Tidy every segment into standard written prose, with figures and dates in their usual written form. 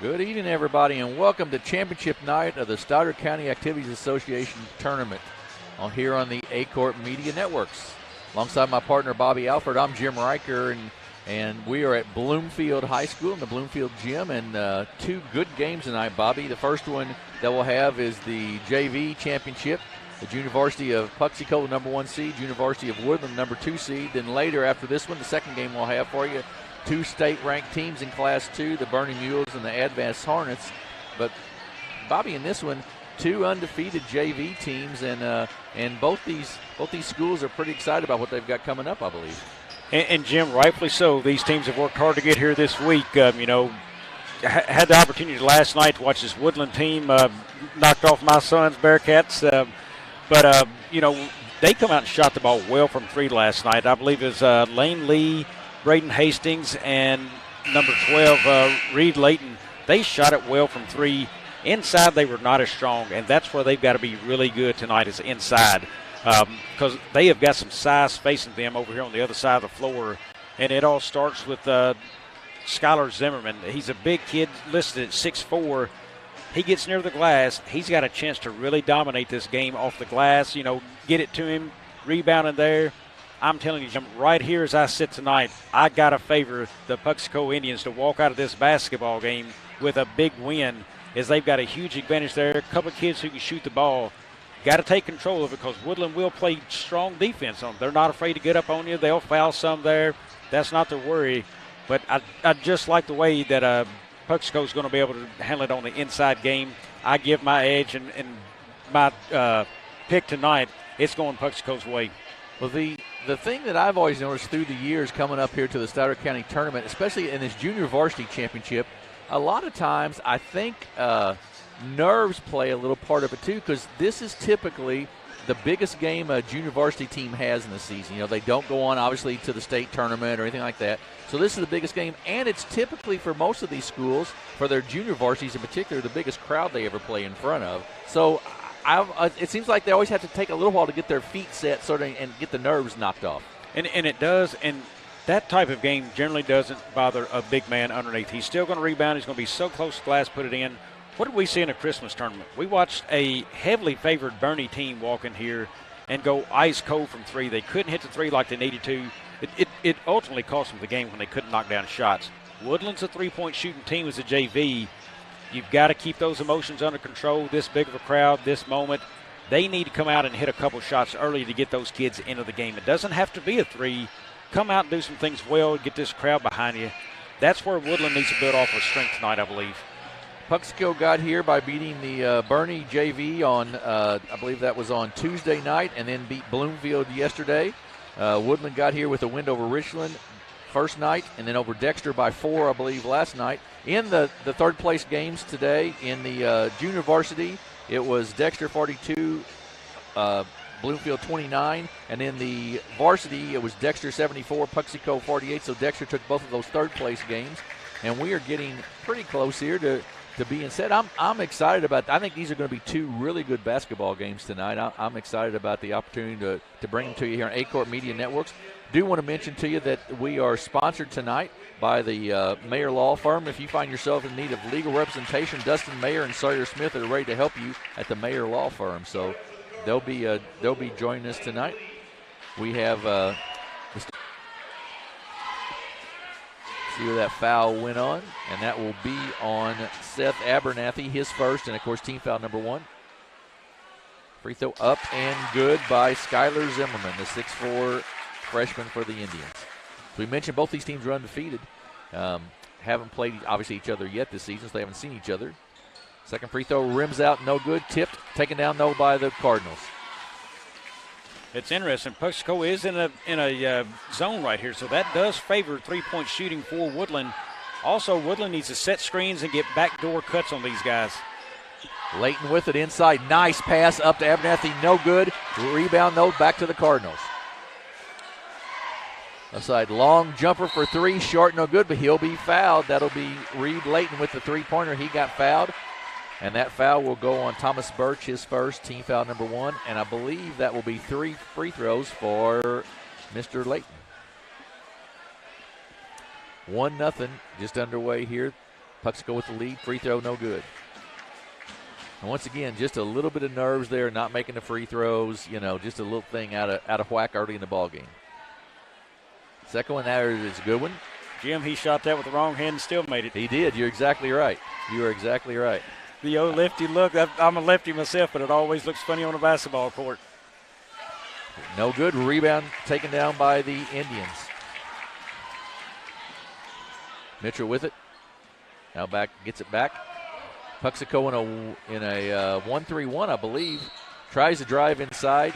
Good evening, everybody, and welcome to championship night of the Stoddard County Activities Association Tournament here on the Aycorp Media Networks. Alongside my partner, Bobby Alford, I'm Jim Riker, and we are at Bloomfield High School in the Bloomfield Gym, and two good games tonight, Bobby. The first one that we'll have is the JV championship, the Junior Varsity of Puxico, the number 1 seed, Junior Varsity of Woodland, number 2 seed. Then later, after this one, the second game we'll have for you, two state-ranked teams in Class 2, the Burning Mules and the Advanced Hornets. But, Bobby, in this one, two undefeated JV teams, and both these schools are pretty excited about what they've got coming up, I believe. And Jim, rightfully so. These teams have worked hard to get here this week. Had the opportunity last night to watch this Woodland team knocked off my son's Bearcats. But they come out and shot the ball well from three last night. I believe it was Lane Lee, Braden Hastings, and number 12, Reed Layton. They shot it well from three. Inside, they were not as strong, and that's where they've got to be really good tonight is inside, because they have got some size facing them over here on the other side of the floor. And it all starts with Skylar Zimmerman. He's a big kid listed at 6'4". He gets near the glass. He's got a chance to really dominate this game off the glass, get it to him, rebounding there. I'm telling you, Jim, right here as I sit tonight, I got to favor the Puxico Indians to walk out of this basketball game with a big win, as they've got a huge advantage there. A couple of kids who can shoot the ball. Got to take control of it because Woodland will play strong defense on them. They're not afraid to get up on you. They'll foul some there. That's not their worry. But I just like the way that Puxico is going to be able to handle it on the inside game. I give my edge and my pick tonight, it's going Puxico's way. Well, the thing that I've always noticed through the years coming up here to the Stoddard County Tournament, especially in this Junior Varsity Championship, a lot of times I think nerves play a little part of it too, because this is typically the biggest game a junior varsity team has in the season. They don't go on, obviously, to the state tournament or anything like that. So this is the biggest game, and it's typically for most of these schools, for their junior varsities in particular, the biggest crowd they ever play in front of. So it seems like they always have to take a little while to get their feet set and get the nerves knocked off. And it does, and that type of game generally doesn't bother a big man underneath. He's still going to rebound. He's going to be so close to glass, put it in. What did we see in a Christmas tournament? We watched a heavily favored Bernie team walk in here and go ice cold from three. They couldn't hit the three like they needed to. It ultimately cost them the game when they couldn't knock down shots. Woodland's a three-point shooting team as a JV. You've got to keep those emotions under control. This big of a crowd, this moment, they need to come out and hit a couple shots early to get those kids into the game. It doesn't have to be a three. Come out and do some things well, get this crowd behind you. That's where Woodland needs to build off of strength tonight, I believe. Puxico got here by beating the Bernie JV on, I believe that was on Tuesday night, and then beat Bloomfield yesterday. Woodland got here with a win over Richland first night, and then over Dexter by 4, I believe, last night. In the third-place games today in the junior varsity, it was Dexter 42, Bloomfield 29, and in the varsity, it was Dexter 74, Puxico 48, so Dexter took both of those third-place games, and we are getting pretty close here to being said. I'm excited about. I think these are going to be two really good basketball games tonight. I'm excited about the opportunity to bring them to you here on Aycorp Media Networks. Do want to mention to you that we are sponsored tonight by the Mayer Law Firm. If you find yourself in need of legal representation, Dustin Mayer and Sawyer Smith are ready to help you at the Mayer Law Firm. So they'll be joining us tonight. We have. See where that foul went on, and that will be on Seth Abernathy, his first, and, of course, team foul number 1. Free throw up and good by Skylar Zimmerman, the 6'4" freshman for the Indians. So we mentioned both these teams are undefeated. Haven't played, obviously, each other yet this season, so they haven't seen each other. Second free throw rims out, no good. Tipped, taken down, though, by the Cardinals. It's interesting. Puxico is in a zone right here, so that does favor three-point shooting for Woodland. Also, Woodland needs to set screens and get backdoor cuts on these guys. Layton with it inside. Nice pass up to Abernathy. No good. Rebound, though, back to the Cardinals. Outside, long jumper for 3. Short, no good, but he'll be fouled. That'll be Reed Layton with the three-pointer. He got fouled. And that foul will go on Thomas Birch, his first, team foul number 1. And I believe that will be 3 free throws for Mr. Layton. 1-0, just underway here Puxico with the lead. Free throw, no good. And once again, just a little bit of nerves there, not making the free throws. Just a little thing out of whack early in the ball game. Second one there is a good one. Jim, he shot that with the wrong hand and still made it. He did. You're exactly right. You are exactly right. The old lefty look. I'm a lefty myself, but it always looks funny on a basketball court. No good. Rebound taken down by the Indians. Mitchell with it. Now gets it back. Puxico in a 1-3-1, I believe. Tries to drive inside.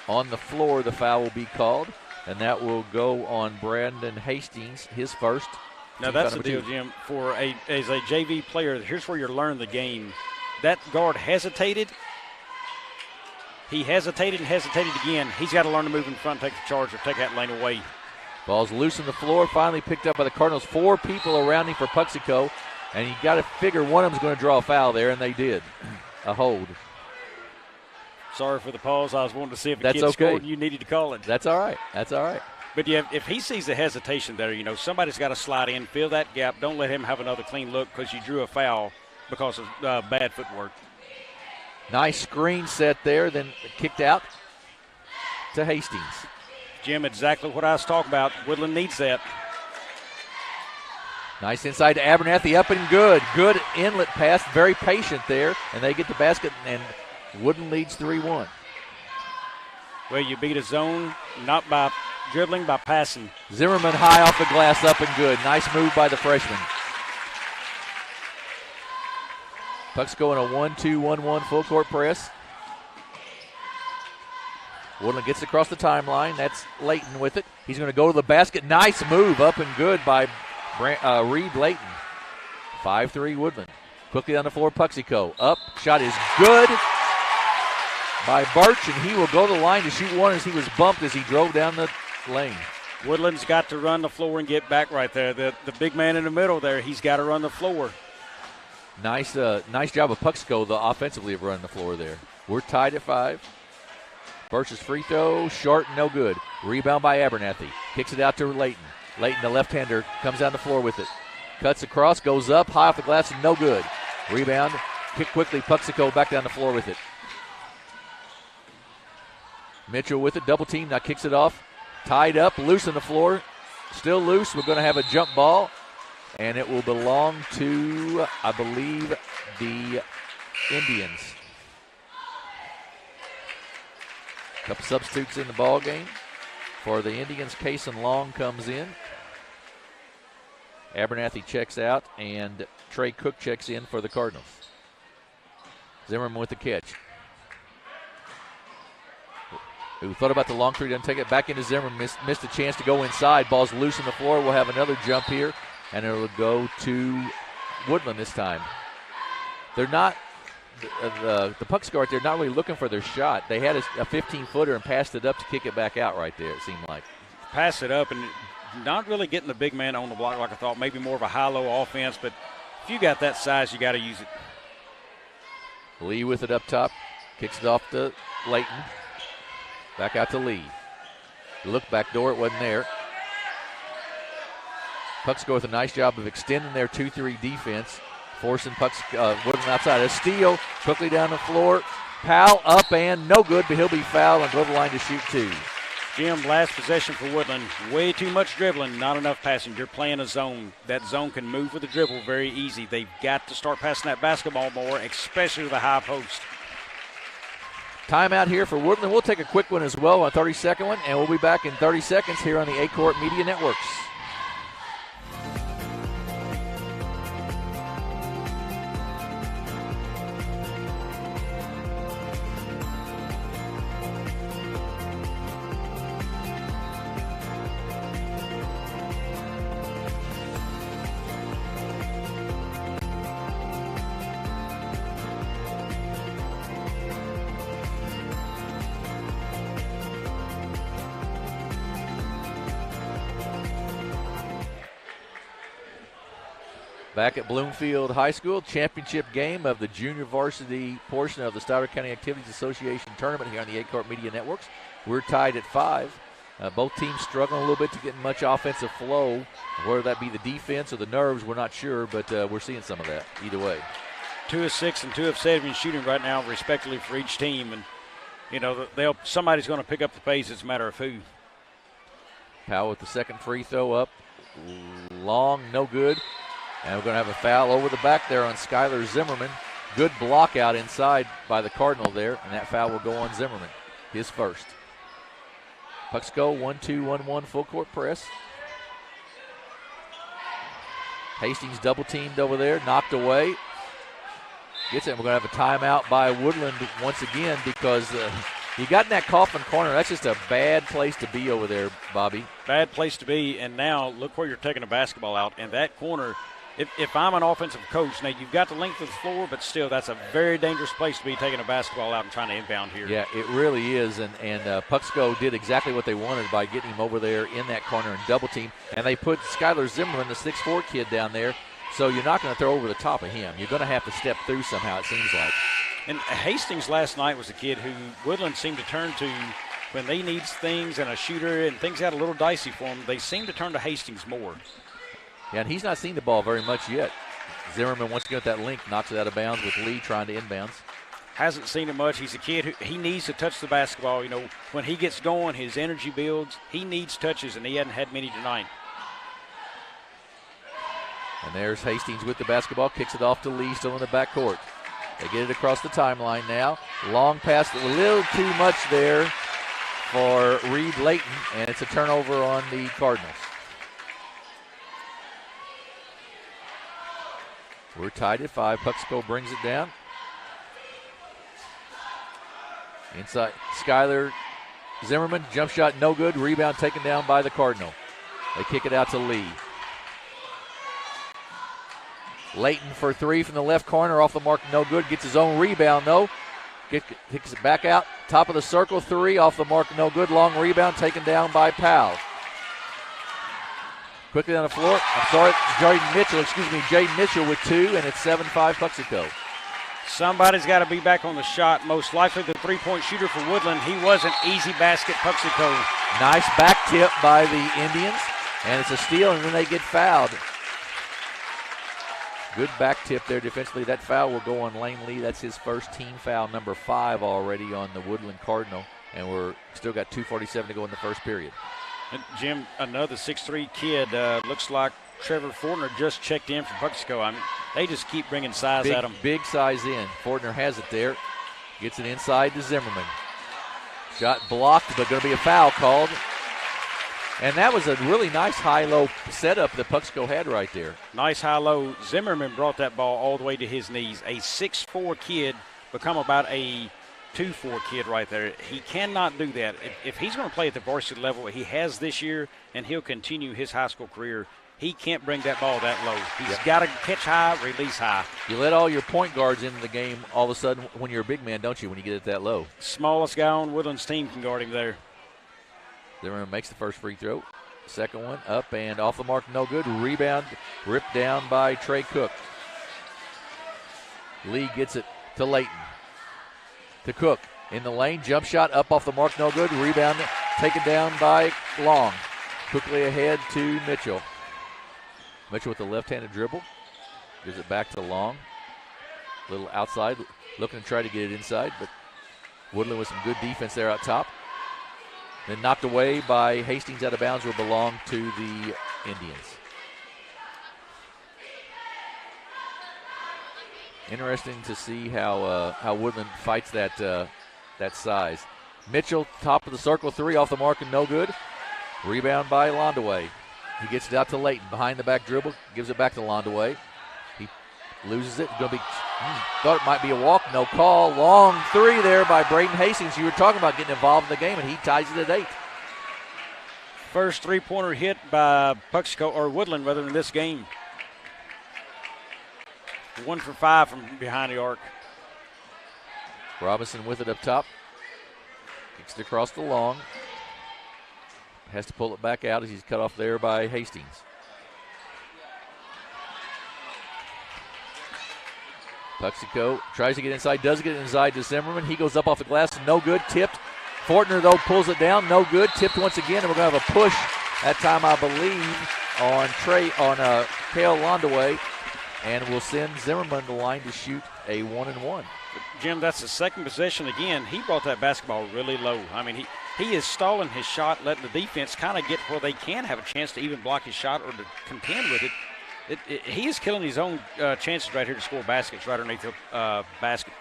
On the floor, the foul will be called, and that will go on Brandon Hastings, his first. Now that's the deal, Jim. As a JV player, here's where you're learning the game. That guard hesitated. He hesitated and hesitated again. He's got to learn to move in front, take the charge, or take that lane away. Ball's loose on the floor, finally picked up by the Cardinals. 4 people around him for Puxico, and you got to figure one of them's going to draw a foul there, and they did. A hold. Sorry for the pause. I was wanting to see if the kid okay. scored and you needed to call it. That's all right. That's all right. But yeah, if he sees the hesitation there, somebody's got to slide in, fill that gap. Don't let him have another clean look because you drew a foul because of bad footwork. Nice screen set there, then kicked out to Hastings. Jim, exactly what I was talking about. Woodland needs that. Nice inside to Abernathy, up and good. Good inlet pass, very patient there, and they get the basket, and Woodland leads 3-1. Well, you beat a zone not by dribbling, by passing. Zimmerman high off the glass, up and good. Nice move by the freshman. Puck's going a 1-2-1-1 full court press. Woodland gets across the timeline. That's Layton with it. He's going to go to the basket. Nice move, up and good by Reed Layton. 5-3 Woodland. Quickly on the floor, Puxico. Up, shot is good by Birch, and he will go to the line to shoot one as he was bumped as he drove down the lane. Woodland's got to run the floor and get back right there. The big man in the middle there, he's got to run the floor. Nice job of Puxico, offensively, of running the floor there. We're tied at 5. Birch's free throw, short, no good. Rebound by Abernathy. Kicks it out to Layton. Layton, the left-hander, comes down the floor with it. Cuts across, goes up, high off the glass, no good. Rebound, kick quickly, Puxico back down the floor with it. Mitchell with it, double team, now kicks it off. Tied up, loose on the floor. Still loose, we're going to have a jump ball. And it will belong to, I believe, the Indians. A couple substitutes in the ball game. For the Indians, Cason Long comes in. Abernathy checks out, and Trey Cook checks in for the Cardinals. Zimmerman with the catch. Who thought about the long three, doesn't take it back into Zimmerman. Missed a chance to go inside. Ball's loose on the floor. We'll have another jump here, and it will go to Woodland this time. They're not, the Puxico right there, not really looking for their shot. They had a 15-footer and passed it up to kick it back out right there, it seemed like. Pass it up and not really getting the big man on the block like I thought. Maybe more of a high-low offense, but if you got that size, you got to use it. Lee with it up top. Kicks it off to Layton. Back out to Lee. Look back door, it wasn't there. Puxico with a nice job of extending their 2-3 defense, forcing Woodland outside. A steal, quickly down the floor. Powell up and no good, but he'll be fouled and go to the line to shoot 2. Jim, last possession for Woodland. Way too much dribbling, not enough passing. You're playing a zone. That zone can move with the dribble very easy. They've got to start passing that basketball more, especially to the high post. Timeout here for Woodland. We'll take a quick one as well, a 30-second one, and we'll be back in 30 seconds here on the Aycorp Media Networks. Back at Bloomfield High School, championship game of the junior varsity portion of the Stoddard County Activities Association tournament here on the Aycorp Media Networks. We're tied at 5. Both teams struggling a little bit to get much offensive flow. Whether that be the defense or the nerves, we're not sure, but we're seeing some of that either way. 2 of 6 and 2 of 7 shooting right now, respectively, for each team. And, you know, somebody's going to pick up the pace. It's a matter of who. Powell with the second free throw up. Long, no good. And we're going to have a foul over the back there on Skylar Zimmerman. Good block out inside by the Cardinal there, and that foul will go on Zimmerman, his first. Puxico 1-2-1-1 full court press. Hastings double teamed over there, knocked away. Gets it. We're going to have a timeout by Woodland once again because you got in that coffin corner. That's just a bad place to be over there, Bobby. Bad place to be, and now look where you're taking a basketball out. In that corner, if I'm an offensive coach, now you've got the length of the floor, but still that's a very dangerous place to be taking a basketball out and trying to inbound here. Yeah, it really is, and Puxico did exactly what they wanted by getting him over there in that corner and double team, and they put Skylar Zimmerman, the 6'4" kid, down there, so you're not going to throw over the top of him. You're going to have to step through somehow, it seems like. And Hastings last night was a kid who Woodland seemed to turn to when they need things and a shooter and things got a little dicey for them. They seem to turn to Hastings more. Yeah, and he's not seen the ball very much yet. Zimmerman, once again at that link, knocks it out of bounds with Lee trying to inbounds. Hasn't seen it much. He's a kid who he needs to touch the basketball. You know, when he gets going, his energy builds. He needs touches, and he hasn't had many tonight. And there's Hastings with the basketball, kicks it off to Lee, still in the backcourt. They get it across the timeline now. Long pass, a little too much there for Reed Layton, and it's a turnover on the Cardinals. We're tied at 5. Puxico brings it down. Inside, Skylar Zimmerman, jump shot no good. Rebound taken down by the Cardinal. They kick it out to Lee. Layton for 3 from the left corner, off the mark, no good. Gets his own rebound though. Kicks it back out, top of the circle, 3, off the mark, no good. Long rebound taken down by Powell. Quickly on the floor, Jaden Mitchell with 2, and it's 7-5 Puxico. Somebody's got to be back on the shot. Most likely the three-point shooter for Woodland. He was an easy basket, Puxico. Nice back tip by the Indians, and it's a steal, and then they get fouled. Good back tip there defensively. That foul will go on Lane Lee. That's his first team foul, number 5 already on the Woodland Cardinal, and we're still got 2:47 to go in the first period. And Jim, another 6'3" kid. Looks like Trevor Fortner just checked in from Puxico. I mean, they just keep bringing size at him. Big size in. Fortner has it there. Gets it inside to Zimmerman. Shot blocked, but going to be a foul called. And that was a really nice high-low setup that Puxico had right there. Nice high-low. Zimmerman brought that ball all the way to his knees. A 6'4" kid become about a 2'4" kid right there. He cannot do that. If he's going to play at the varsity level he has this year, and he'll continue his high school career, he can't bring that ball that low. He's got to catch high, release high. You let all your point guards into the game all of a sudden when you're a big man, don't you, when you get it that low? Smallest guy on Woodland's team can guard him there. Zimmerman makes the first free throw. Second one up and off the mark, no good. Rebound ripped down by Trey Cook. Lee gets it to Layton. To Cook in the lane, jump shot up off the mark, no good. Rebound taken down by Long. Quickly ahead to Mitchell. Mitchell with the left-handed dribble. Gives it back to Long. A little outside, looking to try to get it inside, but Woodland with some good defense there out top. Then knocked away by Hastings out of bounds, will belong to the Indians. Interesting to see how Woodland fights that size. Mitchell, top of the circle, 3 off the mark and no good. Rebound by Londaway. He gets it out to Layton, behind the back dribble, gives it back to Londaway. He loses it. Going to be thought it might be a walk, no call. Long 3 there by Braden Hastings. You were talking about getting involved in the game, and he ties it at 8. First three-pointer hit by Puxico, or Woodland rather, than this game. 1 for 5 from behind the arc. Robinson with it up top. Kicks it across the Long. Has to pull it back out as he's cut off there by Hastings. Puxico tries to get inside, does get inside to Zimmerman. He goes up off the glass, no good. Tipped Fortner, though, pulls it down. No good. Tipped once again, and we're going to have a push that time, I believe, on Kale Londaway, and we'll send Zimmerman the line to shoot a 1-and-1. Jim, that's the second possession again. He brought that basketball really low. I mean, he is stalling his shot, letting the defense kind of get where they can have a chance to even block his shot or to contend with it. He is killing his own chances right here to score baskets right underneath the basket.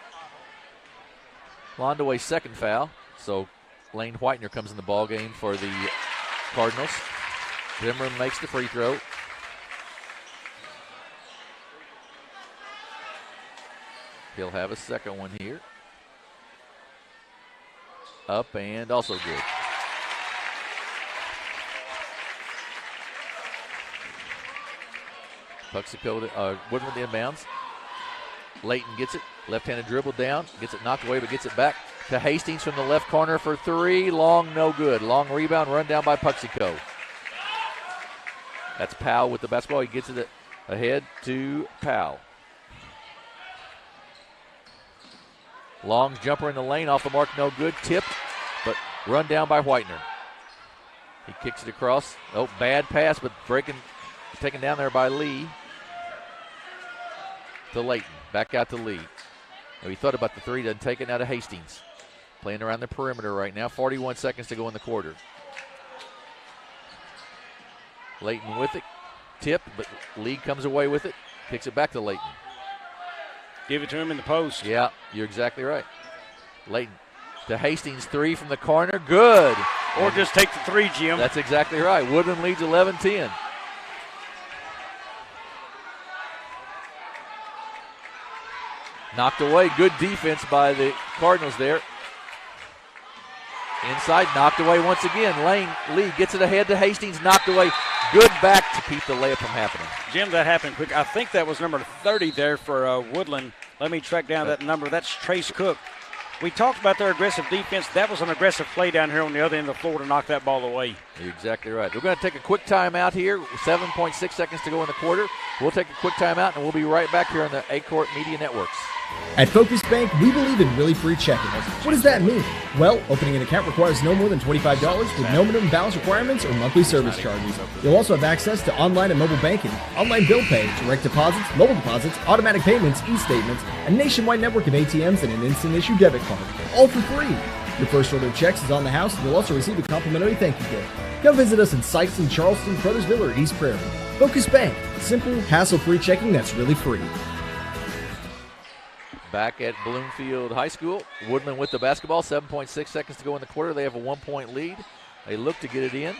Londaway's second foul, so Lane Whitener comes in the ball game for the Cardinals. Zimmerman makes the free throw. He'll have a second one here. Up and also good. Puxico, Woodland inbounds. Layton gets it. Left-handed dribble down. Gets it knocked away, but gets it back to Hastings from the left corner for three. Long, no good. Long rebound, run down by Puxico. That's Powell with the basketball. He gets it ahead to Powell. Long's jumper in the lane, off the mark, no good. Tipped, but run down by Whitener. He kicks it across. Oh, bad pass, but taken down there by Lee. To Layton, back out to Lee. Oh, he thought about the three, doesn't take it now to Hastings. Playing around the perimeter right now, 41 seconds to go in the quarter. Layton with it, tipped, but Lee comes away with it, kicks it back to Layton. Give it to him in the post. Yeah, you're exactly right. Layton to Hastings, three from the corner, good. Or just take the three, Jim. That's exactly right. Woodland leads 11-10. Knocked away, good defense by the Cardinals there. Inside, knocked away once again. Lee gets it ahead to Hastings, knocked away. Good back to keep the layup from happening. Jim, that happened quick. I think that was number 30 there for Woodland. Let me track down that number. That's Trace Cook. We talked about their aggressive defense. That was an aggressive play down here on the other end of the floor to knock that ball away. You're exactly right. We're going to take a quick timeout here. 7.6 seconds to go in the quarter. We'll take a quick timeout, and we'll be right back here on the Aycorp Media Networks. At Focus Bank, we believe in really free checking. What does that mean? Well, opening an account requires no more than $25 with no minimum balance requirements or monthly service charges. You'll also have access to online and mobile banking, online bill pay, direct deposits, mobile deposits, automatic payments, e-statements, a nationwide network of ATMs, and an instant issue debit card, all for free. Your first order of checks is on the house, and you'll also receive a complimentary thank you gift. Come visit us in Sykeston, Charleston, Crothersville, or East Prairie. Focus Bank, simple, hassle-free checking that's really free. Back at Bloomfield High School, Woodland with the basketball, 7.6 seconds to go in the quarter. They have a 1-point lead. They look to get it in.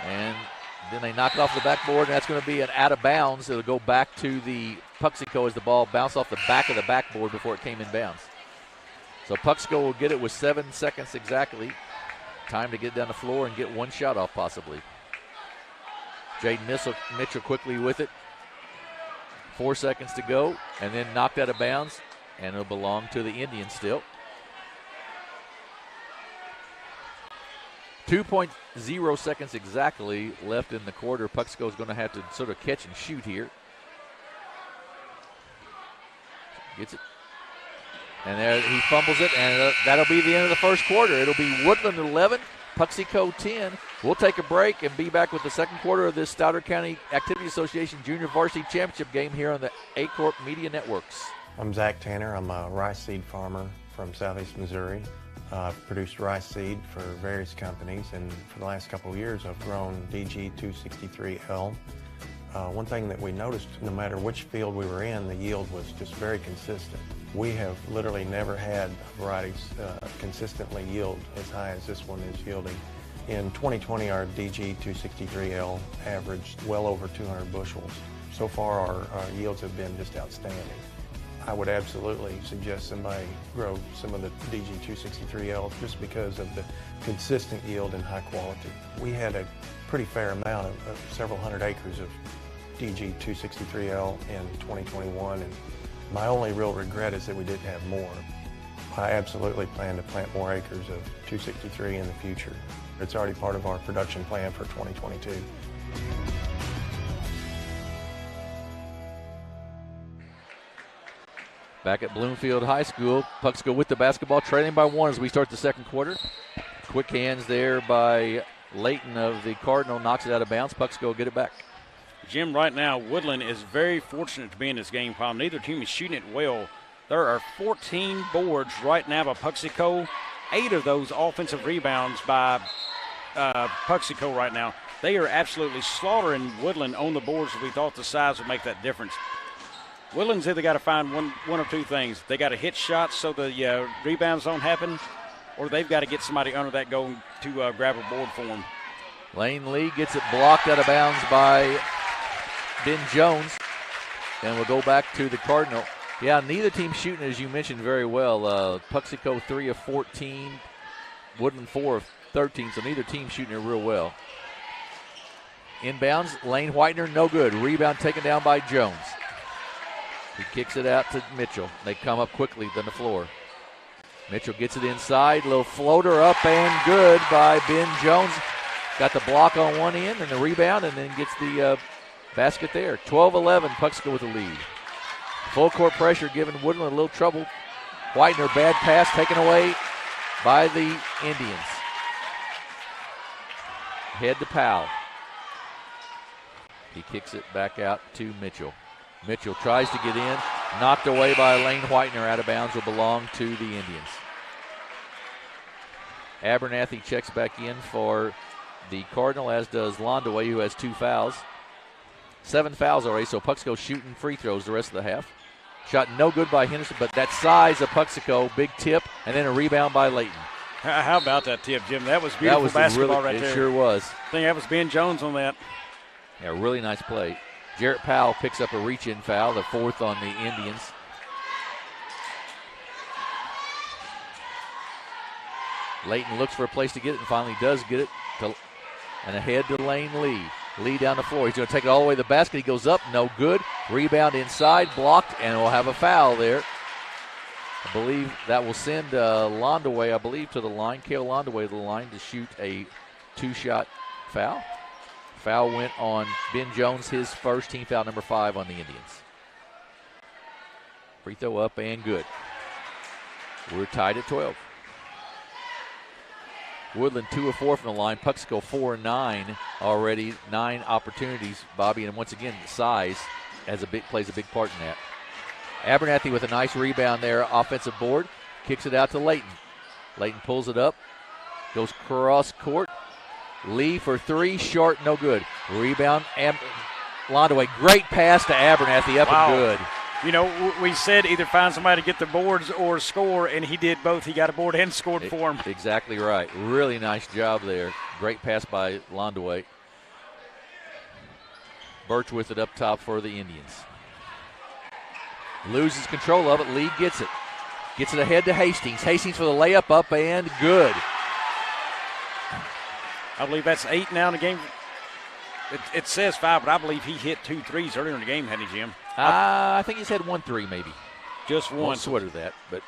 And then they knock it off the backboard, and that's going to be an out of bounds. It'll go back to the Puxico as the ball bounced off the back of the backboard before it came in bounds. So Puxico will get it with 7 seconds exactly. Time to get down the floor and get one shot off possibly. Jaden Mitchell quickly with it. 4 seconds to go, and then knocked out of bounds, and it'll belong to the Indians still. 2.0 seconds exactly left in the quarter. Puxico is going to have to sort of catch and shoot here. Gets it. And there he fumbles it, and that'll be the end of the first quarter. It'll be Woodland 11, Puxico 10. We'll take a break and be back with the second quarter of this Stoddard County Activity Association Junior Varsity Championship game here on the Aycorp Media Networks. I'm Zach Tanner. I'm a rice seed farmer from southeast Missouri. I've produced rice seed for various companies, and for the last couple of years I've grown DG 263L. One thing that we noticed, no matter which field we were in, the yield was just very consistent. We have literally never had varieties consistently yield as high as this one is yielding. In 2020, our DG 263L averaged well over 200 bushels. So far, our yields have been just outstanding. I would absolutely suggest somebody grow some of the DG 263L just because of the consistent yield and high quality. We had a pretty fair amount of several hundred acres of DG 263L in 2021, and my only real regret is that we didn't have more. I absolutely plan to plant more acres of 263 in the future. It's already part of our production plan for 2022. Back at Bloomfield High School, Puxico with the basketball, trailing by 1 as we start the second quarter. Quick hands there by Layton of the Cardinal, knocks it out of bounds. Puxico will get it back. Jim, right now, Woodland is very fortunate to be in this game. While neither team is shooting it well, there are 14 boards right now by Puxico. 8 of those offensive rebounds by Puxico right now. They are absolutely slaughtering Woodland on the boards. We thought the size would make that difference. Woodland's either got to find one of two things. They got to hit shots so the rebounds don't happen, or they've got to get somebody under that goal to grab a board for them. Lane Lee gets it blocked out of bounds by Ben Jones, and we'll go back to the Cardinal. Yeah, neither team shooting, as you mentioned very well. Puxico 3 of 14, Woodland 4 of 13, so neither team shooting it real well. Inbounds, Lane Whitener, no good. Rebound taken down by Jones. He kicks it out to Mitchell. They come up quickly to the floor. Mitchell gets it inside. Little floater up and good by Ben Jones. Got the block on one end and the rebound, and then gets the basket there. 12-11, Puxico with the lead. Full court pressure giving Woodland a little trouble. Whitener, bad pass taken away by the Indians. Head to Powell. He kicks it back out to Mitchell. Mitchell tries to get in, knocked away by Lane Whitener, out of bounds, will belong to the Indians. Abernathy checks back in for the Cardinal, as does Londaway, who has 2 fouls. 7 fouls already, so Puxico shooting free throws the rest of the half. Shot no good by Henderson, but that size of Puxico, big tip, and then a rebound by Layton. How about that tip, Jim? That was beautiful basketball right there. It sure was. I think that was Ben Jones on that. Yeah, really nice play. Jarrett Powell picks up a reach-in foul, the 4th on the Indians. Layton looks for a place to get it and finally does get it. And ahead to Lane Lee. Lee down the floor. He's going to take it all the way to the basket. He goes up, no good. Rebound inside, blocked, and we'll have a foul there. I believe that will send Londaway, to the line. Cale Londaway to the line to shoot a 2-shot foul. Foul went on Ben Jones, his first, team foul number 5 on the Indians. Free throw up and good. We're tied at 12. Woodland 2 of 4 from the line. Puxico 4 of 9 already. 9 opportunities, Bobby, and once again, size plays a big part in that. Abernathy with a nice rebound there, offensive board. Kicks it out to Layton. Layton pulls it up. Goes cross court. Lee for 3, short, no good. Rebound, Londaway. Great pass to Abernathy, up and good. You know, we said either find somebody to get the boards or score, and he did both. He got a board and scored for him. Exactly right. Really nice job there. Great pass by Londaway. Birch with it up top for the Indians. Loses control of it. Lee gets it. Gets it ahead to Hastings. Hastings for the layup, up and good. I believe that's 8 now in the game. It says 5, but I believe he hit 2 threes earlier in the game, hadn't he, Jim? I think he's had 1 3 maybe. Just one. Won't sweater that, but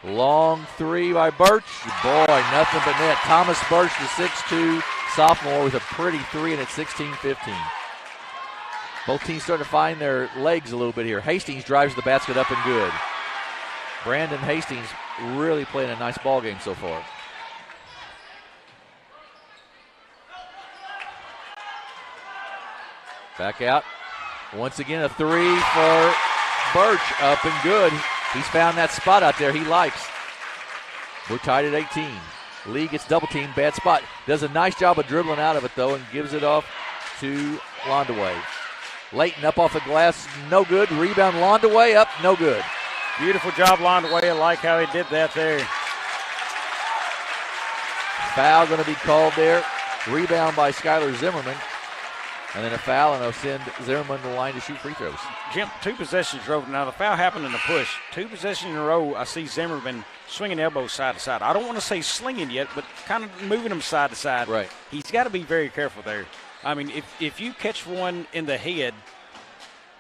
long 3 by Birch. Boy, nothing but net. Thomas Birch, the 6'2" sophomore, with a pretty 3, and it's 16-15. Both teams starting to find their legs a little bit here. Hastings drives the basket up and good. Brandon Hastings really playing a nice ball game so far. Back out. Once again, a 3 for Birch, up and good. He's found that spot out there he likes. We're tied at 18. Lee gets double teamed, bad spot. Does a nice job of dribbling out of it, though, and gives it off to Londaway. Layton up off the glass, no good. Rebound, Londaway up, no good. Beautiful job, Londaway. I like how he did that there. Foul going to be called there. Rebound by Skylar Zimmerman. And then a foul, and it'll send Zimmerman to the line to shoot free throws. Jim, 2 possessions drove. Now, the foul happened in the push. 2 possessions in a row, I see Zimmerman swinging elbows side to side. I don't want to say slinging yet, but kind of moving them side to side. Right. He's got to be very careful there. I mean, if you catch one in the head,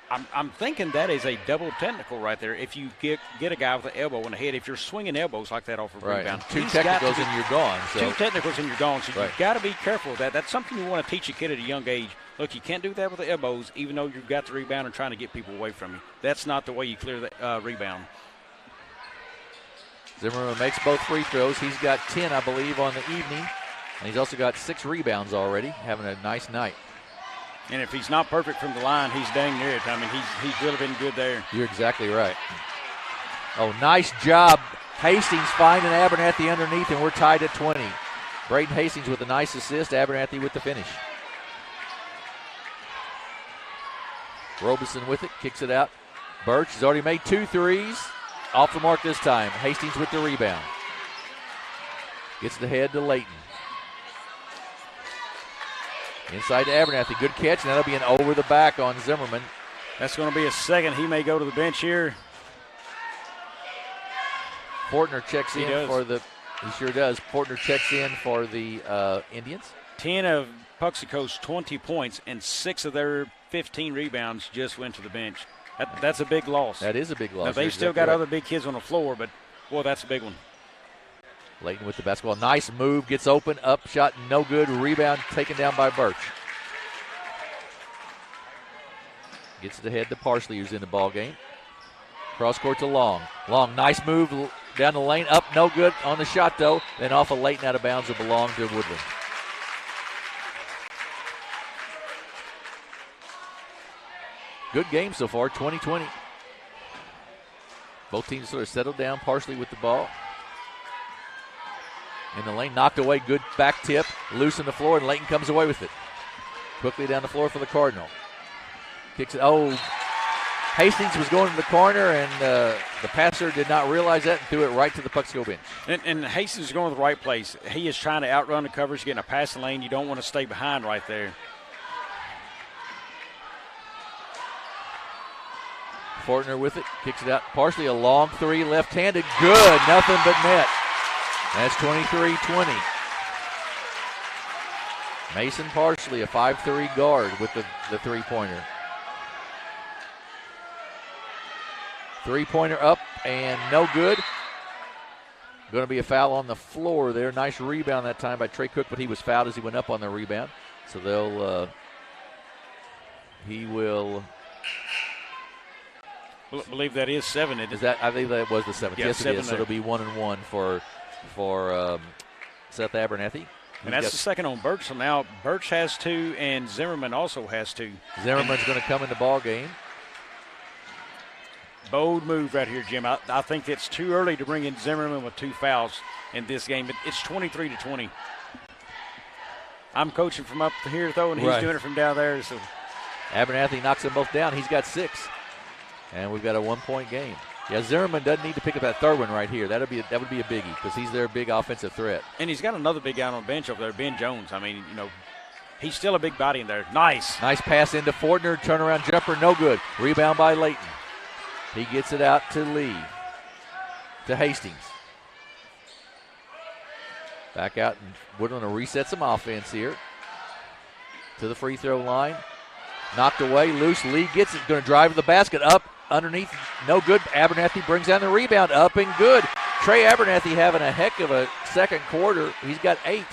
I'm thinking that is a double technical right there. If you get a guy with an elbow in the head, if you're swinging elbows like that off a rebound. Two technicals and you're gone. So. Two technicals and you're gone. So you've got to be careful of that. That's something you want to teach a kid at a young age. Look, you can't do that with the elbows, even though you've got the rebound and trying to get people away from you. That's not the way you clear the rebound. Zimmerman makes both free throws. He's got 10, I believe, on the evening. And he's also got 6 rebounds already, having a nice night. And if he's not perfect from the line, he's dang near it. I mean, he's really been good there. You're exactly right. Oh, nice job. Hastings finding Abernathy underneath, and we're tied at 20. Braden Hastings with a nice assist. Abernathy with the finish. Robeson with it, kicks it out. Birch has already made 2 threes. Off the mark this time. Hastings with the rebound. Gets the head to Layton. Inside to Abernathy. Good catch, and that'll be an over the back on Zimmerman. That's going to be a second. He may go to the bench here. Fortner checks in for the – he sure does. Fortner checks in for the Indians. 10 of Puxico's 20 points and 6 of their 15 rebounds just went to the bench. That's a big loss. That is a big loss. Now, they've still got other big kids on the floor, but, boy, that's a big one. Layton with the basketball. Nice move. Gets open. Up shot. No good. Rebound taken down by Birch. Gets it ahead to Parsley, who's in the ball game. Cross court to Long. Long, nice move down the lane. Up, no good on the shot, though. Then off of Layton out of bounds. It belonged to Woodland. Good game so far, 20-20. Both teams sort of settled down. Parsley with the ball. In the lane, knocked away, good back tip, loose on the floor, and Layton comes away with it. Quickly down the floor for the Cardinal. Kicks it, Hastings was going to the corner, and the passer did not realize that and threw it right to the Puxico bench. And Hastings is going to the right place. He is trying to outrun the coverage, getting a passing lane. You don't want to stay behind right there. Fortner with it, kicks it out. Parsley, a long 3, left-handed, good, nothing but net. That's 23-20. Mason Parsley, a 5'3" guard with the three-pointer. Three-pointer up and no good. Going to be a foul on the floor there. Nice rebound that time by Trey Cook, but he was fouled as he went up on the rebound. So he will. I believe that is 7. Is that? I think that was the 7th. Yeah, yes, 7 it is. So it'll be 1-1 for Seth Abernathy. And that's the second on Birch. So now Birch has 2, and Zimmerman also has 2. Zimmerman's going to come in the ball game. Bold move right here, Jim. I think it's too early to bring in Zimmerman with 2 fouls in this game. It's 23-20. I'm coaching from up here, though, and he's doing it from down there. So Abernathy knocks them both down. He's got 6. And we've got a 1-point game. Yeah, Zimmerman doesn't need to pick up that third one right here. That would be a biggie because he's their big offensive threat. And he's got another big guy on the bench over there, Ben Jones. I mean, he's still a big body in there. Nice. Nice pass into Fortner. Turnaround jumper, no good. Rebound by Layton. He gets it out to Lee. To Hastings. Back out, and Woodland will reset some offense here. To the free throw line. Knocked away, loose. Lee gets it. Going to drive to the basket. Up, underneath, no good. Abernathy brings down the rebound. Up and good. Trey Abernathy having a heck of a second quarter. He's got 8.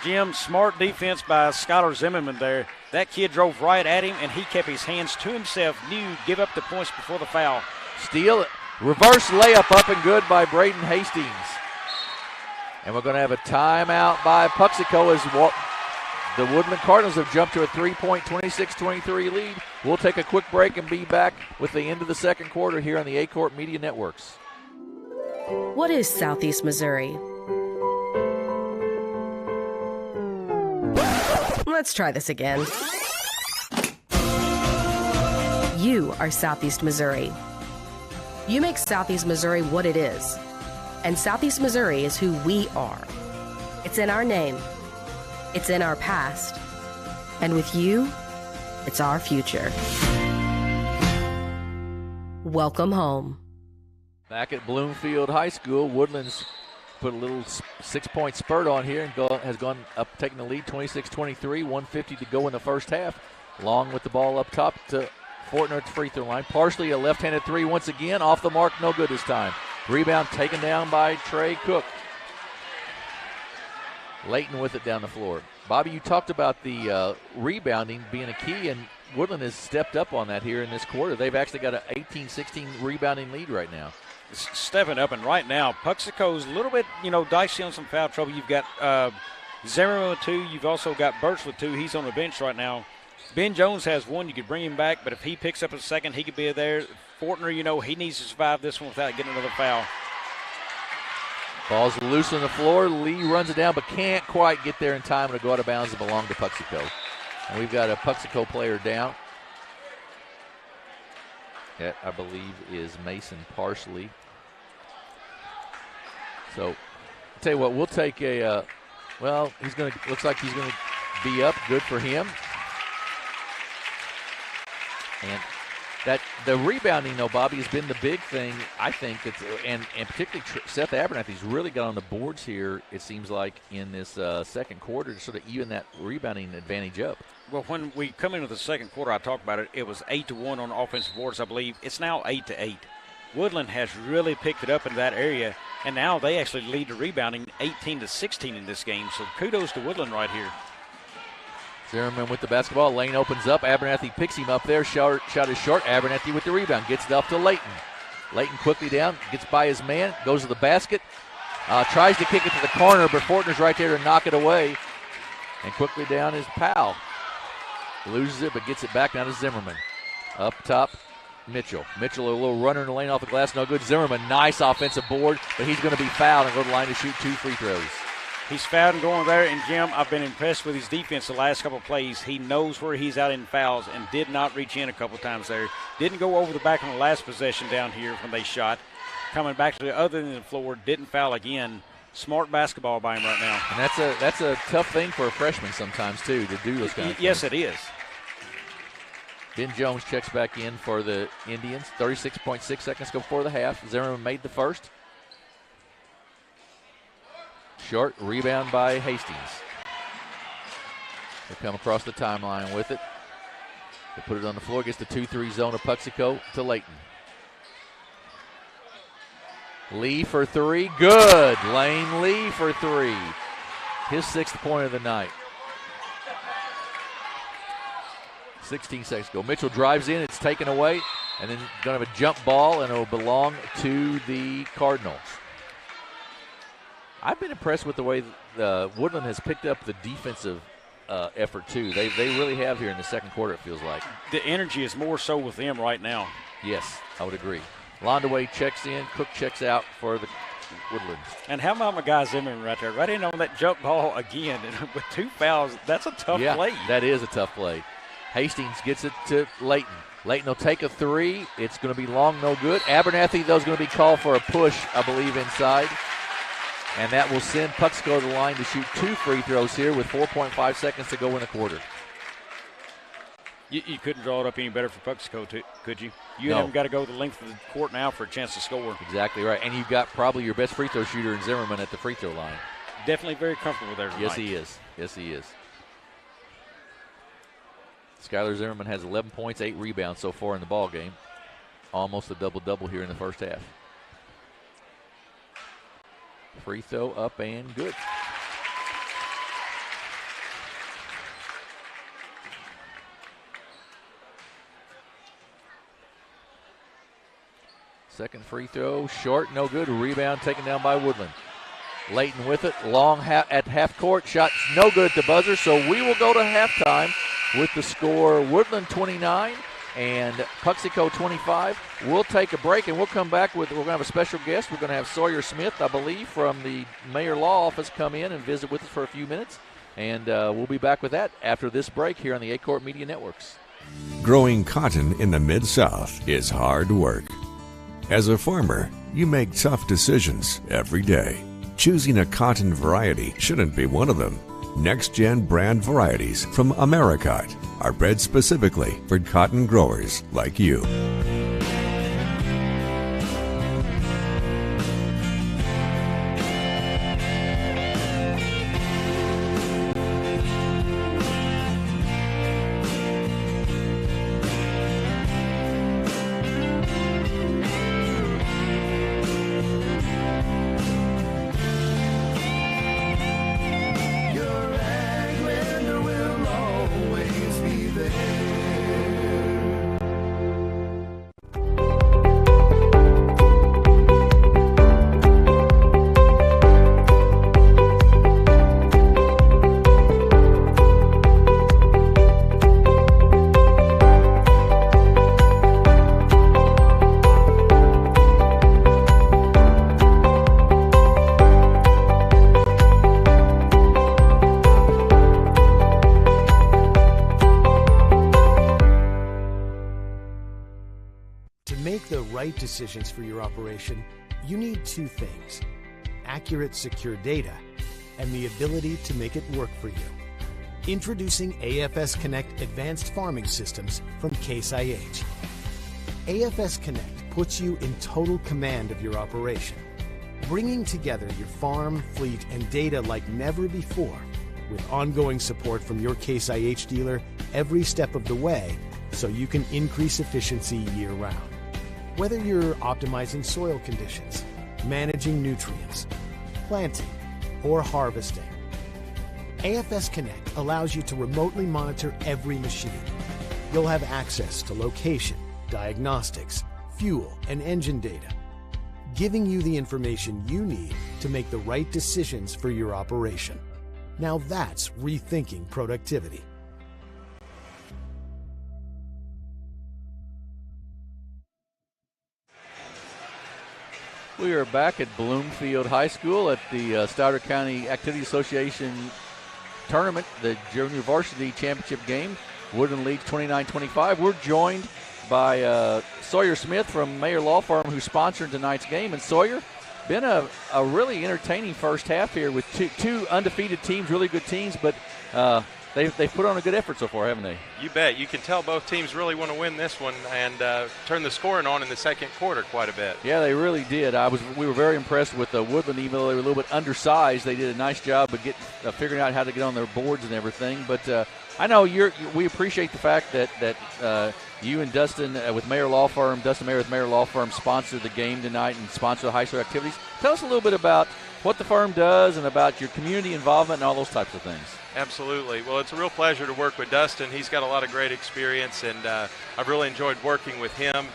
Jim, smart defense by Skylar Zimmerman there. That kid drove right at him, and he kept his hands to himself. Knew give up the points before the foul. Steal it. Reverse layup up and good by Braden Hastings. And we're going to have a timeout by Puxico as the Woodland Cardinals have jumped to a 3-point, 26-23 lead. We'll take a quick break and be back with the end of the second quarter here on the Aycorp Media Networks. What is Southeast Missouri? Let's try this again. You are Southeast Missouri. You make Southeast Missouri what it is. And Southeast Missouri is who we are. It's in our name. It's in our past. And with you, it's our future. Welcome home. Back at Bloomfield High School, Woodland's put a little 6-point spurt on here and has gone up, taking the lead 26-23, 150 to go in the first half. Long with the ball up top to Fortner at the free throw line. Parsley, a left-handed three once again. Off the mark, no good this time. Rebound taken down by Trey Cook. Layton with it down the floor. Bobby, you talked about the rebounding being a key, and Woodland has stepped up on that here in this quarter. They've actually got an 18-16 rebounding lead right now. Stepping up, and right now, Puxico's a little bit, dicey on some foul trouble. You've got Zimmerman with 2. You've also got Birch with 2. He's on the bench right now. Ben Jones has 1. You could bring him back, but if he picks up a second, he could be there. Fortner, he needs to survive this one without getting another foul. Ball's loose on the floor. Lee runs it down, but can't quite get there in time to go out of bounds and belong to Puxico. And we've got a Puxico player down. That, I believe, is Mason Parsley. So, I'll tell you what, we'll take a, looks like he's going to be up. Good for him. And that the rebounding, though, Bobby, has been the big thing, I think. And particularly Seth Abernathy's really got on the boards here, it seems like, in this second quarter to sort of even that rebounding advantage up. Well, when we come into the second quarter, I talked about it. It was 8-1 on offensive boards, I believe. It's now 8-8. Woodland has really picked it up in that area, and now they actually lead the rebounding 18-16 in this game. So kudos to Woodland right here. Zimmerman with the basketball. Lane opens up. Abernathy picks him up there. Shot is short. Abernathy with the rebound. Gets it up to Layton. Layton quickly down. Gets by his man. Goes to the basket. Tries to kick it to the corner, but Fortner's right there to knock it away. And quickly down is Powell. Loses it, but gets it back. Now to Zimmerman. Up top, Mitchell. Mitchell, a little runner in the lane off the glass. No good. Zimmerman, nice offensive board, but he's going to be fouled and go to the line to shoot 2 free throws. He's fouled and going there, and Jim, I've been impressed with his defense the last couple of plays. He knows where he's out in fouls and did not reach in a couple times there. Didn't go over the back on the last possession down here when they shot. Coming back to the other end of the floor, didn't foul again. Smart basketball by him right now. And that's a tough thing for a freshman sometimes, too, to do those kind of things. Yes, it is. Ben Jones checks back in for the Indians. 36.6 seconds go before the half. Zimmerman made the first. Short rebound by Hastings. They come across the timeline with it. They put it on the floor. Gets the 2-3 zone of Puxico to Layton. Lee for 3. Good. Lane Lee for 3. His 6th point of the night. 16 seconds go. Mitchell drives in. It's taken away. And then going to have a jump ball, and it will belong to the Cardinals. I've been impressed with the way Woodland has picked up the defensive effort, too. They really have here in the second quarter, it feels like. The energy is more so with them right now. Yes, I would agree. Londaway checks in. Cook checks out for the Woodland. And how about my guy Zimmerman right there? Right in on that jump ball again. And with 2 fouls, that's a tough play. That is a tough play. Hastings gets it to Layton. Layton will take a 3. It's going to be long, no good. Abernathy, though, is going to be called for a push, I believe, inside. And that will send Puxico to the line to shoot 2 free throws here with 4.5 seconds to go in the quarter. You couldn't draw it up any better for Puxico, could you? You No. haven't got to go the length of the court now for a chance to score. Exactly right. And you've got probably your best free throw shooter in Zimmerman at the free throw line. Definitely very comfortable there tonight. Yes, he is. Yes, he is. Skylar Zimmerman has 11 points, 8 rebounds so far in the ball game. Almost a double-double here in the first half. Free throw up and good. Second free throw, short, no good. Rebound taken down by Woodland. Layton with it, long at half court. Shot no good at the buzzer, so we will go to halftime with the score Woodland 29 and Puxico 25. We'll take a break and we'll come back with, we're going to have a special guest. We're going to have Sawyer Smith, I believe, from the Mayor Law Office come in and visit with us for a few minutes. And we'll be back with that after this break here on the Aycorp Media Networks. Growing cotton in the Mid-South is hard work. As a farmer, you make tough decisions every day. Choosing a cotton variety shouldn't be one of them. Next-gen brand varieties from Americot are bred specifically for cotton growers like you. right decisions for your operation, you need two things: accurate, secure data and the ability to make it work for you. Introducing AFS Connect Advanced Farming Systems from Case IH. AFS Connect puts you in total command of your operation, bringing together your farm, fleet, and data like never before, with ongoing support from your Case IH dealer every step of the way, so you can increase efficiency year-round. Whether you're optimizing soil conditions, managing nutrients, planting, or harvesting, AFS Connect allows you to remotely monitor every machine. You'll have access to location, diagnostics, fuel, and engine data, giving you the information you need to make the right decisions for your operation. Now that's rethinking productivity. We are back at Bloomfield High School at the Stoddard County Activity Association tournament, the Junior Varsity Championship game. Woodland leads 29-25. We're joined by Sawyer Smith from Mayer Law Firm, who's sponsoring tonight's game. And Sawyer, been a really entertaining first half here with two undefeated teams, really good teams, but they've put on a good effort so far, haven't they? You bet. You can tell both teams really want to win this one and turn the scoring on in the second quarter quite a bit. Yeah, they really did. We were very impressed with Woodland, even though they were a little bit undersized. They did a nice job of figuring out how to get on their boards and everything. But I know we appreciate the fact that you and Dustin with Mayer Law Firm, Dustin Mayer with Mayer Law Firm, sponsored the game tonight and sponsor the high school activities. Tell us a little bit about what the firm does and about your community involvement and all those types of things. Absolutely. Well, it's a real pleasure to work with Dustin. He's got a lot of great experience, and I've really enjoyed working with him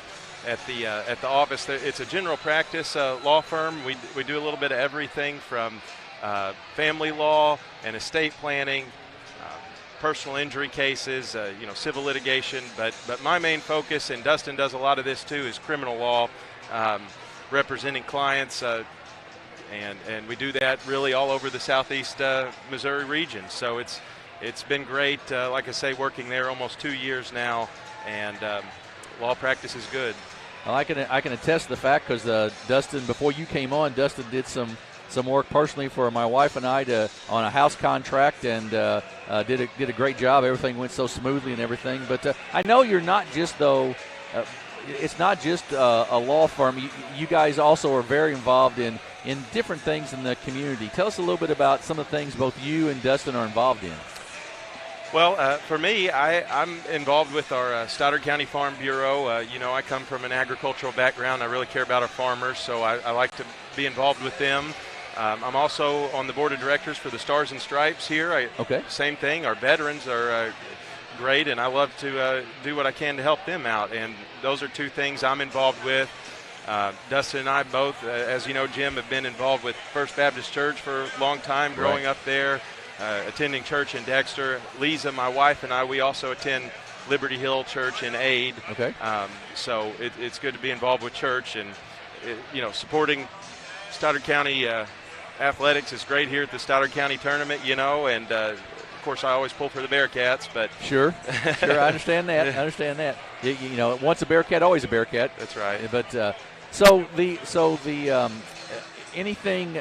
at the office. It's a general practice law firm. We do a little bit of everything from family law and estate planning, personal injury cases, civil litigation. But my main focus, and Dustin does a lot of this too, is criminal law, representing clients. And we do that really all over the southeast Missouri region. So it's been great, like I say, working there almost 2 years now, and law practice is good. Well, I can attest to the fact because Dustin, before you came on, Dustin did some work personally for my wife and I on a house contract, and did a great job. Everything went so smoothly and everything. But I know you're not just it's not just a law firm. You guys also are very involved in different things in the community. Tell us a little bit about some of the things both you and Dustin are involved in. Well, for me, I'm involved with our Stoddard County Farm Bureau. I come from an agricultural background. I really care about our farmers, so I like to be involved with them. I'm also on the board of directors for the Stars and Stripes here. Okay. Same thing. Our veterans are great, and I love to do what I can to help them out. And those are two things I'm involved with. Dustin and I both, as you know, Jim, have been involved with First Baptist Church for a long time, growing up there, attending church in Dexter. Lisa, my wife, and I, we also attend Liberty Hill Church in Aid. Okay. So it's good to be involved with church, and supporting Stoddard County athletics is great here at the Stoddard County tournament, and of course I always pull for the Bearcats, but sure, I understand that. Once a Bearcat, always a Bearcat. That's right. But anything,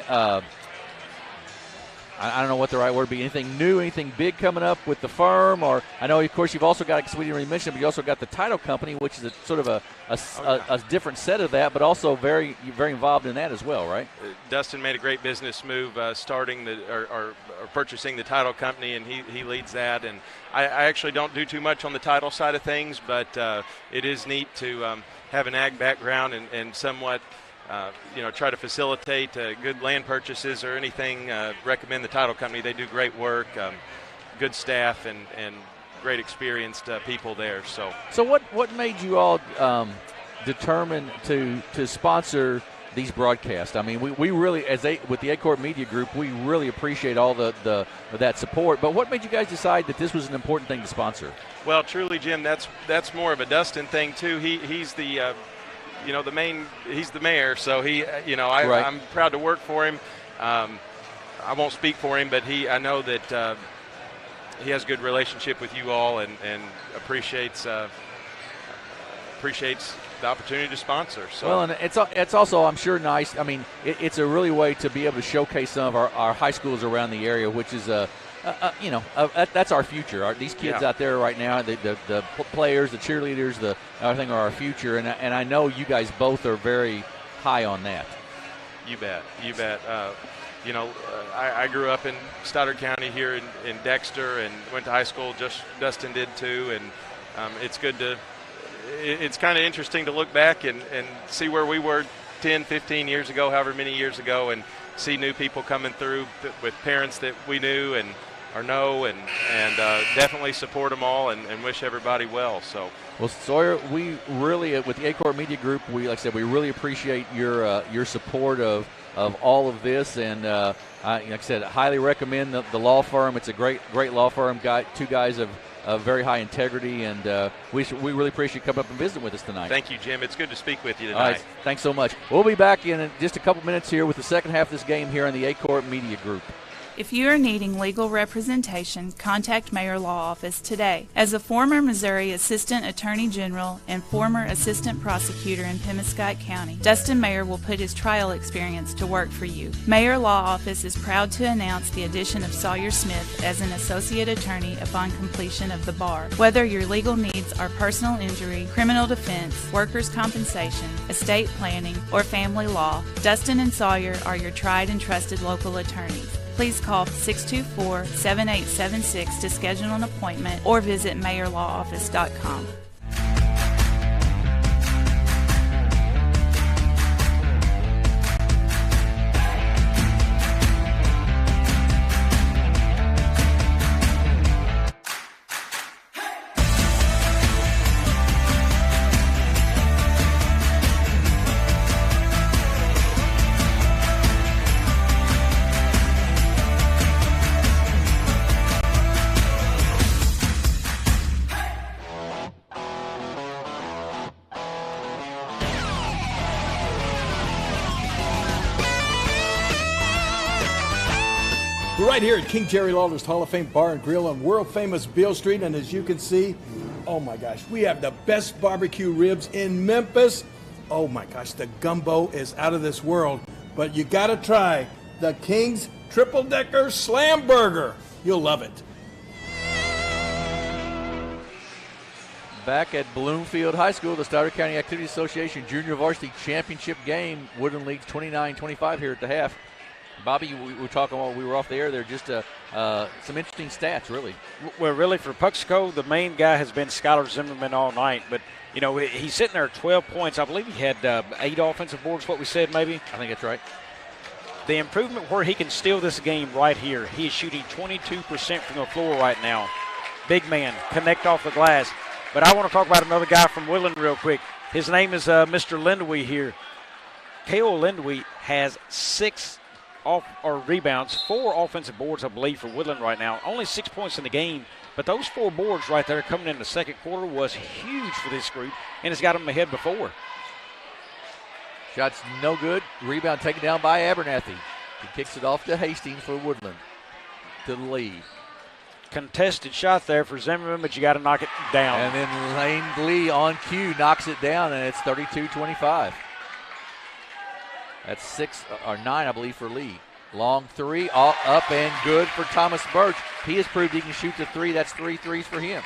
I don't know what the right word would be, anything new, anything big coming up with the firm? Or I know, of course, you've also got, because we didn't really mention it, but you also got the title company, which is a sort of a different set of that, but also very, very involved in that as well, right? Dustin made a great business move starting or purchasing the title company, and he leads that. And I actually don't do too much on the title side of things, but it is neat to have an ag background and somewhat try to facilitate good land purchases or anything. Recommend the title company. They do great work, good staff, and great experienced people there. So what made you all determine to sponsor these broadcasts? I mean, we really, with the Aycorp Media Group, we really appreciate all that support. But what made you guys decide that this was an important thing to sponsor? Well, truly, Jim, that's more of a Dustin thing too. He's the he's the mayor, so Right. I'm proud to work for him. I won't speak for him, but I know that he has a good relationship with you all and appreciates the opportunity to sponsor. So. Well, and it's also, I'm sure, nice. I mean, it's a really way to be able to showcase some of our high schools around the area, which is that's our future. These kids out there right now, the players, the cheerleaders, everything are our future, and I know you guys both are very high on that. You bet. I grew up in Stoddard County here in Dexter and went to high school. Just Dustin did too, and it's good to. It's kind of interesting to look back and see where we were 10, 15 years ago, however many years ago, and see new people coming through with parents that we knew and definitely support them all and wish everybody well. So. Well, Sawyer, we really, with the Aycorp Media Group, like I said, we really appreciate your support of all of this, and like I said, I highly recommend the law firm. It's a great law firm. Two guys of very high integrity, and we really appreciate you coming up and visiting with us tonight. Thank you, Jim. It's good to speak with you tonight. All right, thanks so much. We'll be back in just a couple minutes here with the second half of this game here on the Aycorp Media Group. If you are needing legal representation, contact Mayor Law Office today. As a former Missouri Assistant Attorney General and former Assistant Prosecutor in Pemiscot County, Dustin Mayer will put his trial experience to work for you. Mayor Law Office is proud to announce the addition of Sawyer Smith as an Associate Attorney upon completion of the bar. Whether your legal needs are personal injury, criminal defense, workers' compensation, estate planning, or family law, Dustin and Sawyer are your tried and trusted local attorneys. Please call 624-7876 to schedule an appointment or visit mayorlawoffice.com. We're right here at King Jerry Lawler's Hall of Fame Bar and Grill on world-famous Beale Street, and as you can see, oh my gosh, we have the best barbecue ribs in Memphis. Oh my gosh, the gumbo is out of this world, but you gotta try the King's Triple Decker Slam Burger. You'll love it. Back at Bloomfield High School, the Stoddard County Activity Association Junior Varsity Championship game. Woodland leads 29-25 here at the half. Bobby, we were talking while we were off the air. They're just some interesting stats, really. Well, really, for Puxico, the main guy has been Skylar Zimmerman all night. But, you know, he's sitting there at 12 points. I believe he had 8 offensive boards, what we said maybe. I think that's right. The improvement where he can steal this game right here. He is shooting 22% from the floor right now. Big man, connect off the glass. But I want to talk about another guy from Woodland real quick. His name is Mr. Lindwey here. K.O. Lindwey has 6 rebounds, 4 offensive boards, I believe, for Woodland right now. Only 6 points in the game, but those 4 boards right there coming in the second quarter was huge for this group, and it's got them ahead before. Shot's no good. Rebound taken down by Abernathy. He kicks it off to Hastings for Woodland to the lead. Contested shot there for Zimmerman, but you got to knock it down. And then Lane Lee on cue knocks it down, and it's 32-25. That's 6 or 9, I believe, for Lee. Long three, all up and good for Thomas Birch. He has proved he can shoot the 3. That's 3 threes for him.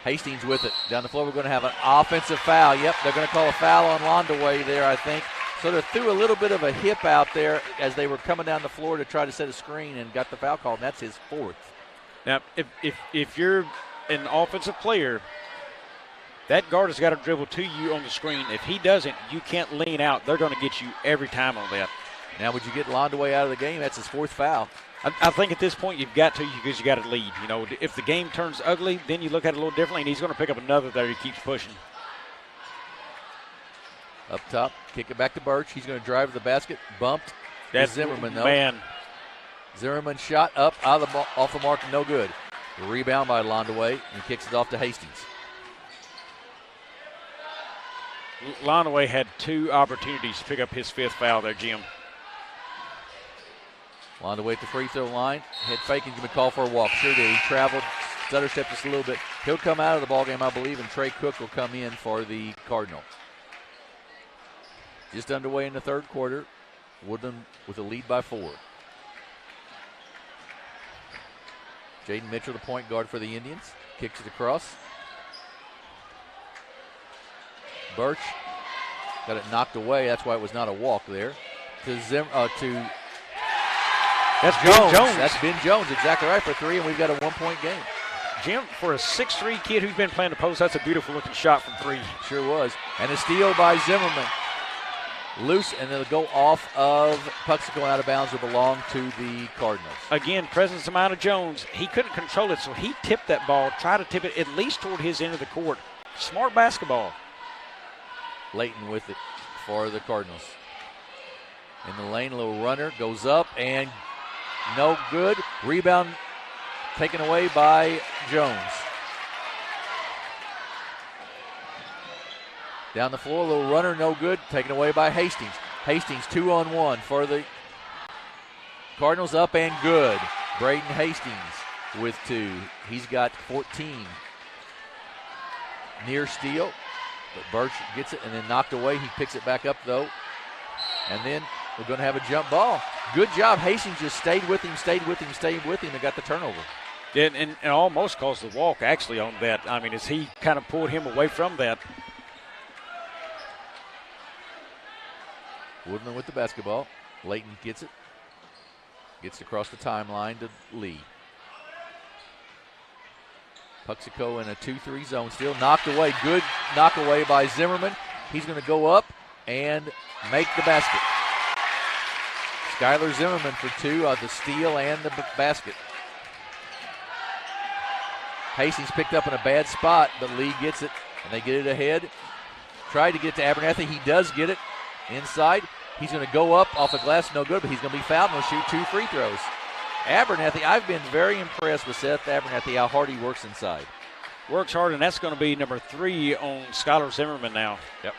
Hastings with it. Down the floor, we're going to have an offensive foul. Yep, they're going to call a foul on Londaway there, I think. So they threw a little bit of a hip out there as they were coming down the floor to try to set a screen and got the foul called, and that's his 4th. Now, if you're an offensive player, that guard has got to dribble to you on the screen. If he doesn't, you can't lean out. They're going to get you every time on that. Now, would you get Londaway out of the game? That's his 4th foul. I think at this point you've got to, because you got to lead. You know, if the game turns ugly, then you look at it a little differently, and he's going to pick up another there. He keeps pushing. Up top, kick it back to Birch. He's going to drive to the basket. Bumped. That's Zimmerman, though. Man. Zimmerman shot up off the mark, no good. The rebound by Londaway, and kicks it off to Hastings. Londaway had 2 opportunities to pick up his 5th foul there, Jim. Londaway at the free throw line. Head fake and going to call for a walk. Sure did. He traveled, stutter step just a little bit. He'll come out of the ball game, I believe, and Trey Cook will come in for the Cardinal. Just underway in the third quarter. Woodland with a lead by 4. Jaden Mitchell, the point guard for the Indians, kicks it across. Birch got it knocked away. That's why it was not a walk there. That's Jones. That's Ben Jones, exactly right, for 3, and we've got a 1-point game. Jim, for a 6'3" kid who's been playing the post, that's a beautiful-looking shot from 3. Sure was. And a steal by Zimmerman. Loose, and it'll go off of Puxico out of bounds. Will belong to the Cardinals. Again, presence amount of Jones. He couldn't control it, so he tipped that ball, tried to tip it at least toward his end of the court. Smart basketball. Layton with it for the Cardinals. In the lane, a little runner, goes up, and no good. Rebound taken away by Jones. Down the floor, a little runner, no good. Taken away by Hastings. Hastings 2-on-1 for the Cardinals, up and good. Braden Hastings with 2. He's got 14. Near steal, but Birch gets it and then knocked away. He picks it back up, though. And then we're going to have a jump ball. Good job. Hastings just stayed with him, and got the turnover. And almost caused the walk, actually, on that. I mean, as he kind of pulled him away from that. Woodland with the basketball. Layton gets it. Gets across the timeline to Lee. Puxico in a 2-3 zone still. Knocked away. Good knock away by Zimmerman. He's going to go up and make the basket. Skylar Zimmerman for 2 of the steal and the basket. Hastings picked up in a bad spot, but Lee gets it, and they get it ahead. Tried to get to Abernathy. He does get it inside. He's going to go up off the glass, no good, but he's going to be fouled and he'll shoot 2 free throws. Abernathy, I've been very impressed with Seth Abernathy, how hard he works inside. Works hard, and that's going to be number 3 on Skylar Zimmerman now. Yep.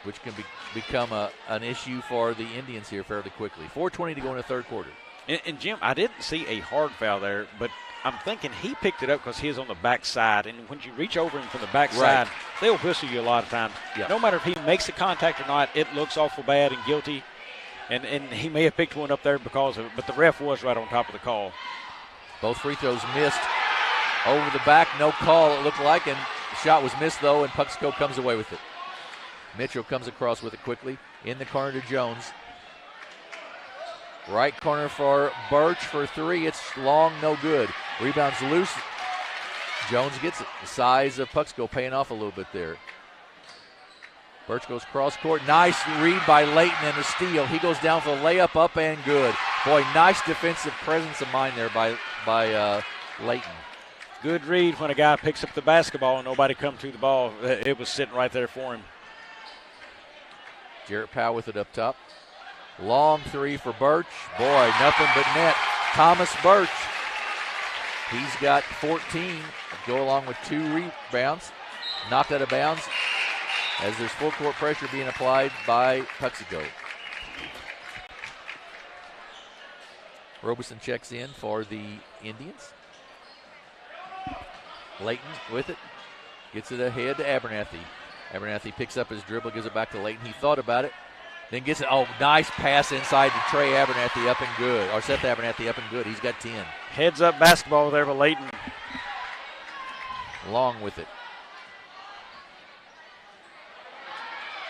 Which can become an issue for the Indians here fairly quickly. 4:20 to go in the third quarter. And Jim, I didn't see a hard foul there, but I'm thinking he picked it up because he is on the backside. And when you reach over him from the backside, they'll whistle you a lot of times. Yeah. No matter if he makes the contact or not, it looks awful bad and guilty. And he may have picked one up there because of it, but the ref was right on top of the call. Both free throws missed. Over the back, no call, it looked like, and the shot was missed, though, and Puxico comes away with it. Mitchell comes across with it quickly. In the corner to Jones. Right corner for Birch for 3. It's long, no good. Rebounds loose. Jones gets it. The size of Puxico paying off a little bit there. Birch goes cross court. Nice read by Layton and the steal. He goes down for the layup, up and good. Boy, nice defensive presence of mind there by Layton. Good read when a guy picks up the basketball and nobody comes to the ball. It was sitting right there for him. Jarrett Powell with it up top. Long 3 for Birch. Boy, nothing but net. Thomas Birch. He's got 14. Go along with 2 rebounds. Knocked out of bounds as there's full court pressure being applied by Puxico. Robeson checks in for the Indians. Layton with it. Gets it ahead to Abernathy. Abernathy picks up his dribble, gives it back to Layton. He thought about it. Then gets it. Oh, nice pass inside to Trey Abernathy, up and good. Or Seth Abernathy, up and good. He's got 10. Heads up basketball there for Layton. Long with it.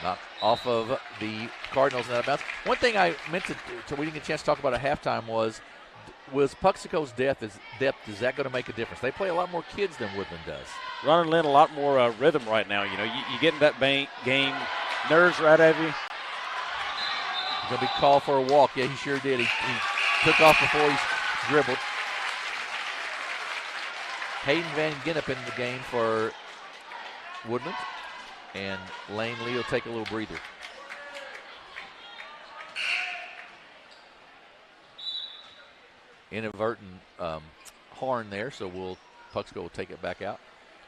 Knocked off of the Cardinals and out of bounds. One thing I meant to we didn't get a chance to talk about at halftime was Puxico's depth, is that going to make a difference? They play a lot more kids than Woodland does. Running in a lot more rhythm right now. You know, you get in that game, nerves right at you. He's going to be called for a walk. Yeah, he sure did. He took off before he dribbled. Hayden Van Gennep in the game for Woodland. And Lane Lee will take a little breather. Inadvertent horn there, so Puxico will take it back out.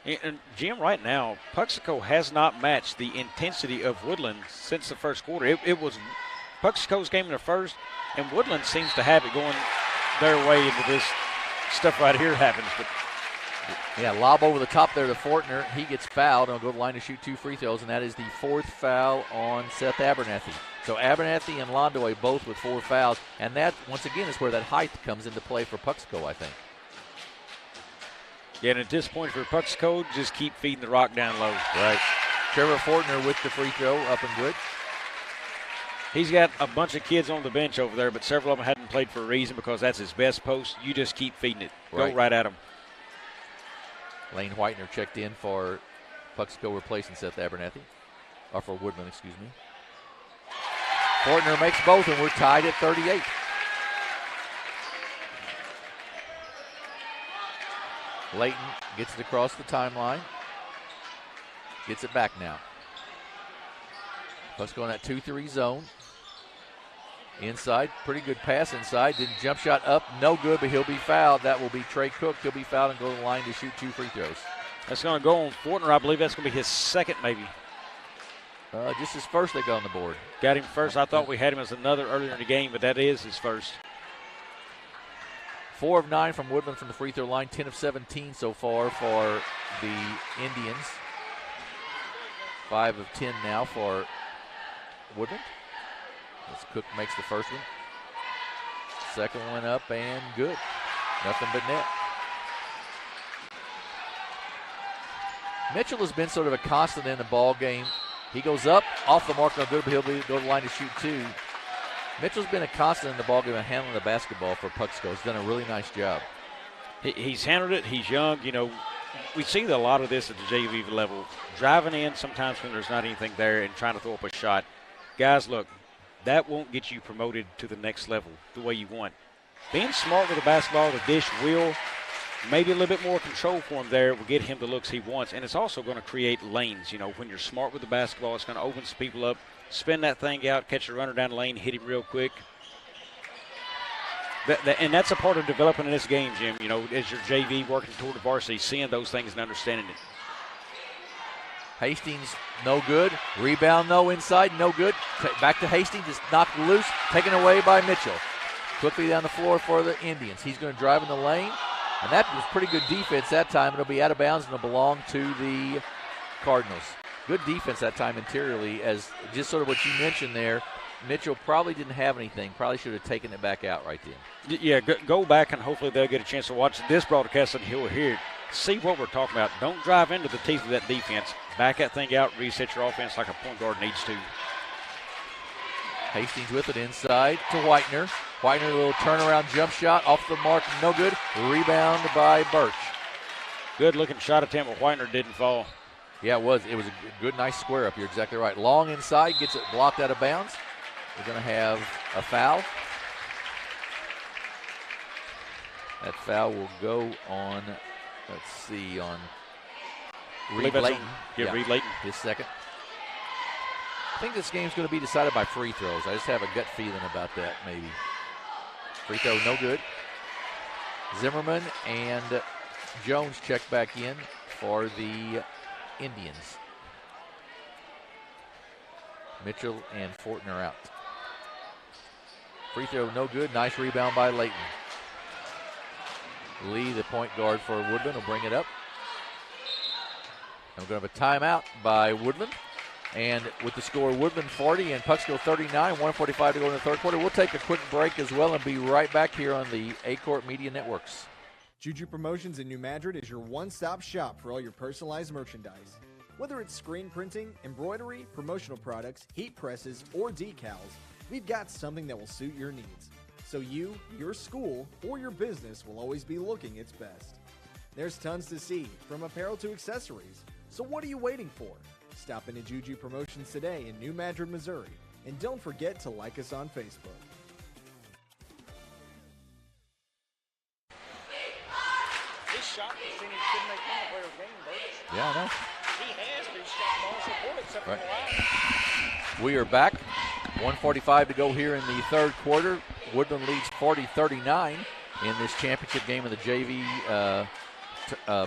And Jim, right now, Puxico has not matched the intensity of Woodland since the first quarter. It was Puxico's game in the first, and Woodland seems to have it going their way into this stuff right here happens. But Yeah, lob over the top there to Fortner. He gets fouled and will go to the line to shoot 2 free throws, and that is the 4th foul on Seth Abernathy. So Abernathy and Londoy both with 4 fouls, and that, once again, is where that height comes into play for Puxico, I think. Yeah, and at this point for Puxico, just keep feeding the rock down low. Right. Trevor Fortner with the free throw, up and good. He's got a bunch of kids on the bench over there, but several of them hadn't played for a reason because that's his best post. You just keep feeding it. Go right at him. Lane Whitener checked in for Puxico replacing Seth Abernathy. Or for Woodland, excuse me. Fortner makes both, and we're tied at 38. Layton gets it across the timeline. Gets it back now. Puxico in that 2-3 zone. Inside, pretty good pass inside. Didn't jump shot up, no good, but he'll be fouled. That will be Trey Cook. He'll be fouled and go to the line to shoot 2 free throws. That's going to go on Fortner. I believe that's going to be his second, maybe. Just his first they got on the board. Got him first. I thought we had him as another earlier in the game, but that is his first. 4 of 9 from Woodland from the free throw line. 10 of 17 so far for the Indians. 5 of 10 now for Woodland. As Cook makes the first one. Second one up and good. Nothing but net. Mitchell has been sort of a constant in the ball game. He goes up, off the mark, no good, but he'll go to the line to shoot 2. Mitchell's been a constant in the ball game and handling the basketball for Puxico. He's done a really nice job. He's handled it. He's young. You know, we see a lot of this at the JV level. Driving in sometimes when there's not anything there and trying to throw up a shot. Guys, look, that won't get you promoted to the next level the way you want. Being smart with the basketball, the dish will. Maybe a little bit more control for him there will get him the looks he wants. And it's also going to create lanes. You know, when you're smart with the basketball, it's going to open some people up, spin that thing out, catch a runner down the lane, hit him real quick. And that's a part of developing in this game, Jim. You know, as your JV working toward the varsity, seeing those things and understanding it. Hastings, no good. Rebound, no inside, no good. Back to Hastings, just knocked loose, taken away by Mitchell. Quickly down the floor for the Indians. He's going to drive in the lane, and that was pretty good defense that time. It'll be out of bounds, and it'll belong to the Cardinals. Good defense that time interiorly, as just sort of what you mentioned there. Mitchell probably didn't have anything. Probably should have taken it back out right then. Yeah, go back, and hopefully they'll get a chance to watch this broadcast, and he'll hear it. See what we're talking about. Don't drive into the teeth of that defense. Back that thing out, reset your offense like a point guard needs to. Hastings with it inside to Whitener. Whitener, a little turnaround jump shot off the mark, no good. Rebound by Birch. Good looking shot attempt, but Whitener didn't fall. Yeah, it was. It was a good, nice square up. You're exactly right. Long inside, gets it blocked out of bounds. We're going to have a foul. That foul will go on, let's see, on Reed Layton. Yeah, Reed Layton. His second. I think this game's going to be decided by free throws. I just have a gut feeling about that, maybe. Free throw, no good. Zimmerman and Jones check back in for the Indians. Mitchell and Fortner out. Free throw, no good. Nice rebound by Layton. Lee, the point guard for Woodland, will bring it up. And we're going to have a timeout by Woodland. And with the score, Woodland 40 and Puxico 39, 1:45 to go in the third quarter. We'll take a quick break as well and be right back here on the Aycorp Media Networks. Juju Promotions in New Madrid is your one-stop shop for all your personalized merchandise. Whether it's screen printing, embroidery, promotional products, heat presses, or decals, we've got something that will suit your needs. So you, your school, or your business will always be looking its best. There's tons to see, from apparel to accessories. So what are you waiting for? Stop into Juju Promotions today in New Madrid, Missouri. And don't forget to like us on Facebook. This shot was seen he couldn't make one player game, Birch. Yeah, I know. He has been shot balls support except for the line. We are back. 1:45 to go here in the third quarter. Woodland leads 40-39 in this championship game of the JV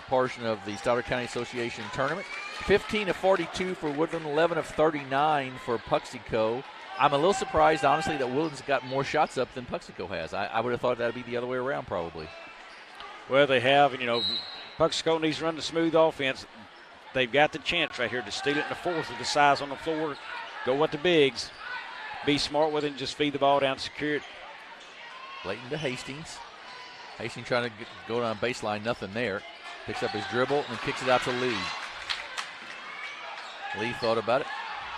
portion of the Stoddard County Association tournament. 15 of 42 for Woodland, 11 of 39 for Puxico. I'm a little surprised, honestly, that Woodland's got more shots up than Puxico has. I would have thought that would be the other way around, probably. Well, they have, and, you know, Puxico needs to run the smooth offense. They've got the chance right here to steal it in the fourth with the size on the floor. Go with the bigs. Be smart with it and just feed the ball down, secure it. Layton to Hastings. Hastings trying to go down baseline, nothing there. Picks up his dribble and kicks it out to Lee. Lee thought about it.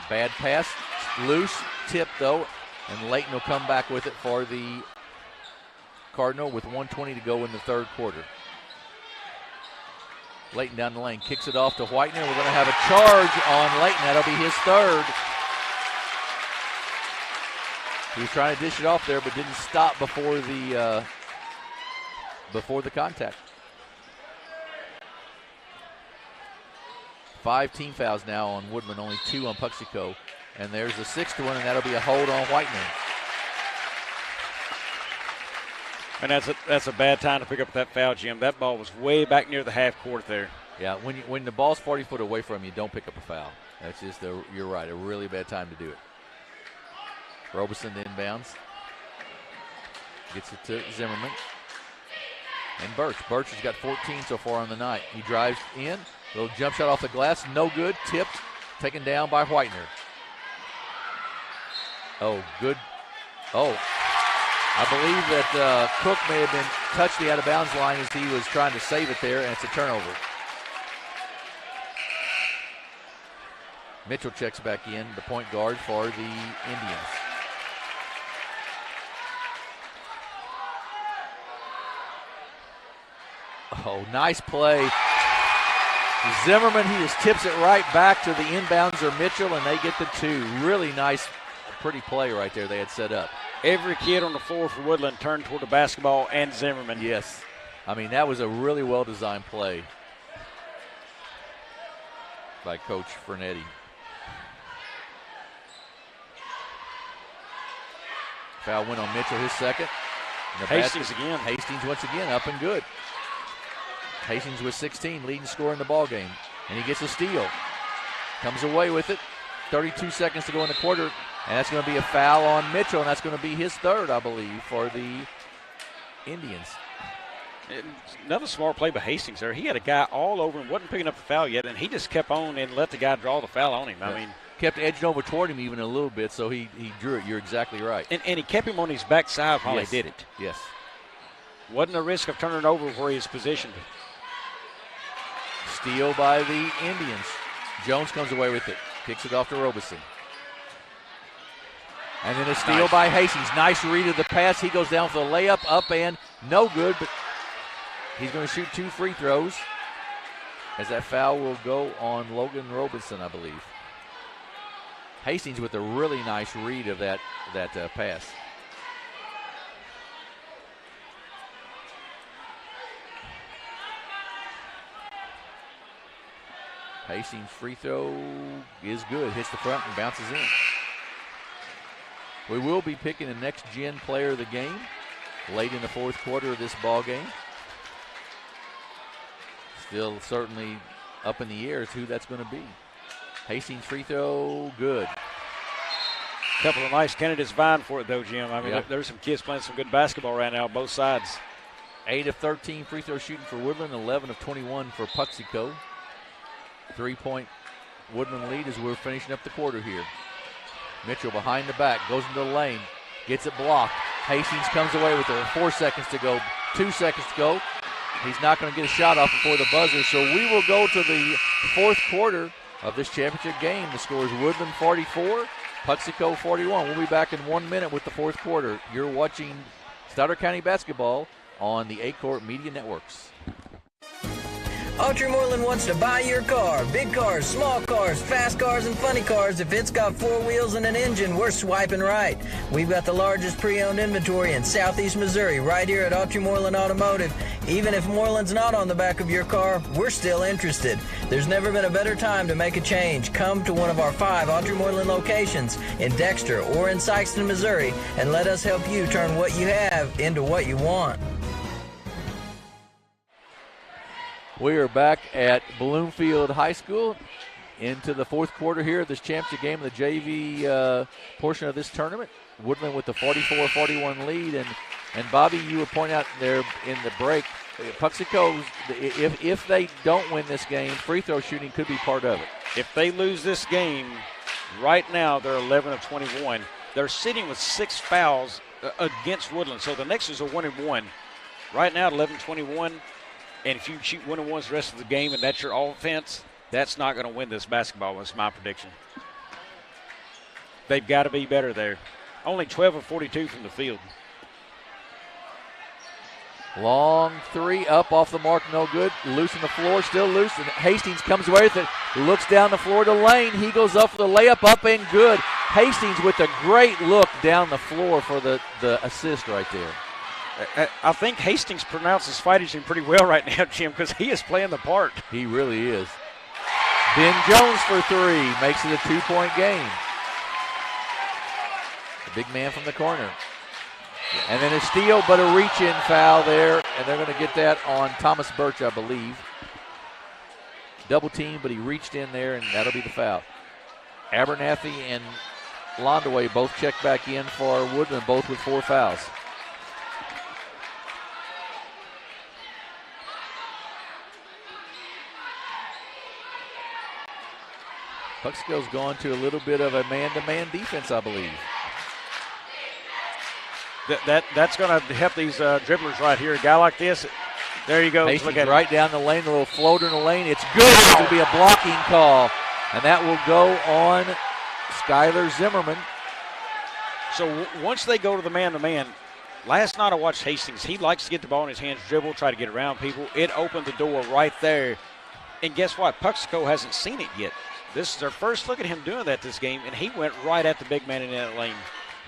Bad pass, loose, tip though, and Layton will come back with it for the Cardinal with 1:20 to go in the third quarter. Layton down the lane, kicks it off to Whitener. We're going to have a charge on Layton. That'll be his third. He was trying to dish it off there, but didn't stop before the contact. 5 team fouls now on Woodland, only 2 on Puxico. And there's the 6th one, and that'll be a hold on Whitener. And that's a bad time to pick up that foul, Jim. That ball was way back near the half court there. Yeah, when the ball's 40 foot away from you, don't pick up a foul. That's just, you're right, a really bad time to do it. Robeson inbounds. Gets it to Zimmerman. And Birch. Birch has got 14 so far on the night. He drives in. Little jump shot off the glass. No good. Tipped. Taken down by Whitener. Oh, good. Oh. I believe that Cook may have been touched the out-of-bounds line as he was trying to save it there, and it's a turnover. Mitchell checks back in, the point guard for the Indians. Oh, nice play. Zimmerman, he just tips it right back to the inbounder Mitchell, and they get the 2. Really nice, pretty play right there they had set up. Every kid on the floor for Woodland turned toward the basketball and Zimmerman. Yes. I mean, that was a really well-designed play by Coach Fernetti. Foul went on Mitchell, his second. Hastings again. Hastings once again up and good. Hastings with 16, leading scorer in the ball game. And he gets a steal. Comes away with it. 32 seconds to go in the quarter. And that's going to be a foul on Mitchell, and that's going to be his third, I believe, for the Indians. Another smart play by Hastings there. He had a guy all over him, wasn't picking up a foul yet, and he just kept on and let the guy draw the foul on him. Yeah. I mean, kept edging over toward him even a little bit, so he drew it. You're exactly right. And he kept him on his backside while Yes. he did it. Yes. Wasn't a risk of turning over where he was positioned. Steal by the Indians. Jones comes away with it. Kicks it off to Robeson. And then a steal by Hastings. Nice read of the pass. He goes down for the layup, up and no good, but he's going to shoot 2 free throws as that foul will go on Logan Robeson, I believe. Hastings with a really nice read of that pass. Hastings' free throw is good. Hits the front and bounces in. We will be picking the next gen player of the game late in the fourth quarter of this ball game. Still certainly up in the air as who that's going to be. Hastings' free throw, good. A couple of nice candidates vying for it, though, Jim. I mean, there's some kids playing some good basketball right now, both sides. 8 of 13 free throw shooting for Woodland, 11 of 21 for Puxico. 3-point Woodland lead as we're finishing up the quarter here. Mitchell behind the back, goes into the lane, gets it blocked. Hastings comes away with it. 4 seconds to go, 2 seconds to go. He's not going to get a shot off before the buzzer, so we will go to the fourth quarter of this championship game. The score is Woodland 44, Puxico 41. We'll be back in 1 minute with the fourth quarter. You're watching Stoddard County basketball on the Aycorp Media Networks. Autry Moreland wants to buy your car. Big cars, small cars, fast cars, and funny cars. If it's got 4 wheels and an engine, we're swiping right. We've got the largest pre-owned inventory in southeast Missouri right here at Autry Moreland Automotive. Even if Moreland's not on the back of your car, we're still interested. There's never been a better time to make a change. Come to one of our 5 Autry Moreland locations in Dexter or in Sykeston, Missouri, and let us help you turn what you have into what you want. We are back at Bloomfield High School into the fourth quarter here of this championship game of the JV portion of this tournament. Woodland with the 44-41 lead, and And Bobby, you were pointing out there in the break, Puxico, if they don't win this game, free throw shooting could be part of it. If they lose this game, right now they're 11 of 21. They're sitting with 6 fouls against Woodland. So the Nexus are 1-1. Right now, 11-21. And if you shoot 1-1s the rest of the game and that's your offense, that's not going to win this basketball. That's my prediction. They've got to be better there. Only 12 of 42 from the field. Long three, up off the mark, no good. Loose on the floor, still loose. And Hastings comes away with it, looks down the floor to Lane. He goes up for the layup, up and good. Hastings with a great look down the floor for the assist right there. I think Hastings pronounces Fighting pretty well right now, Jim, because he is playing the part. He really is. Ben Jones for three, makes it a 2-point game. The big man from the corner. And then a steal, but a reach-in foul there, and they're going to get that on Thomas Birch, I believe. Double team, but he reached in there, and that'll be the foul. Abernathy and Londaway both check back in for Woodland, both with 4 fouls. Puxico's gone to a little bit of a man-to-man defense, I believe. That's going to help these dribblers right here. A guy like this, there you go. Hastings look at right down the lane, a little floater in the lane. It's good. It's going to be a blocking call, and that will go on Skylar Zimmerman. So once they go to the man-to-man, last night I watched Hastings. He likes to get the ball in his hands, dribble, try to get around people. It opened the door right there. And guess what? Puxico hasn't seen it yet. This is their first look at him doing that this game, and he went right at the big man in that lane.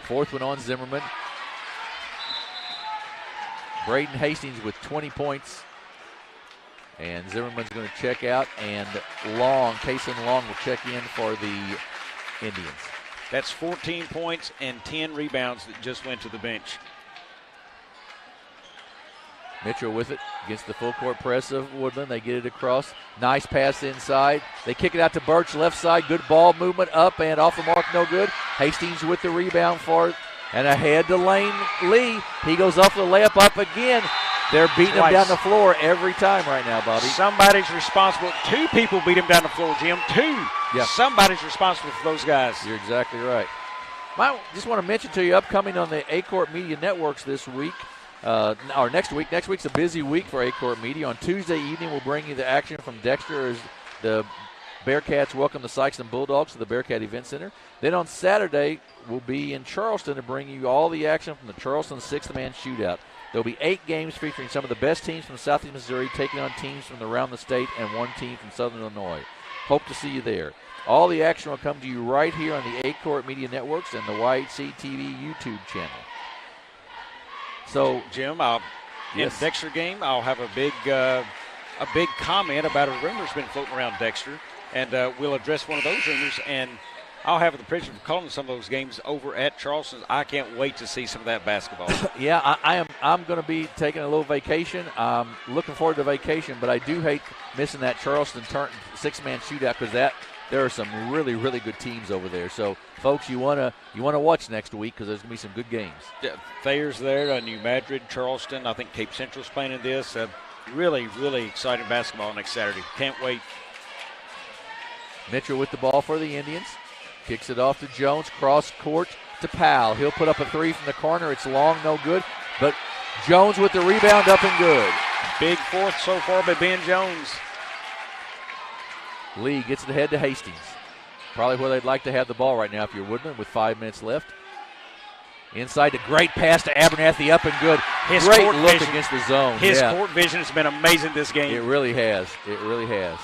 Fourth one on Zimmerman. Braden Hastings with 20 points. And Zimmerman's going to check out, and Tayson Long will check in for the Indians. That's 14 points and 10 rebounds that just went to the bench. Mitchell with it against the full court press of Woodland. They get it across. Nice pass inside. They kick it out to Birch, left side. Good ball movement up and off the mark, no good. Hastings with the rebound for it. And ahead to Lane Lee. He goes up for the layup, up again. They're beating him down the floor every time right now, Bobby. Somebody's responsible. 2 people beat him down the floor, Jim. 2. Yeah. Somebody's responsible for those guys. You're exactly right. I just want to mention to you, upcoming on the Aycorp Media Networks this week, or next week. Next week's a busy week for Aycorp Media. On Tuesday evening, we'll bring you the action from Dexter as the Bearcats welcome the Sykeston Bulldogs to the Bearcat Event Center. Then on Saturday, we'll be in Charleston to bring you all the action from the Charleston sixth-man shootout. There'll be 8 games featuring some of the best teams from Southeast Missouri taking on teams from around the state and 1 team from Southern Illinois. Hope to see you there. All the action will come to you right here on the Aycorp Media Networks and the YHC TV YouTube channel. So, Jim, in the Dexter game, I'll have a big comment about a rumor that's been floating around Dexter, and we'll address one of those rumors. And I'll have the privilege of calling some of those games over at Charleston. I can't wait to see some of that basketball. Yeah, I'm going to be taking a little vacation. I'm looking forward to vacation, but I do hate missing that Charleston 6-man shootout because there are some really, really good teams over there. So, folks, you want to watch next week because there's going to be some good games. Yeah, Thayer's there, New Madrid, Charleston. I think Cape Central's playing in this. Really, really exciting basketball next Saturday. Can't wait. Mitchell with the ball for the Indians. Kicks it off to Jones, cross court to Powell. He'll put up a 3 from the corner. It's long, no good. But Jones with the rebound, up and good. Big fourth so far by Ben Jones. Lee gets it ahead to Hastings. Probably where they'd like to have the ball right now if you're Woodland with 5 minutes left. Inside, a great pass to Abernathy, up and good. Great look against the zone. His court vision has been amazing this game. It really has. It really has.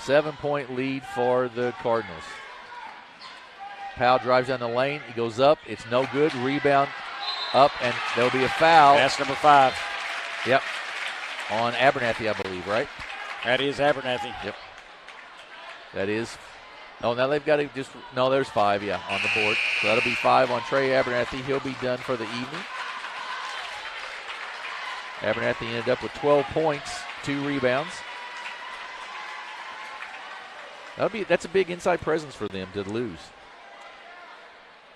7-point lead for the Cardinals. Powell drives down the lane. He goes up. It's no good. Rebound up, and there'll be a foul. That's number 5. Yep. On Abernathy, I believe, right? That is Abernathy. Yep. That is. Oh, now they've got to just. No, there's 5, yeah, on the board. So that'll be 5 on Trey Abernathy. He'll be done for the evening. Abernathy ended up with 12 points, 2 rebounds. That's a big inside presence for them to lose.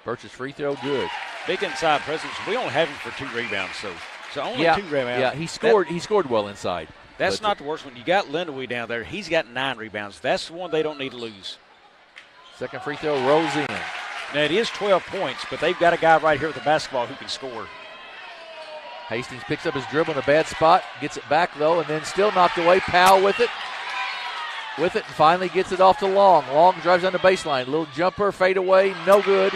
Birch's free throw, good. Big inside presence. We only have him for 2 rebounds, so only 2 rebounds. Yeah, he scored well inside. That's not the worst one. You got Lindaway down there. He's got 9 rebounds. That's the one they don't need to lose. Second free throw rolls in. Now, it is 12 points, but they've got a guy right here with the basketball who can score. Hastings picks up his dribble in a bad spot, gets it back, though, and then still knocked away. Powell with it, and finally gets it off to Long. Long drives on the baseline. Little jumper, fade away, no good.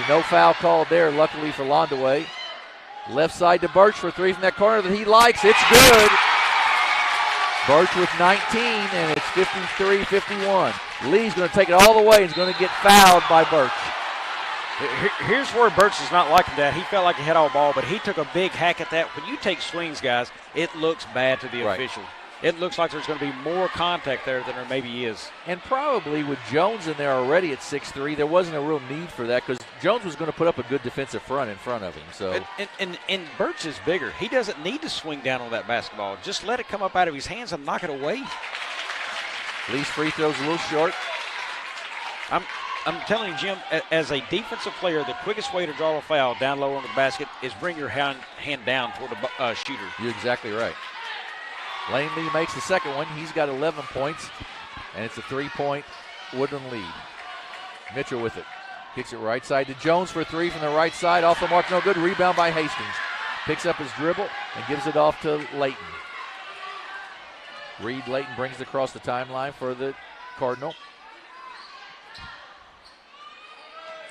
No foul called there, luckily for Londaway. Left side to Birch for 3 from that corner that he likes. It's good. Birch with 19, and it's 53-51. Lee's going to take it all the way and is going to get fouled by Birch. Here's where Birch is not liking that. He felt like he had all ball, but he took a big hack at that. When you take swings, guys, it looks bad to the official. It looks like there's going to be more contact there than there maybe is. And probably with Jones in there already at 6'3", there wasn't a real need for that because Jones was going to put up a good defensive front in front of him. So And Birch is bigger. He doesn't need to swing down on that basketball. Just let it come up out of his hands and knock it away. Lee's free throw's a little short. I'm telling you, Jim, as a defensive player, the quickest way to draw a foul down low on the basket is bring your hand down toward the shooter. You're exactly right. Lane Lee makes the second one. He's got 11 points, and it's a 3-point Woodland lead. Mitchell with it. Kicks it right side to Jones for 3 from the right side. Off the mark, no good. Rebound by Hastings. Picks up his dribble and gives it off to Layton. Reed Layton brings it across the timeline for the Cardinal.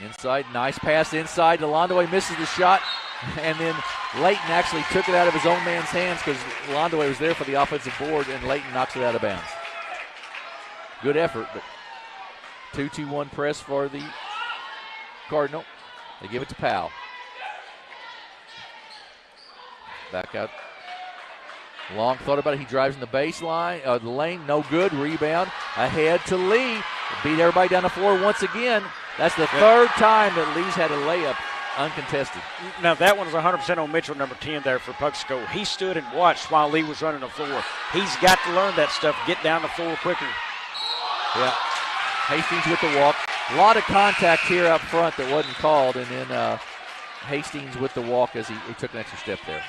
Inside, nice pass inside to Londaway, misses the shot, and then Layton actually took it out of his own man's hands because Londaway was there for the offensive board, and Layton knocks it out of bounds. Good effort, but 2-2-1 press for the Cardinal. They give it to Powell. Back out. Long thought about it. He drives in the baseline, the lane, no good. Rebound ahead to Lee. Beat everybody down the floor once again. That's the third time that Lee's had a layup uncontested. Now, that one was 100% on Mitchell, number 10 there for Puxico. He stood and watched while Lee was running the floor. He's got to learn that stuff, get down the floor quicker. Yeah. Hastings with the walk. A lot of contact here up front that wasn't called, and then Hastings with the walk as he took an extra step there.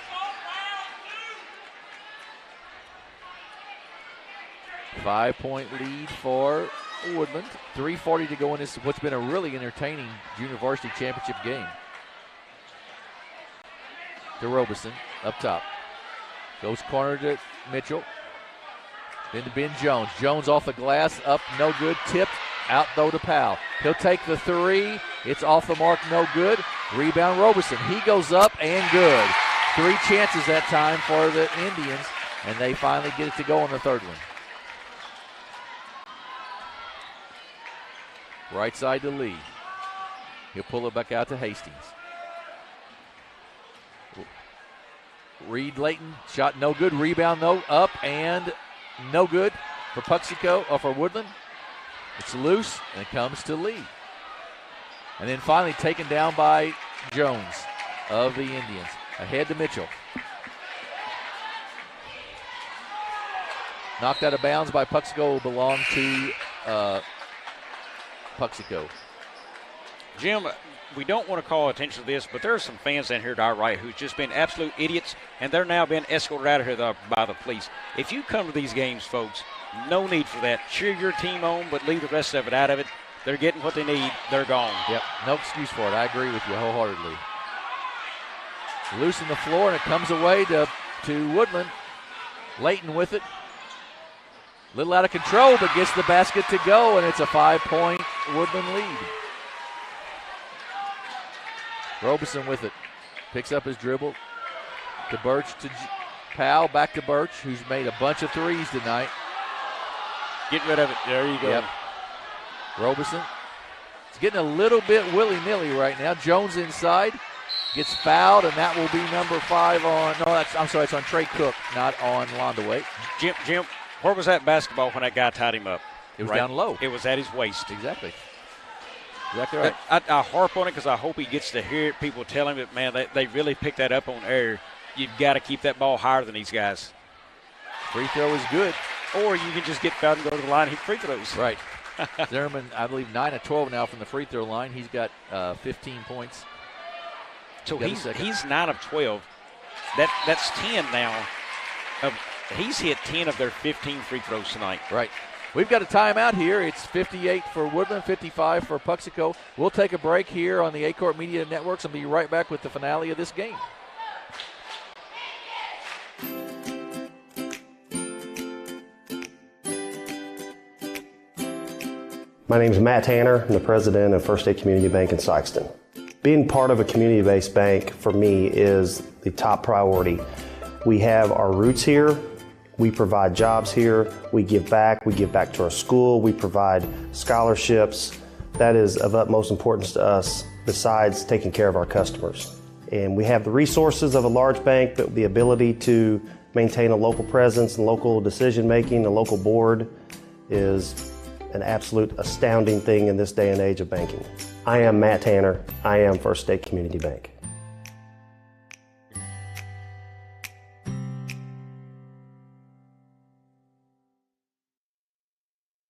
5-point lead for Woodland. 3:40 to go in this what's been a really entertaining junior varsity championship game. To Robeson up top. Goes corner to Mitchell. Then to Ben Jones. Jones off the glass, up, no good. Tipped, out though to Powell. He'll take the 3. It's off the mark, no good. Rebound Robeson. He goes up and good. 3 chances that time for the Indians, and they finally get it to go on the third one. Right side to Lee. He'll pull it back out to Hastings. Reed Layton, shot no good. Rebound though, up and no good for Puxico, or for Woodland. It's loose and it comes to Lee. And then finally taken down by Jones of the Indians. Ahead to Mitchell. Knocked out of bounds by Puxico, will belong to Puxico. Jim, we don't want to call attention to this, but there are some fans down here to our right who've just been absolute idiots, and they're now being escorted out of here by the police. If you come to these games, folks, no need for that. Cheer your team on, but leave the rest of it out of it. They're getting what they need. They're gone. Yep, no excuse for it. I agree with you wholeheartedly. Loose in the floor, and it comes away to Woodland. Layton with it. Little out of control, but gets the basket to go, and it's a 5-point Woodland lead. Robeson with it. Picks up his dribble to Birch, to Powell, back to Birch, who's made a bunch of threes tonight. Get rid of it. There you go. Yep. Robeson. It's getting a little bit willy-nilly right now. Jones inside. Gets fouled, and that will be number 5 on, it's on Trey Cook, not on Londaway. Jim, where was that basketball when that guy tied him up? It was down low. It was at his waist. Exactly. Exactly right. I harp on it because I hope he gets to hear it. People tell him that, man, they really picked that up on air. You've got to keep that ball higher than these guys. Free throw is good. Or you can just get fouled and go to the line and hit free throws. Right. Zimmerman, I believe, 9 of 12 now from the free throw line. He's got 15 points. So he's 9 of 12. That's 10 now. He's hit 10 of their 15 free throws tonight. Right. We've got a timeout here. It's 58 for Woodland, 55 for Puxico. We'll take a break here on the Aycorp Media Networks and be right back with the finale of this game. My name is Matt Tanner. I'm the president of First State Community Bank in Sykeston. Being part of a community-based bank for me is the top priority. We have our roots here. We provide jobs here. We give back to our school. We provide scholarships. That is of utmost importance to us besides taking care of our customers. And we have the resources of a large bank, but the ability to maintain a local presence and local decision-making, a local board is an absolute astounding thing in this day and age of banking. I am Matt Tanner. I am First State Community Bank.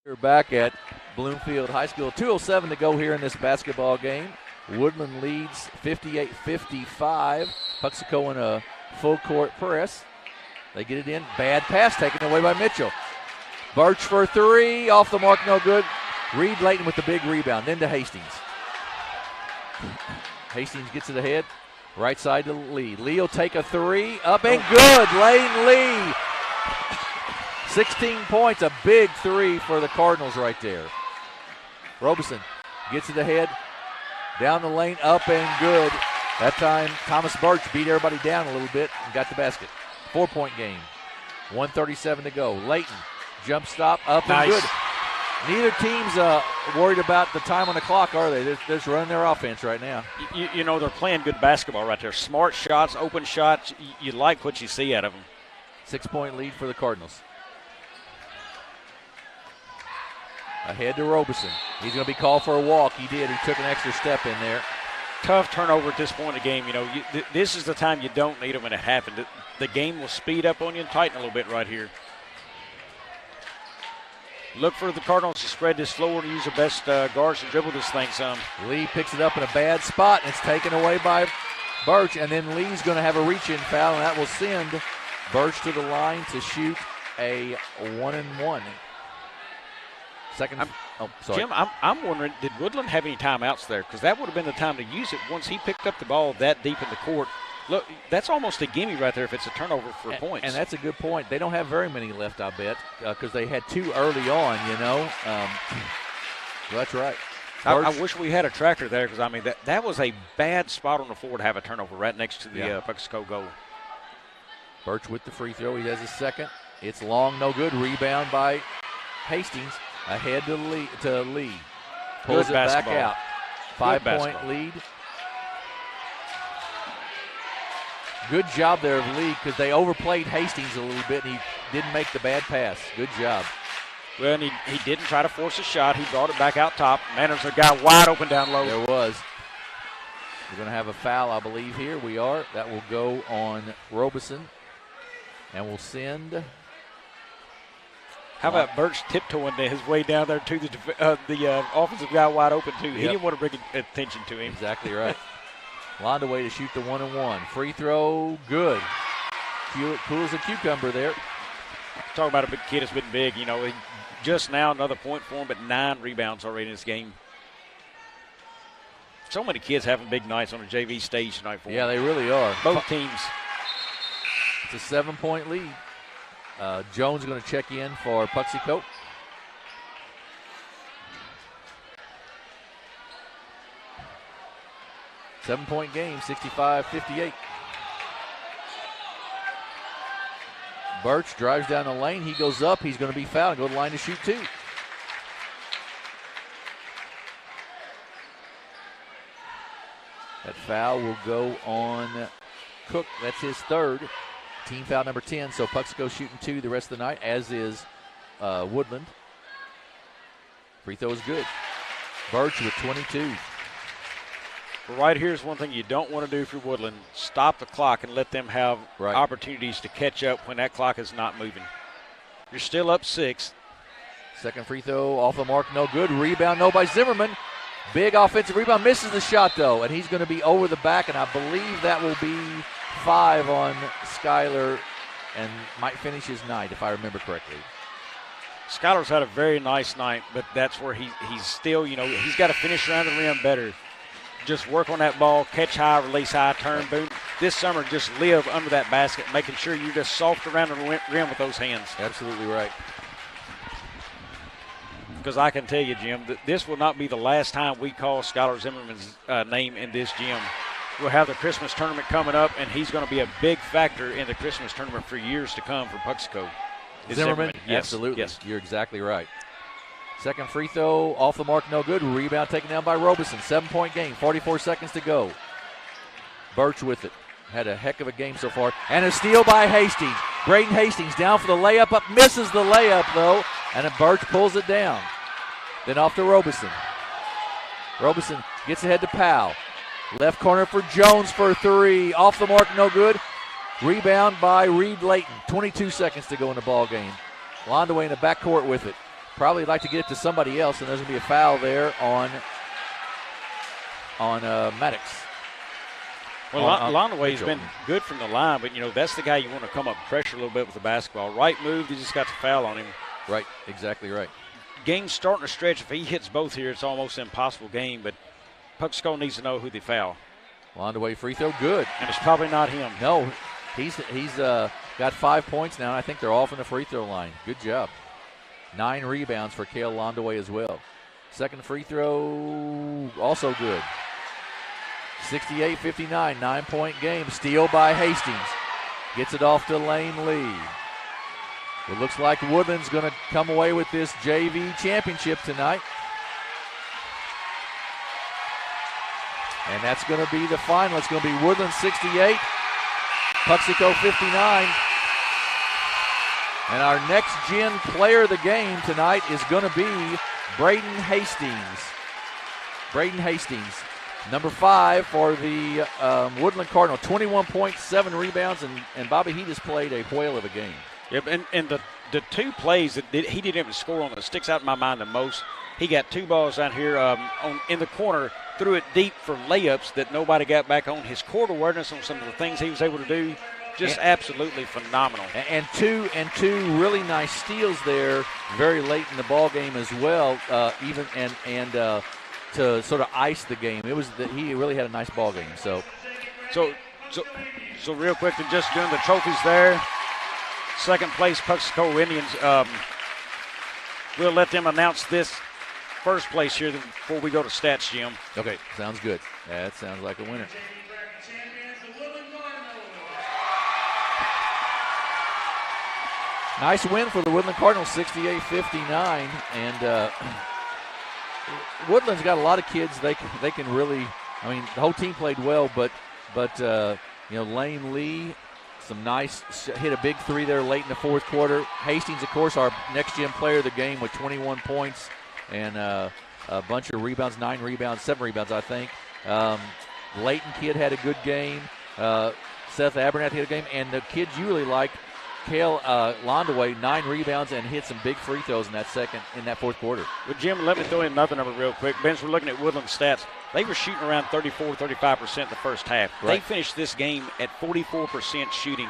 We're back at Bloomfield High School. 2:07 to go here in this basketball game. Woodland leads 58-55. Puxico in a full court press. They get it in. Bad pass taken away by Mitchell. Birch for three. Off the mark, no good. Reed Layton with the big rebound. Then to Hastings. Hastings gets it ahead. Right side to Lee. Lee will take a three. Up and good. Layton Lee. 16 points. A big three for the Cardinals right there. Robeson gets it ahead. Down the lane. Up and good. That time Thomas Birch beat everybody down a little bit and got the basket. 4-point game. 1:37 to go. Layton. Jump stop, up and good. Neither team's worried about the time on the clock, are they? They're just running their offense right now. You know, they're playing good basketball right there. Smart shots, open shots. You like what you see out of them. 6-point lead for the Cardinals. Ahead to Robeson. He's going to be called for a walk. He did. He took an extra step in there. Tough turnover at this point in the game. You know, this is the time you don't need them when it happened. The game will speed up on you and tighten a little bit right here. Look for the Cardinals to spread this floor and use their best guards to dribble this thing some. Lee picks it up in a bad spot, and it's taken away by Birch, and then Lee's going to have a reach-in foul, and that will send Birch to the line to shoot a 1-and-1. Second. Sorry. Jim, I'm wondering, did Woodland have any timeouts there? Because that would have been the time to use it once he picked up the ball that deep in the court. Look, that's almost a gimme right there if it's a turnover for points. And that's a good point. They don't have very many left, I bet, because they had two early on, you know. Well, that's right. I wish we had a tractor there because, I mean, that was a bad spot on the floor to have a turnover right next to the Puxico goal. Birch with the free throw. He has his second. It's long, no good. Rebound by Hastings. Ahead to Lee. Pulls it back out. 5-point lead. Good job there of Lee because they overplayed Hastings a little bit and he didn't make the bad pass. Good job. Well, and he didn't try to force a shot. He brought it back out top. Man, there's a guy wide open down low. There was. We're going to have a foul, I believe, here. We are. That will go on Robeson. And we'll send. How about Birch tiptoeing his way down there to the offensive guy wide open, too? He didn't want to bring attention to him. Exactly right. Londa to shoot the 1-and-1. Free throw, good. Cool as a cucumber there. Talk about a big kid that's been big. You know, just now another point for him, but 9 rebounds already in this game. So many kids having big nights on the JV stage tonight for them. Yeah, they really are. Both teams. It's a 7-point lead. Jones is going to check in for Puxico. Seven-point game, 65-58. Birch drives down the lane. He goes up. He's going to be fouled. Go to the line to shoot 2. That foul will go on Cook. That's his third. Team foul number 10. So Puxico shooting 2 the rest of the night, as is Woodland. Free throw is good. Birch with 22. But right here is one thing you don't want to do for Woodland. Stop the clock and let them have opportunities to catch up when that clock is not moving. You're still up 6. Second free throw off the mark, no good. Rebound, no by Zimmerman. Big offensive rebound, misses the shot though, and he's going to be over the back, and I believe that will be 5 on Skylar and might finish his night if I remember correctly. Skylar's had a very nice night, but that's where he's still, he's got to finish around the rim better. Just work on that ball, catch high, release high, turn, boom. This summer, just live under that basket, making sure you're just soft around the rim with those hands. Absolutely right. Because I can tell you, Jim, that this will not be the last time we call Skylar Zimmerman's name in this gym. We'll have the Christmas tournament coming up, and he's going to be a big factor in the Christmas tournament for years to come for Puxico. Zimmerman? Yes. Absolutely. Yes. You're exactly right. Second free throw off the mark, no good. Rebound taken down by Robeson. 7-point game, 44 seconds to go. Birch with it. Had a heck of a game so far. And a steal by Hastings. Braden Hastings down for the layup, up, misses the layup though, and Birch pulls it down. Then off to Robeson. Robeson gets ahead to Powell. Left corner for Jones for 3. Off the mark, no good. Rebound by Reed Layton. 22 seconds to go in the ball game. Londaway in the backcourt with it. Probably like to get it to somebody else, and there's going to be a foul there on Maddox. Well, Londaway's been good from the line, but, that's the guy you want to come up and pressure a little bit with the basketball. Right move, he just got the foul on him. Right, exactly right. Game's starting to stretch. If he hits both here, it's almost an impossible game, but Puxico needs to know who they foul. Londaway free throw, good. And it's probably not him. No, he's got 5 points now, and I think they're all from the free throw line. Good job. 9 rebounds for Cale Londaway as well. Second free throw, also good. 68-59, 9-point game. Steal by Hastings. Gets it off to Lane Lee. It looks like Woodland's going to come away with this JV championship tonight. And that's going to be the final. It's going to be Woodland 68, Puxico 59. And our next gen player of the game tonight is going to be Braden Hastings. Braden Hastings, number 5 for the Woodland Cardinal. 21.7 rebounds, and Bobby, he just played a whale of a game. Yep, and the 2 plays that he didn't even score on that sticks out in my mind the most. He got 2 balls out here in the corner, threw it deep for layups that nobody got back on. His court awareness on some of the things he was able to do, just absolutely phenomenal. And two really nice steals there, very late in the ball game as well. To sort of ice the game, he really had a nice ball game. So real quick, and just doing the trophies there. Second place, Puxico Indians. We'll let them announce this first place here before we go to stats, Jim. Okay, sounds good. That sounds like a winner. Nice win for the Woodland Cardinals, 68-59, and Woodland's got a lot of kids. They can really. I mean, the whole team played well, but Lane Lee, some nice hit a big 3 there late in the fourth quarter. Hastings, of course, our next gen player of the game with 21 points and a bunch of rebounds, 7 rebounds, I think. Leighton kid had a good game. Seth Abernathy had a game, and the kids you really like. Cale Londaway, 9 rebounds and hit some big free throws in that fourth quarter. Well, Jim, let me throw in another number real quick. Benz, we're looking at Woodland Stats. They were shooting around 34-35% the first half. Right. They finished this game at 44% shooting.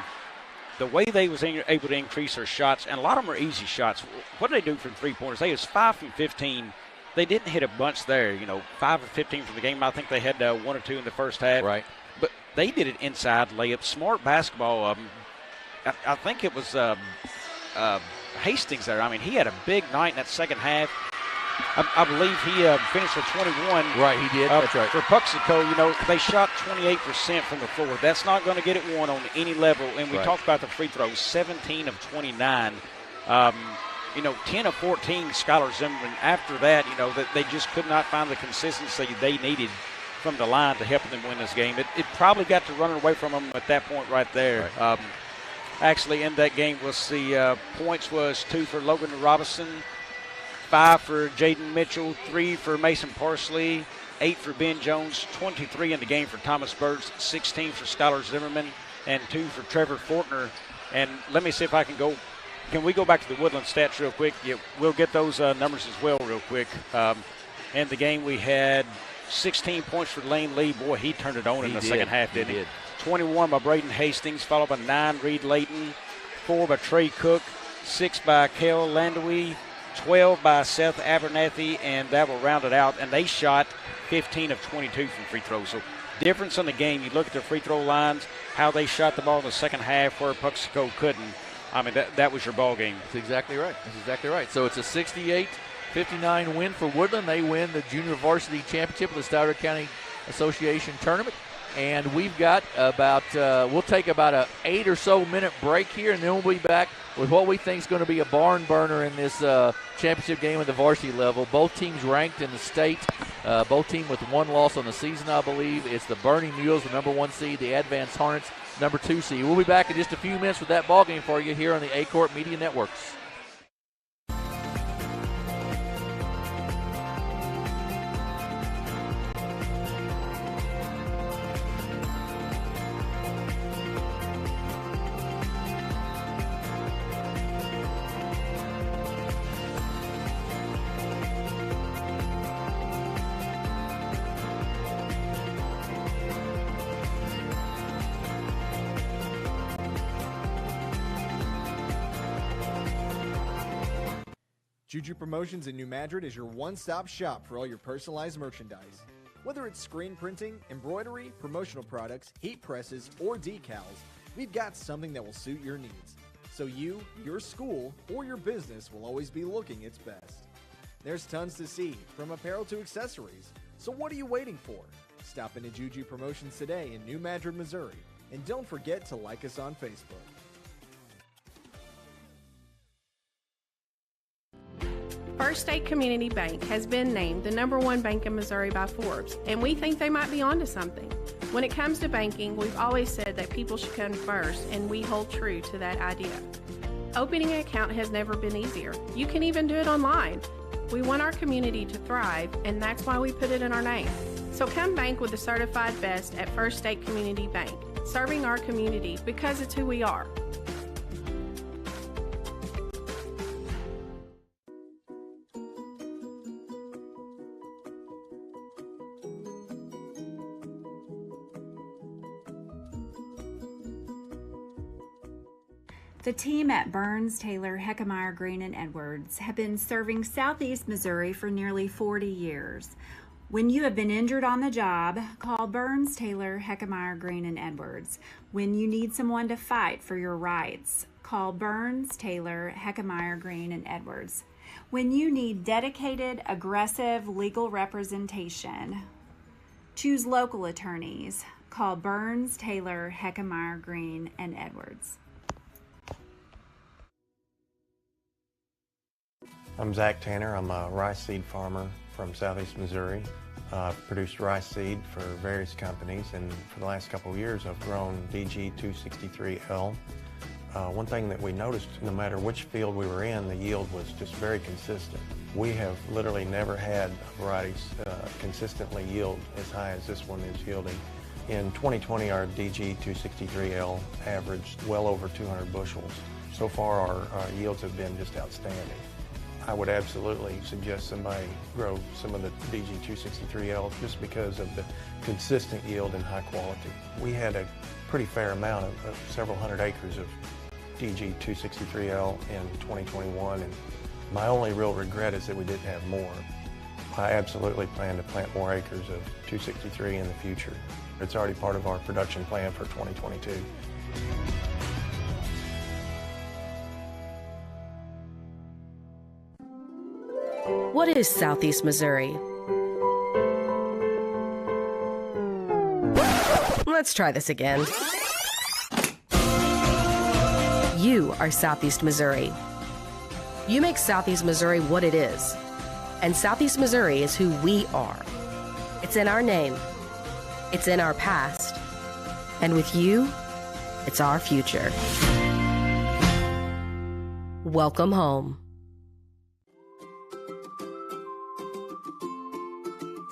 The way they was able to increase their shots, and a lot of them are easy shots. What did they do from 3-pointers? They was 5 from 15. They didn't hit a bunch there. 5 of 15 from the game. I think they had 1 or 2 in the first half. Right. But they did it inside layups. Smart basketball. I think it was Hastings there. I mean, he had a big night in that second half. I believe he finished with 21. Right, he did. That's right. For Puxico, they shot 28% from the floor. That's not going to get it won on any level. And we talked about the free throws, 17 of 29. 10 of 14, Skylar Zimmerman. After that, they just could not find the consistency they needed from the line to help them win this game. It probably got to running away from them at that point right there. Right. Actually, in that game, points was 2 for Logan Robinson, 5 for Jaden Mitchell, 3 for Mason Parsley, 8 for Ben Jones, 23 in the game for Thomas Birds, 16 for Skylar Zimmerman, and 2 for Trevor Fortner. And let me see if I can go can we go back to the Woodland Stats real quick? Yeah, we'll get those numbers as well real quick. In the game, we had 16 points for Lane Lee. Boy, he turned it on in the second half, didn't he? 21 by Braden Hastings, followed by 9 Reed Layton, 4 by Trey Cook, 6 by Kel Landui, 12 by Seth Abernathy, and that will round it out. And they shot 15 of 22 from free throws. So difference in the game, you look at their free throw lines, how they shot the ball in the second half where Puxico couldn't. I mean, that was your ball game. That's exactly right. That's exactly right. So it's a 68-59 win for Woodland. They win the Junior Varsity Championship of the Stoddard County Association Tournament. And we've got we'll take about a 8 or so minute break here, and then we'll be back with what we think is going to be a barn burner in this championship game at the varsity level. Both teams ranked in the state, both teams with 1 loss on the season, I believe. It's the Bernie Mules, the number 1 seed, the Advanced Hornets, number 2 seed. We'll be back in just a few minutes with that ball game for you here on the Aycorp Media Networks. Juju Promotions in New Madrid is your one-stop shop for all your personalized merchandise. Whether it's screen printing, embroidery, promotional products, heat presses, or decals, we've got something that will suit your needs. So you, your school, or your business will always be looking its best. There's tons to see, from apparel to accessories. So what are you waiting for? Stop into Juju Promotions today in New Madrid, Missouri. And don't forget to like us on Facebook. First State Community Bank has been named the #1 bank in Missouri by Forbes, and we think they might be onto something. When it comes to banking, we've always said that people should come first, and we hold true to that idea. Opening an account has never been easier. You can even do it online. We want our community to thrive, and that's why we put it in our name. So come bank with the certified best at First State Community Bank, serving our community because it's who we are. The team at Burns, Taylor, Heckmeyer, Green, and Edwards have been serving Southeast Missouri for nearly 40 years. When you have been injured on the job, call Burns, Taylor, Heckmeyer, Green, and Edwards. When you need someone to fight for your rights, call Burns, Taylor, Heckmeyer, Green, and Edwards. When you need dedicated, aggressive legal representation, choose local attorneys. Call Burns, Taylor, Heckmeyer, Green, and Edwards. I'm Zach Tanner. I'm a rice seed farmer from Southeast Missouri. I've produced rice seed for various companies, and for the last couple of years I've grown DG 263L. One thing that we noticed, no matter which field we were in, the yield was just very consistent. We have literally never had varieties consistently yield as high as this one is yielding. In 2020, our DG 263L averaged well over 200 bushels. So far, our yields have been just outstanding. I would absolutely suggest somebody grow some of the DG 263L just because of the consistent yield and high quality. We had a pretty fair amount of several hundred acres of DG 263L in 2021, and my only real regret is that we didn't have more. I absolutely plan to plant more acres of 263 in the future. It's already part of our production plan for 2022. What is Southeast Missouri? Let's try this again. You are Southeast Missouri. You make Southeast Missouri what it is. And Southeast Missouri is who we are. It's in our name. It's in our past. And with you, it's our future. Welcome home.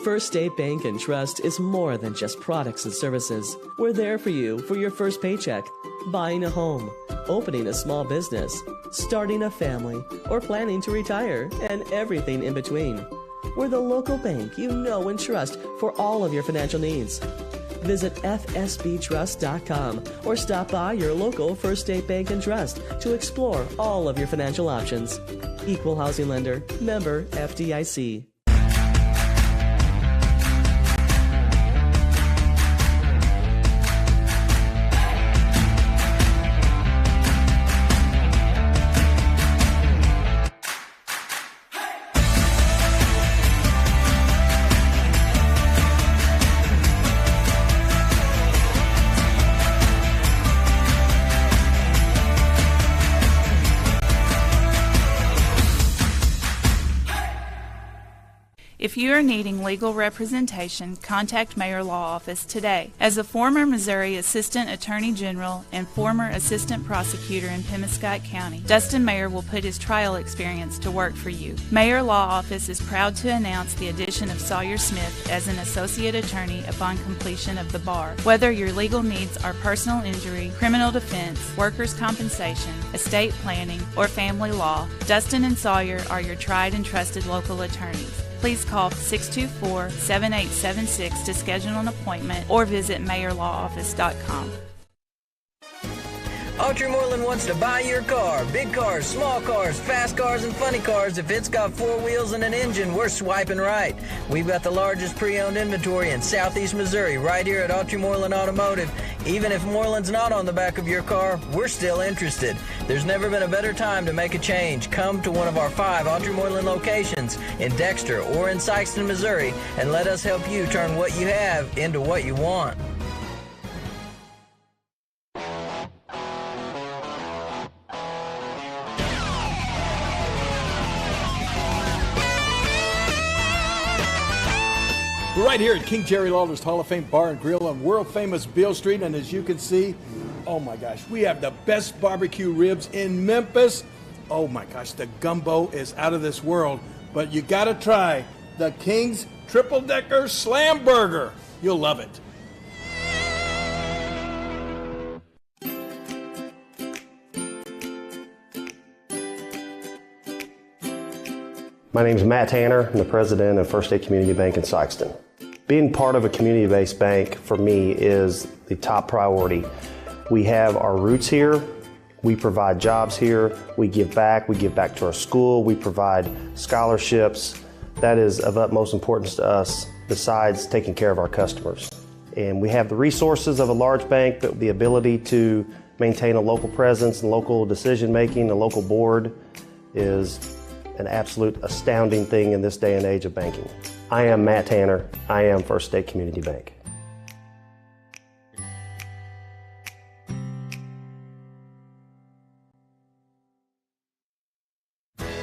First State Bank and Trust is more than just products and services. We're there for you for your first paycheck, buying a home, opening a small business, starting a family, or planning to retire, and everything in between. We're the local bank you know and trust for all of your financial needs. Visit fsbtrust.com or stop by your local First State Bank and Trust to explore all of your financial options. Equal housing lender, member FDIC. If you are needing legal representation, contact Mayor Law Office today. As a former Missouri Assistant Attorney General and former Assistant Prosecutor in Pemiscot County, Dustin Mayer will put his trial experience to work for you. Mayor Law Office is proud to announce the addition of Sawyer Smith as an Associate Attorney upon completion of the bar. Whether your legal needs are personal injury, criminal defense, workers' compensation, estate planning, or family law, Dustin and Sawyer are your tried and trusted local attorneys. Please call 624-7876 to schedule an appointment or visit mayorlawoffice.com. Audrey Moreland wants to buy your car. Big cars, small cars, fast cars, and funny cars. If it's got 4 wheels and an engine, we're swiping right. We've got the largest pre-owned inventory in Southeast Missouri right here at Audrey Moreland Automotive. Even if Moreland's not on the back of your car, we're still interested. There's never been a better time to make a change. Come to one of our 5 Audrey Moreland locations in Dexter or in Sikeston, Missouri, and let us help you turn what you have into what you want. We're right here at King Jerry Lawler's Hall of Fame Bar and Grill on world-famous Beale Street, and as you can see, oh my gosh, we have the best barbecue ribs in Memphis. Oh my gosh, the gumbo is out of this world, but you gotta try the King's Triple Decker Slam Burger. You'll love it. My name is Matt Tanner. I'm the president of First State Community Bank in Sikeston. Being part of a community-based bank for me is the top priority. We have our roots here. We provide jobs here. We give back to our school. We provide scholarships. That is of utmost importance to us besides taking care of our customers. And we have the resources of a large bank, but the ability to maintain a local presence and local decision-making, a local board is an absolute astounding thing in this day and age of banking. I am Matt Tanner. I am First State Community Bank.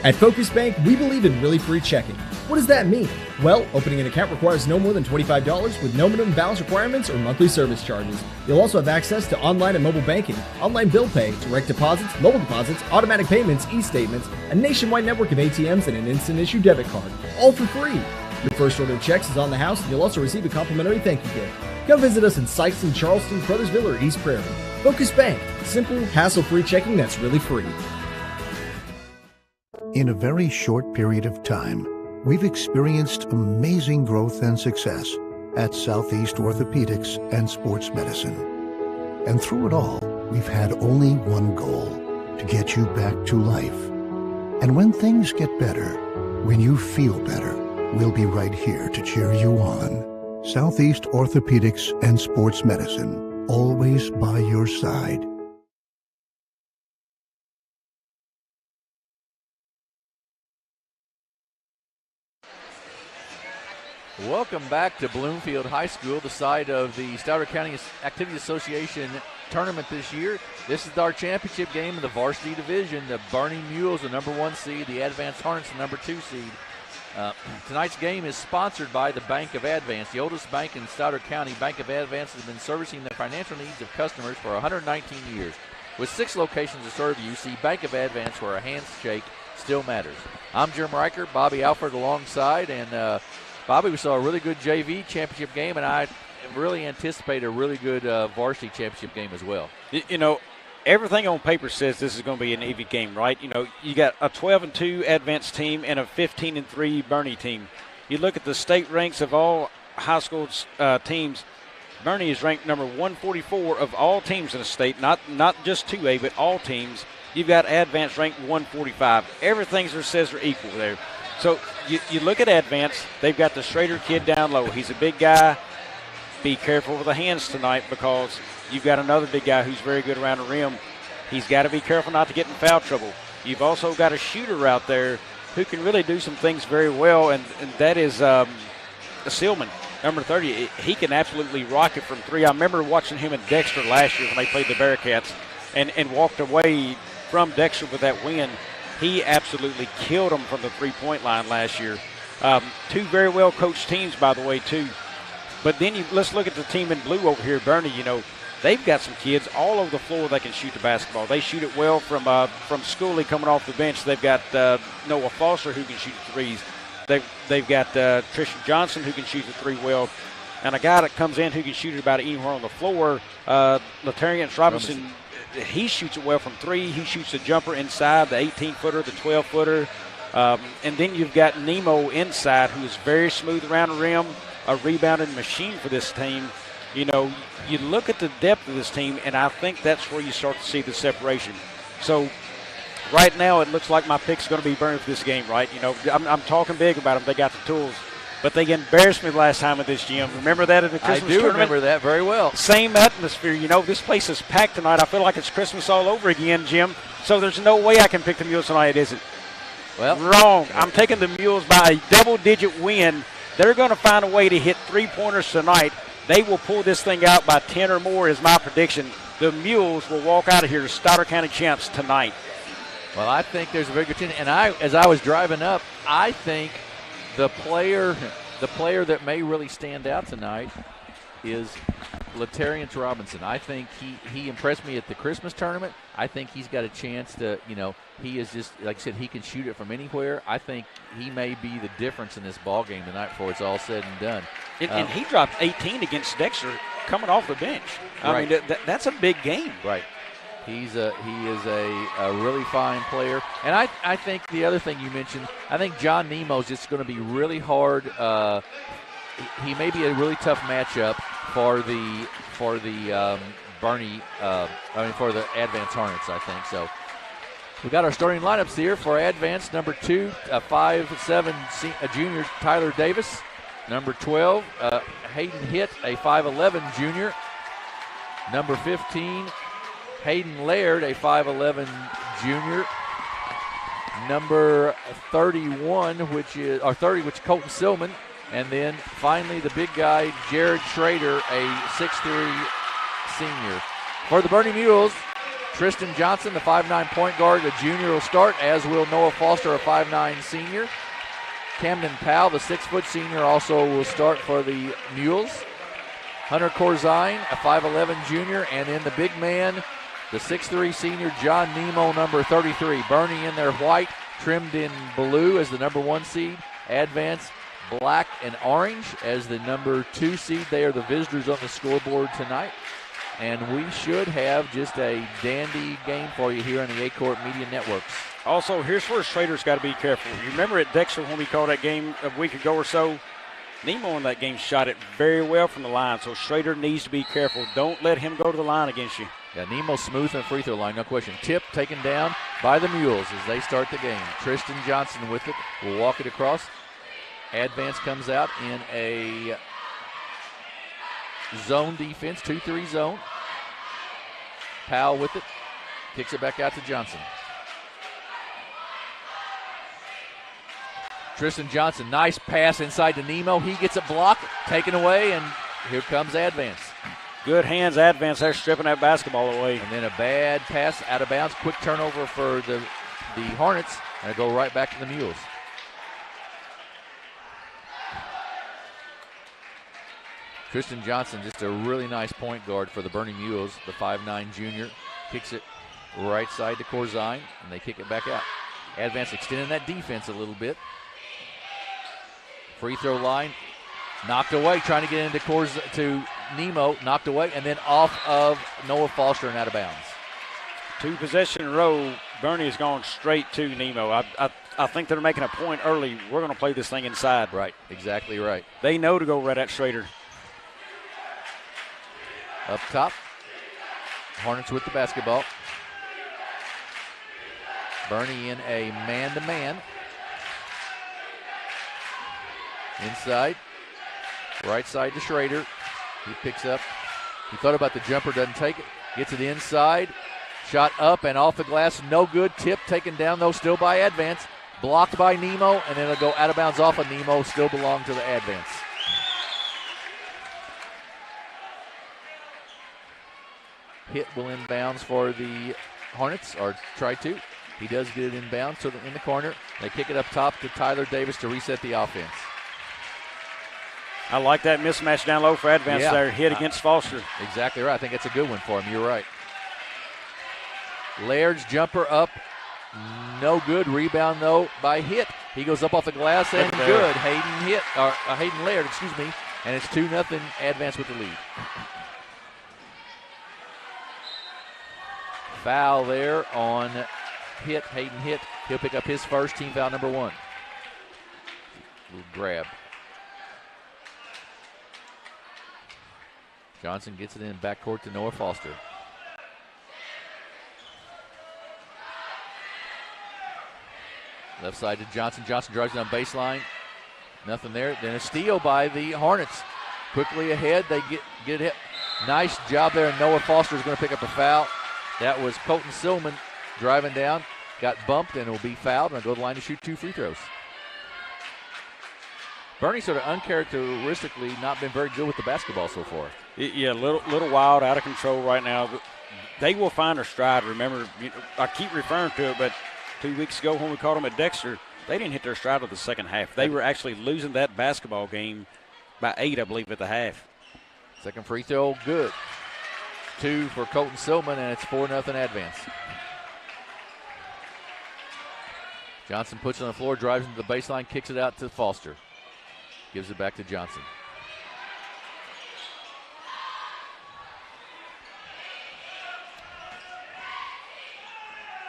At Focus Bank, we believe in really free checking. What does that mean? Well, opening an account requires no more than $25 with no minimum balance requirements or monthly service charges. You'll also have access to online and mobile banking, online bill pay, direct deposits, mobile deposits, automatic payments, e-statements, a nationwide network of ATMs, and an instant issue debit card, all for free. Your first order of checks is on the house, and you'll also receive a complimentary thank you gift. Come visit us in Sikeston, Charleston, Crothersville, or East Prairie. Focus Bank, simple, hassle-free checking that's really free. In a very short period of time, we've experienced amazing growth and success at Southeast Orthopedics and Sports Medicine. And through it all, we've had only one goal: to get you back to life. And when things get better, when you feel better, we'll be right here to cheer you on. Southeast Orthopedics and Sports Medicine, always by your side. Welcome back to Bloomfield High School, the site of the Stoddard County Activity Association tournament this year. This is our championship game in the Varsity Division. The Burning Mules, the number 1 seed, the Advanced Hornets, the number 2 seed. Tonight's game is sponsored by the Bank of Advance, the oldest bank in Stoddard County. Bank of Advance has been servicing the financial needs of customers for 119 years. With 6 locations to serve you, see Bank of Advance, where a handshake still matters. I'm Jim Riker, Bobby Alford alongside, and Bobby, we saw a really good JV championship game, and I really anticipate a really good varsity championship game as well. You know, everything on paper says this is going to be an even game, right? You know, you got a 12-2 Advance team and a 15-3 Bernie team. You look at the state ranks of all high school teams. Bernie is ranked number 144 of all teams in the state, not just 2A, but all teams. You've got Advance ranked 145. Everything says they're equal there. So you look at Advance, they've got the Schrader kid down low. He's a big guy. Be careful with the hands tonight because you've got another big guy who's very good around the rim. He's got to be careful not to get in foul trouble. You've also got a shooter out there who can really do some things very well, and that is Sealman, number 30. He can absolutely rock it from three. I remember watching him and Dexter last year when they played the Bearcats and walked away from Dexter with that win. He absolutely killed them from the three-point line last year. Two very well-coached teams, by the way, too. But then let's look at the team in blue over here, Bernie. You know, they've got some kids all over the floor that can shoot the basketball. They shoot it well from Schooley coming off the bench. They've got Noah Foster who can shoot the threes. They've got Tristan Johnson who can shoot the three well. And a guy that comes in who can shoot it about anywhere on the floor, Latarius Robinson, he shoots it well from three. He shoots the jumper inside, the 18-footer, the 12-footer. And then you've got Nemo inside who is very smooth around the rim, a rebounding machine for this team. You know, you look at the depth of this team, and I think that's where you start to see the separation. So right now it looks like my pick's going to be Bernie for this game, right? You know, I'm talking big about them. They got the tools. But they embarrassed me last time at this gym. Remember that at the Christmas tournament? I do remember that very well. Same atmosphere. You know, this place is packed tonight. I feel like it's Christmas all over again, Jim. So there's no way I can pick the Mules tonight, is it? Well, wrong. I'm taking the Mules by a double-digit win. They're going to find a way to hit three-pointers tonight. They will pull this thing out by 10 or more is my prediction. The Mules will walk out of here as Stoddard County champs tonight. Well, I think there's a very good chance. And as I was driving up, I think the player that may really stand out tonight is Latarius Robinson. I think he impressed me at the Christmas tournament. I think he's got a chance to, you know, he is just, like I said, he can shoot it from anywhere. I think he may be the difference in this ball game tonight before it's all said and done. And he dropped 18 against Dexter coming off the bench. I mean, that's a big game. Right. He is a really fine player. And I think the other thing you mentioned, I think John Nemo's just going to be really hard. He may be a really tough matchup for the Advance Hornets, I think. So we got our starting lineups here for Advance. Number 2, 5'7" junior Tyler Davis. Number 12, Hayden Hitt, a 5'11" junior. Number 15, Hayden Laird, a 5'11" junior. Number 31, which is Colton Silman. And then finally the big guy, Jared Schrader, a 6'3" senior. For the Bernie Mules, Tristan Johnson, the 5'9" point guard, the junior, will start, as will Noah Foster, a 5'9" senior. Camden Powell, the 6' senior, also will start for the Mules. Hunter Corzine, a 5'11" junior, and then the big man, the 6'3" senior, John Nemo, number 33. Bernie in their white, trimmed in blue as the number 1 seed. Advance black and orange as the number 2 seed. They are the visitors on the scoreboard tonight. And we should have just a dandy game for you here on the Aycorp Media Networks. Also, here's where Schrader's got to be careful. You remember at Dexter when we called that game a week ago or so? Nemo in that game shot it very well from the line, so Schrader needs to be careful. Don't let him go to the line against you. Yeah, Nemo's smooth on the free throw line, no question. Tip taken down by the Mules as they start the game. Tristan Johnson with it will walk it across. Advance comes out in a zone defense, 2-3 zone. Powell with it, kicks it back out to Johnson. Tristan Johnson, nice pass inside to Nemo. He gets it blocked, taken away, and here comes Advance. Good hands, Advance. They're stripping that basketball away. And then a bad pass out of bounds. Quick turnover for the Hornets, and go right back to the Mules. Tristan Johnson, just a really nice point guard for the Bernie Mules, the 5'9" junior. Kicks it right side to Corzine, and they kick it back out. Advance extending that defense a little bit. Free throw line, knocked away, trying to get into Nemo, knocked away, and then off of Noah Foster and out of bounds. 2 possession in a row. Bernie has gone straight to Nemo. I think they're making a point early. We're going to play this thing inside. Right, exactly right. They know to go right at Schrader. Up top, Hornets with the basketball. Bernie in a man-to-man. Inside, right side to Schrader. He picks up. He thought about the jumper, doesn't take it. Gets it inside. Shot up and off the glass, no good. Tip taken down, though, still by Advance. Blocked by Nemo, and then it'll go out of bounds off of Nemo, still belong to the Advance. Hit will inbounds for the Hornets, or try to. He does get it inbounds, so in the corner. They kick it up top to Tyler Davis to reset the offense. I like that mismatch down low for Advance there. Hit against Foster. Exactly right. I think it's a good one for him. You're right. Laird's jumper up. No good. Rebound, though, by Hit. He goes up off the glass and good. Hayden Laird, and it's 2-0 Advance with the lead. Foul there on Hit. Hayden Hit. He'll pick up his first, team foul number 1. Little grab. Johnson gets it in backcourt to Noah Foster. Left side to Johnson. Johnson drives down baseline. Nothing there. Then a steal by the Hornets. Quickly ahead. They get it hit. Nice job there. Noah Foster is going to pick up a foul. That was Colton Silman driving down. Got bumped and will be fouled and go to the line to shoot 2 free throws. Bernie sort of uncharacteristically not been very good with the basketball so far. Yeah, little wild, out of control right now. They will find their stride. Remember, I keep referring to it, but 2 weeks ago when we caught them at Dexter, they didn't hit their stride of the second half. They were actually losing that basketball game by 8, I believe, at the half. Second free throw, good. 2 for Colton Silman, and it's 4-0 Advance. Johnson puts it on the floor, drives into the baseline, kicks it out to Foster. Gives it back to Johnson.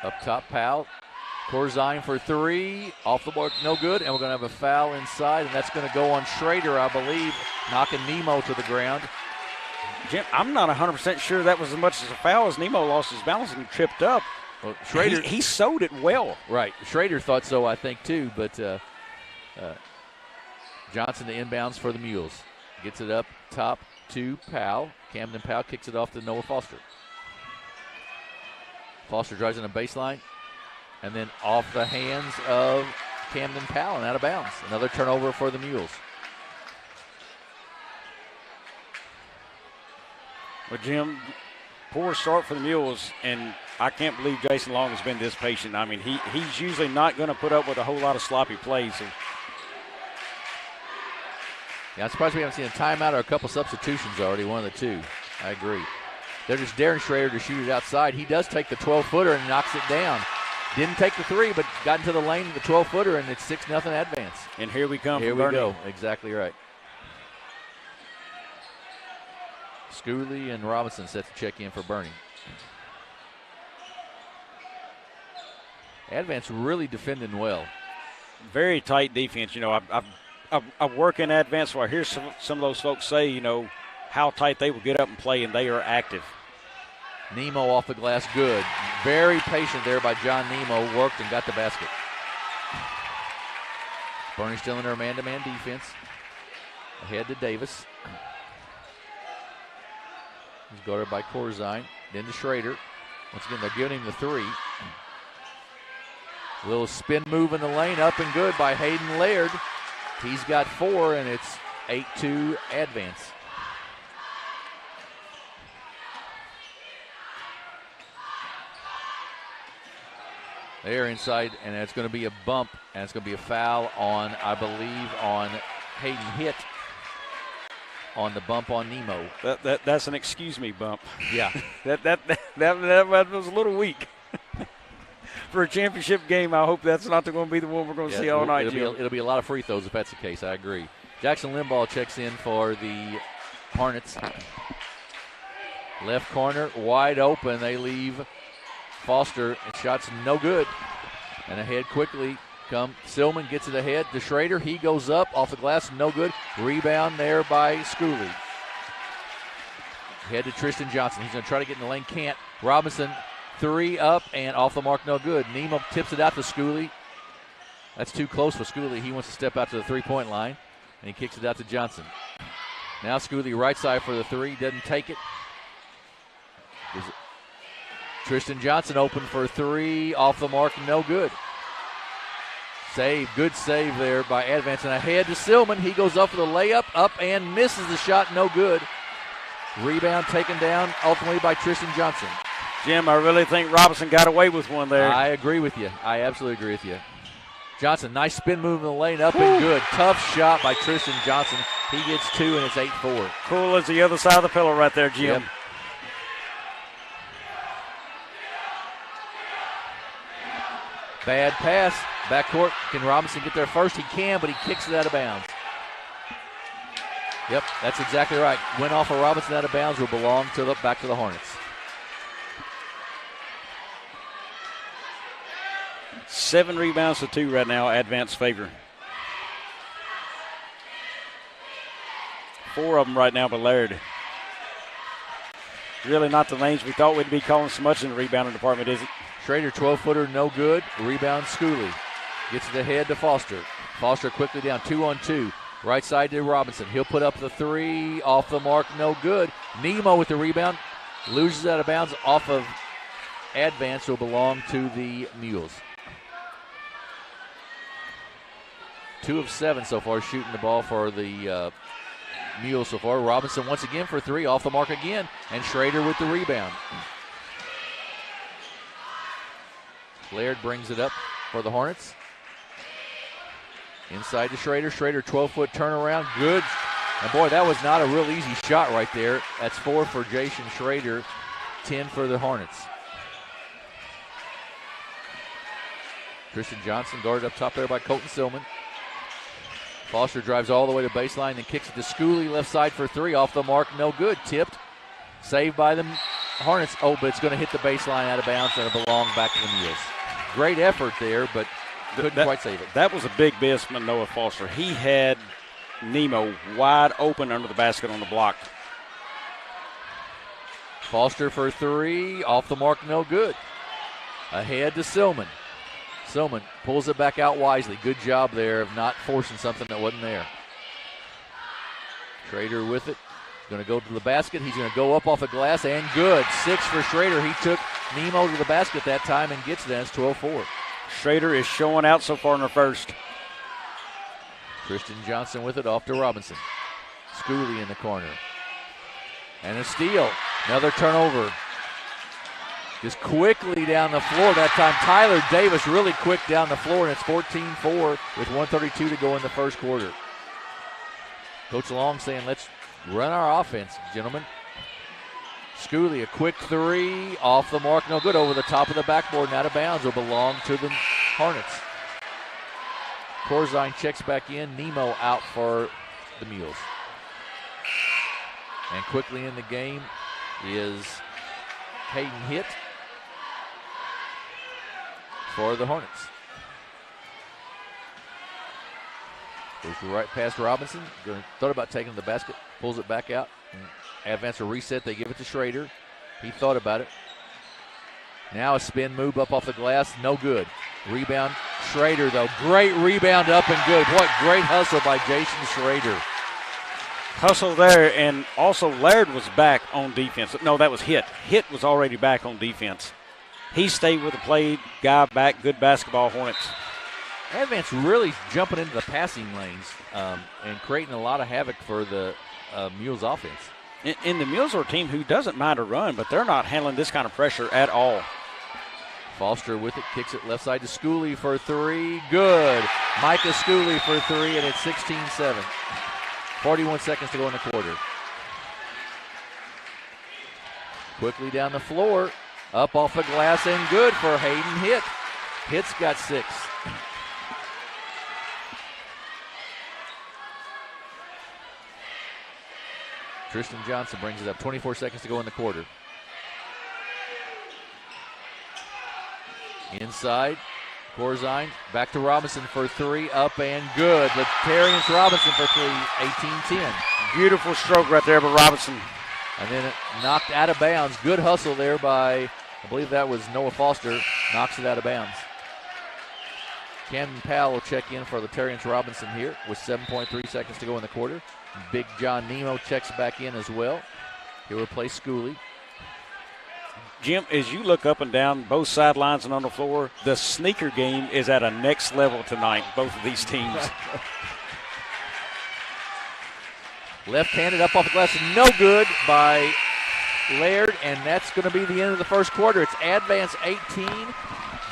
Up top, Powell. Corzine for 3. Off the board, no good. And we're going to have a foul inside, and that's going to go on Schrader, I believe, knocking Nemo to the ground. Jim, I'm not 100% sure that was as much as a foul as Nemo lost his balance and tripped up. Well, Schrader, he sewed it well. Right. Schrader thought so, I think, too, but Johnson to inbounds for the Mules. Gets it up top to Powell. Camden Powell kicks it off to Noah Foster. Foster drives in a baseline, and then off the hands of Camden Powell and out of bounds. Another turnover for the Mules. Well, Jim, poor start for the Mules, and I can't believe Jason Long has been this patient. I mean, he's usually not going to put up with a whole lot of sloppy plays. So. Yeah, I'm surprised we haven't seen a timeout or a couple substitutions already, one of the two. I agree. They're just daring Schrader to shoot it outside. He does take the 12-footer and knocks it down. Didn't take the 3, but got into the lane of the 12-footer, and it's 6-0 Advance. And here we come. Here from we Bernie. go. Exactly right. Schooley and Robinson set to check in for Bernie. Advance really defending well. Very tight defense. You know, I work in Advance where I hear some of those folks say, you know, how tight they will get up and play, and they are active. Nemo off the glass, good. Very patient there by John Nemo, worked and got the basket. Bernie still in their man-to-man defense. Ahead to Davis. He's guarded by Corzine. Then to Schrader. Once again, they're giving him the 3. Little spin move in the lane, up and good by Hayden Laird. He's got 4, and it's 8-2 Advance. They're inside, and it's going to be a bump, and it's going to be a foul on, I believe, on Hayden Hitt on the bump on Nemo. That's an excuse me bump. Yeah. that was a little weak. For a championship game, I hope that's not going to be the one we're going to see all night. It'll be a lot of free throws if that's the case. I agree. Jackson Limbaugh checks in for the Hornets. Left corner, wide open. They leave Foster, and shot's no good. And ahead quickly come Silman, gets it ahead to Schrader. He goes up off the glass, no good. Rebound there by Schooley. Head to Tristan Johnson. He's going to try to get in the lane, can't. Robinson, 3 up and off the mark, no good. Nemo tips it out to Schooley. That's too close for Schooley. He wants to step out to the three-point line, and he kicks it out to Johnson. Now Schooley right side for the 3, doesn't take it. Tristan Johnson open for 3, off the mark, no good. Save, good save there by Advance, and ahead to Silman. He goes up for the layup, up and misses the shot, no good. Rebound taken down ultimately by Tristan Johnson. Jim, I really think Robinson got away with one there. I agree with you. I absolutely agree with you. Johnson, nice spin move in the lane, up and good. Tough shot by Tristan Johnson. He gets 2, and it's 8-4. Cool as the other side of the pillow right there, Jim. Yep. Bad pass. Backcourt. Can Robinson get there first? He can, but he kicks it out of bounds. Yep, that's exactly right. Went off of Robinson out of bounds, will belong to back to the Hornets. 7 rebounds to 2 right now, Advance favor. 4 of them right now by Laird. Really not the names we thought we'd be calling so much in the rebounding department, is it? Schrader, 12-footer, no good. Rebound, Schooley. Gets it ahead to Foster. Foster quickly down, 2-on-2. Right side to Robinson. He'll put up the 3, off the mark, no good. Nemo with the rebound. Loses out of bounds off of Advance, will belong to the Mules. 2 of 7 so far shooting the ball for the Mules so far. Robinson once again for 3, off the mark again, and Schrader with the rebound. Laird brings it up for the Hornets. Inside to Schrader. Schrader, 12-foot turnaround, good. And boy, that was not a real easy shot right there. That's 4 for Jason Schrader, 10 for the Hornets. Tristan Johnson guarded up top there by Colton Silman. Foster drives all the way to baseline and kicks it to Schooley, left side for 3, off the mark, no good. Tipped, saved by the Hornets. Oh, but it's going to hit the baseline out of bounds and it'll belong back to the Mules. Great effort there, but couldn't quite save it. That was a big miss from Noah Foster. He had Nemo wide open under the basket on the block. Foster for 3, off the mark, no good. Ahead to Silman. Silman pulls it back out wisely. Good job there of not forcing something that wasn't there. Schrader with it. Going to go to the basket. He's going to go up off the glass, and good. 6 for Schrader. He took Nemo to the basket that time and gets it. It's 12-4. Schrader is showing out so far in the first. Tristan Johnson with it, off to Robinson. Schooley in the corner. And a steal. Another turnover. Just quickly down the floor that time. Tyler Davis really quick down the floor, and it's 14-4 with 1:32 to go in the first quarter. Coach Long saying, let's run our offense, gentlemen. Schooley, a quick 3, off the mark, no good. Over the top of the backboard and out of bounds, will belong to the Hornets. Corzine checks back in. Nemo out for the Mules. And quickly in the game is Hayden Hitt for the Hornets. Goes right past Robinson. Thought about taking the basket. Pulls it back out. Advance a reset. They give it to Schrader. He thought about it. Now a spin move up off the glass. No good. Rebound. Schrader, though. Great rebound up and good. What great hustle by Jason Schrader. Hustle there, and also Laird was back on defense. No, that was Hitt. Hitt was already back on defense. He stayed with the play, guy back, good basketball, Hornets. Advance really jumping into the passing lanes and creating a lot of havoc for the Mules offense. And the Mules are a team who doesn't mind a run, but they're not handling this kind of pressure at all. Foster with it, kicks it left side to Schooley for 3. Good. Micah Schooley for 3, and it's 16-7. 41 seconds to go in the quarter. Quickly down the floor. Up off the glass and good for Hayden Hitt. Hitt's got 6. Tristan Johnson brings it up. 24 seconds to go in the quarter. Inside, Corzine back to Robinson for three, up and good. Latarius Robinson for three, 18-10. Beautiful stroke right there by Robinson. And then it knocked out of bounds. Good hustle there by, I believe that was Noah Foster, knocks it out of bounds. Camden Powell will check in for Latarius Robinson here with 7.3 seconds to go in the quarter. Big John Nemo checks back in as well. He'll replace Schooley. Jim, as you look up and down both sidelines and on the floor, the sneaker game is at a next level tonight, both of these teams. Left-handed up off the glass, no good by Laird, and that's going to be the end of the first quarter. It's Advance 18,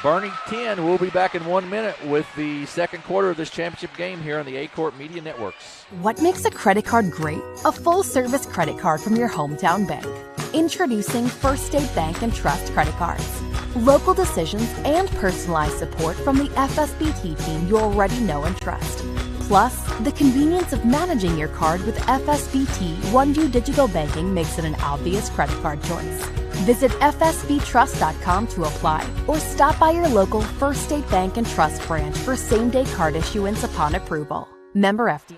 Bernie 10. We'll be back in 1 minute with the second quarter of this championship game here on the Aycorp Media Networks. What makes a credit card great? A full-service credit card from your hometown bank. Introducing First State Bank and Trust credit cards. Local decisions and personalized support from the FSBT team you already know and trust. Plus, the convenience of managing your card with FSBT OneView Digital Banking makes it an obvious credit card choice. Visit fsbtrust.com to apply or stop by your local First State Bank and Trust branch for same-day card issuance upon approval. Member FD.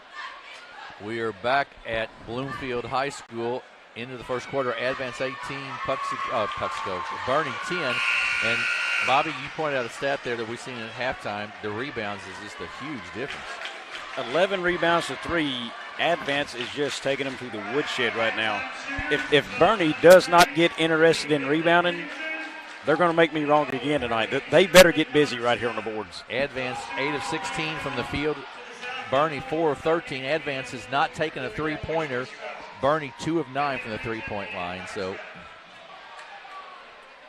We are back at Bloomfield High School. Into the first quarter, Advance 18, Puxico, Bernie 10. And, Bobby, you pointed out a stat there that we've seen at halftime. The rebounds is just a huge difference. 11 rebounds to 3. Advance is just taking them through the woodshed right now. If Bernie does not get interested in rebounding, they're going to make me wrong again tonight. They better get busy right here on the boards. Advance 8 of 16 from the field. Bernie 4 of 13. Advance has not taken a three-pointer. Bernie 2 of 9 from the three-point line. So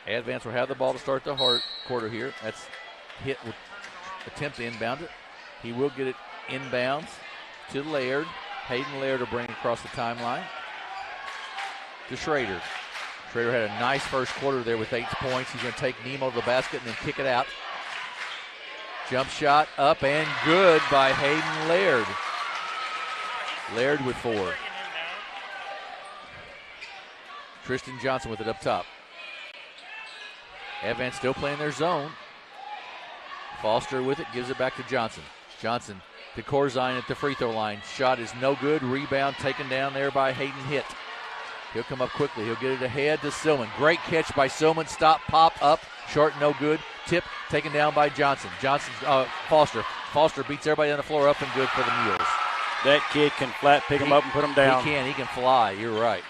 Advance will have the ball to start the quarter here. That's hit with attempt to inbound it. He will get it inbounds to Laird. Hayden Laird will bring it across the timeline to Schrader. Schrader had a nice first quarter there with 8 points. He's going to take Nemo to the basket and then kick it out. Jump shot up and good by Hayden Laird. Laird with 4. Tristan Johnson with it up top. Advance still playing their zone. Foster with it, gives it back to Johnson. Johnson to Corzine at the free throw line. Shot is no good. Rebound taken down there by Hayden Hitt. He'll come up quickly. He'll get it ahead to Silman. Great catch by Silman. Stop, pop, up. Short, no good. Tip taken down by Johnson. Foster. Foster beats everybody on the floor, up and good for the Mules. That kid can flat pick him up and put him down. He can fly. You're right.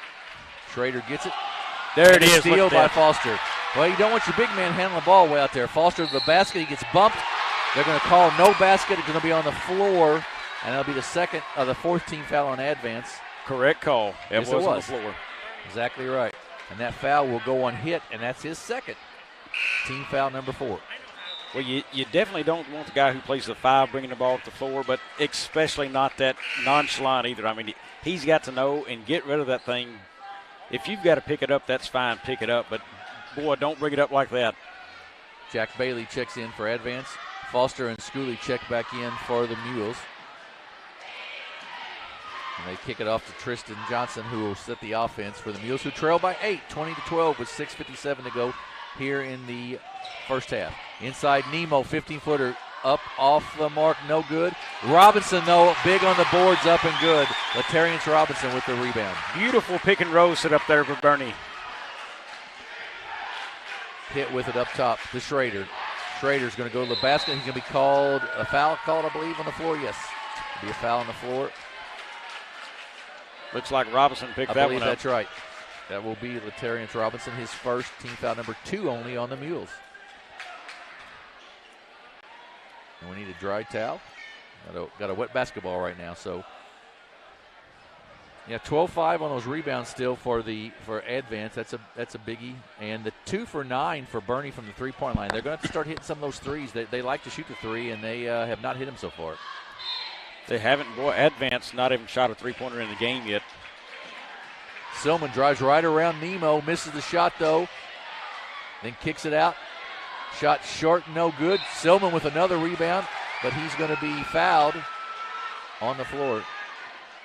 Schrader gets it. There it is. Steal by Foster. Well, you don't want your big man handling the ball way out there. Foster to the basket. He gets bumped. They're going to call no basket. It's going to be on the floor, and that'll be the fourth team foul on Advance. Correct call. Yes, it was on the floor. Exactly right. And that foul will go on Hitt, and that's his second. Team foul number 4. Well, you definitely don't want the guy who plays the 5 bringing the ball to the floor, but especially not that nonchalant either. I mean, he's got to know and get rid of that thing. If you've got to pick it up, that's fine, pick it up. But, boy, don't bring it up like that. Jack Bailey checks in for Advance. Foster and Schooley check back in for the Mules. And they kick it off to Tristan Johnson, who will set the offense for the Mules, who trail by 8, 20-12 with 6:57 to go here in the first half. Inside Nemo, 15-footer up off the mark, no good. Robinson, though, big on the boards, up and good. Latarius Robinson with the rebound. Beautiful pick and roll set up there for Bernie. Hit with it up top to Schrader. Schrader's going to go to the basket. He's going to be called a foul called, I believe, on the floor. Yes, it'll be a foul on the floor. Looks like Robinson picked that one up. I believe that's right. That will be Latarius Robinson, his first team foul, number 2 only on the Mules. And we need a dry towel. Got a wet basketball right now. So, yeah, 12-5 on those rebounds still for Advance. That's a biggie. And the 2 for 9 for Bernie from the three-point line. They're going to have to start hitting some of those threes. They like to shoot the 3, and they have not hit them so far. They haven't. Boy, Advance not even shot a three-pointer in the game yet. Silman drives right around Nemo, misses the shot though, then kicks it out. Shot short, no good. Silman with another rebound, but he's going to be fouled on the floor.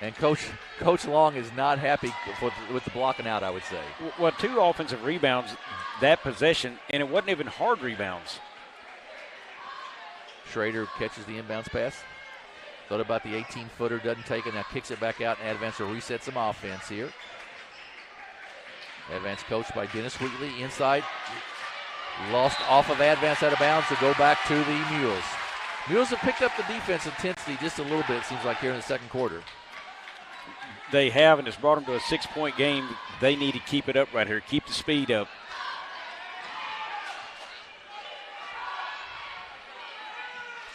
And Coach Long is not happy with the blocking out, I would say. Well, 2 offensive rebounds that possession, and it wasn't even hard rebounds. Schrader catches the inbounds pass. Thought about the 18-footer, doesn't take it, now kicks it back out, and Advance will reset some offense here. Advance coached by Dennis Wheatley inside. Lost off of Advance out of bounds to go back to the Mules. Mules have picked up the defense intensity just a little bit, it seems like, here in the second quarter. They have, and it's brought them to a 6-point game. They need to keep it up right here, keep the speed up.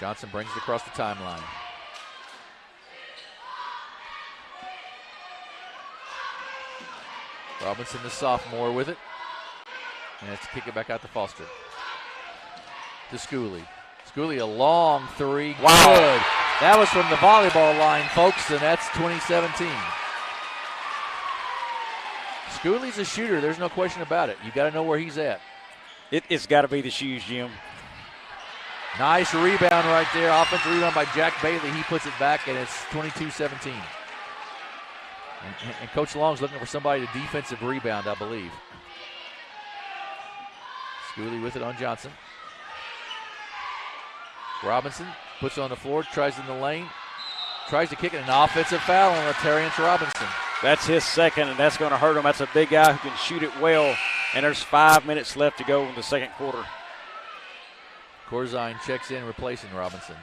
Johnson brings it across the timeline. Robinson, the sophomore, with it. And has to kick it back out to Foster. To Schooley. Schooley, a long three. Wow. Good. That was from the volleyball line, folks, and that's 2017. Schooley's a shooter. There's no question about it. You got to know where he's at. It's got to be the shoes, Jim. Nice rebound right there. Offensive rebound by Jack Bailey. He puts it back, and it's 22-17. And Coach Long's looking for somebody to defensive rebound, I believe. Schooley with it on Johnson. Robinson puts it on the floor, tries in the lane, tries to kick it, an offensive foul on Latarian Robinson. That's his second, and that's going to hurt him. That's a big guy who can shoot it well, and there's 5 minutes left to go in the second quarter. Corzine checks in, replacing Robinson.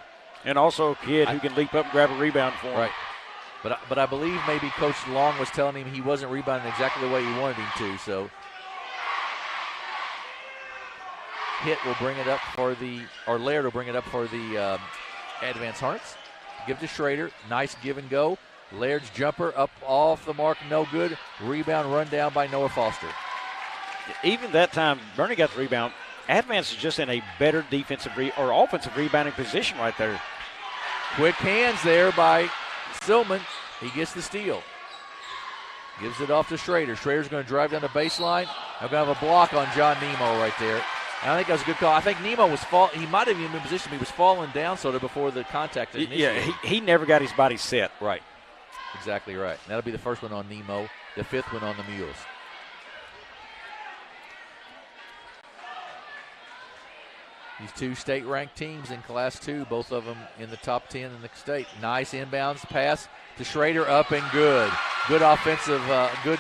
And also a kid who can leap up and grab a rebound for him. Right. But I believe maybe Coach Long was telling him he wasn't rebounding exactly the way he wanted him to, so Hit will bring it up for the, or Laird will bring it up for the Advance Hornets. Give to Schrader. Nice give and go. Laird's jumper up off the mark, no good. Rebound run down by Noah Foster. Even that time, Bernie got the rebound. Advance is just in a better defensive or offensive rebounding position right there. Quick hands there by Stillman. He gets the steal. Gives it off to Schrader. Schrader's going to drive down the baseline. I'm going to have a block on John Nemo right there. And I think that was a good call. I think Nemo was he might have even been in position. He was falling down sort of before the contact. Yeah, he never got his body set. Right. Exactly right. And that'll be the first one on Nemo, the fifth one on the Mules. These two state-ranked teams in Class 2, both of them in the top 10 in the state. Nice inbounds pass to Schrader, up and good. Good offensive, good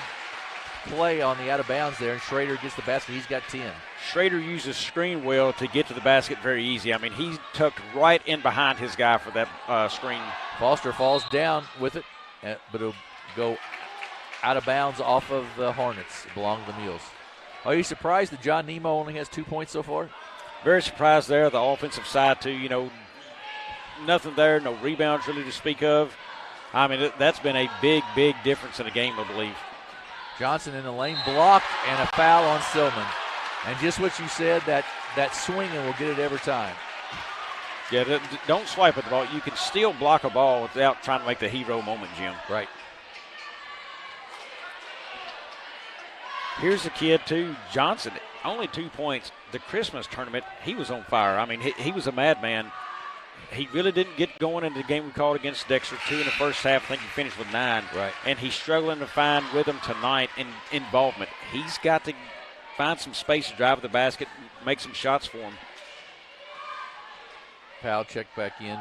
play on the out-of-bounds there, and Schrader gets the basket. He's got 10. Schrader uses screen well to get to the basket very easy. I mean, he's tucked right in behind his guy for that screen. Foster falls down with it, but it'll go out of bounds off of the Hornets. It belongs to the Mules. Are you surprised that John Nemo only has 2 points so far? Very surprised there. The offensive side, too, you know, nothing there, no rebounds really to speak of. I mean, that's been a big, big difference in the game, I believe. Johnson in the lane, blocked, and a foul on Stillman. And just what you said, that swinging will get it every time. Yeah, don't swipe at the ball. You can still block a ball without trying to make the hero moment, Jim. Right. Here's the kid, too, Johnson. Only 2 points. The Christmas tournament, he was on fire. I mean, he was a madman. He really didn't get going in the game we called against Dexter. 2 in the first half. I think he finished with 9. Right. And he's struggling to find rhythm tonight in involvement. He's got to find some space to drive to the basket, make some shots for him. Powell checked back in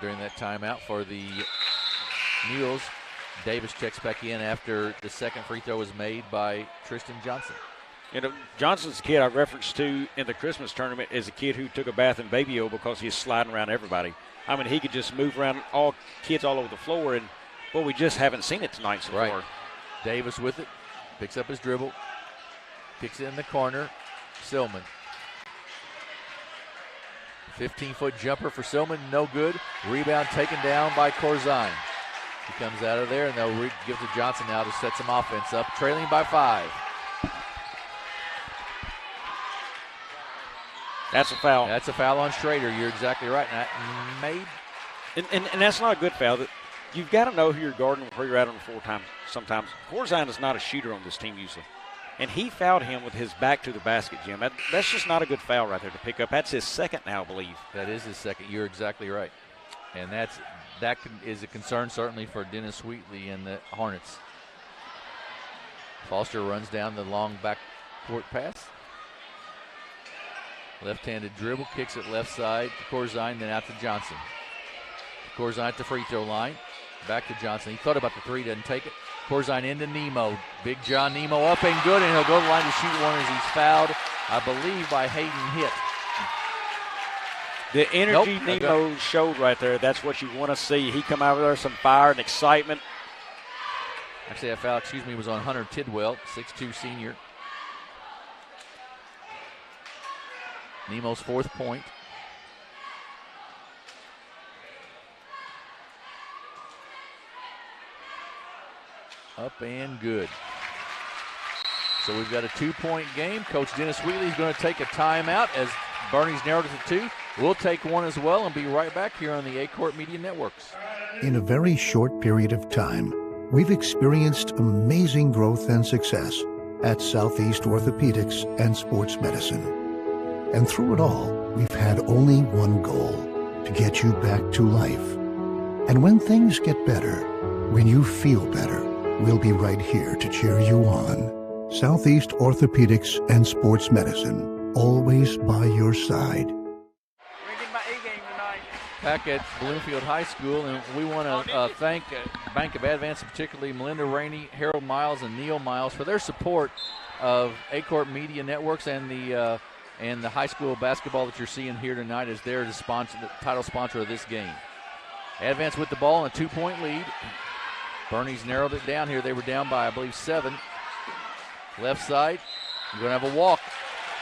during that timeout for the Mules. Davis checks back in after the second free throw was made by Tristan Johnson. You know, Johnson's kid I referenced to in the Christmas tournament is a kid who took a bath in baby oil because he's sliding around everybody. I mean, he could just move around kids all over the floor, and, well, we just haven't seen it tonight so far. Davis with it, picks up his dribble, kicks it in the corner. Silman. 15-foot jumper for Silman, no good. Rebound taken down by Corzine. He comes out of there, and they'll give to Johnson now to set some offense up, trailing by 5. That's a foul. That's a foul on Schrader. You're exactly right. And that's not a good foul. You've got to know who you're guarding and where you're at on the floor sometimes. Corzine is not a shooter on this team usually. And he fouled him with his back to the basket, Jim. That's just not a good foul right there to pick up. That's his second now, I believe. That is his second. You're exactly right. And that is a concern certainly for Dennis Wheatley and the Hornets. Foster runs down the long backcourt pass. Left-handed dribble, kicks it left side to Corzine, then out to Johnson. Corzine at the free throw line. Back to Johnson. He thought about the three, doesn't take it. Corzine into Nemo. Big John Nemo up and good, and he'll go to the line to shoot one as he's fouled, I believe, by Hayden Hitt. The energy Nemo showed right there, that's what you want to see. He come out there, some fire and excitement. Actually, that foul, was on Hunter Tidwell, 6'2" senior. Nemo's 4th point. Up and good. So we've got a 2-point game. Coach Dennis Wheatley is going to take a timeout as Bernie's narrowed it to 2. We'll take one as well and be right back here on the Aycorp Media Networks. In a very short period of time, we've experienced amazing growth and success at Southeast Orthopedics and Sports Medicine. And through it all, we've had only one goal: to get you back to life. And when things get better, when you feel better, we'll be right here to cheer you on. Southeast Orthopedics and Sports Medicine, always by your side. Back at Bloomfield High School, and we want to thank Bank of Advance, particularly Melinda Rainey, Harold Miles, and Neil Miles for their support of Aycorp Media Networks and the high school basketball that you're seeing here tonight as they're the title sponsor of this game. Advance with the ball in a 2-point lead. Bernie's narrowed it down here. They were down by, I believe, 7. Left side, you're going to have a walk.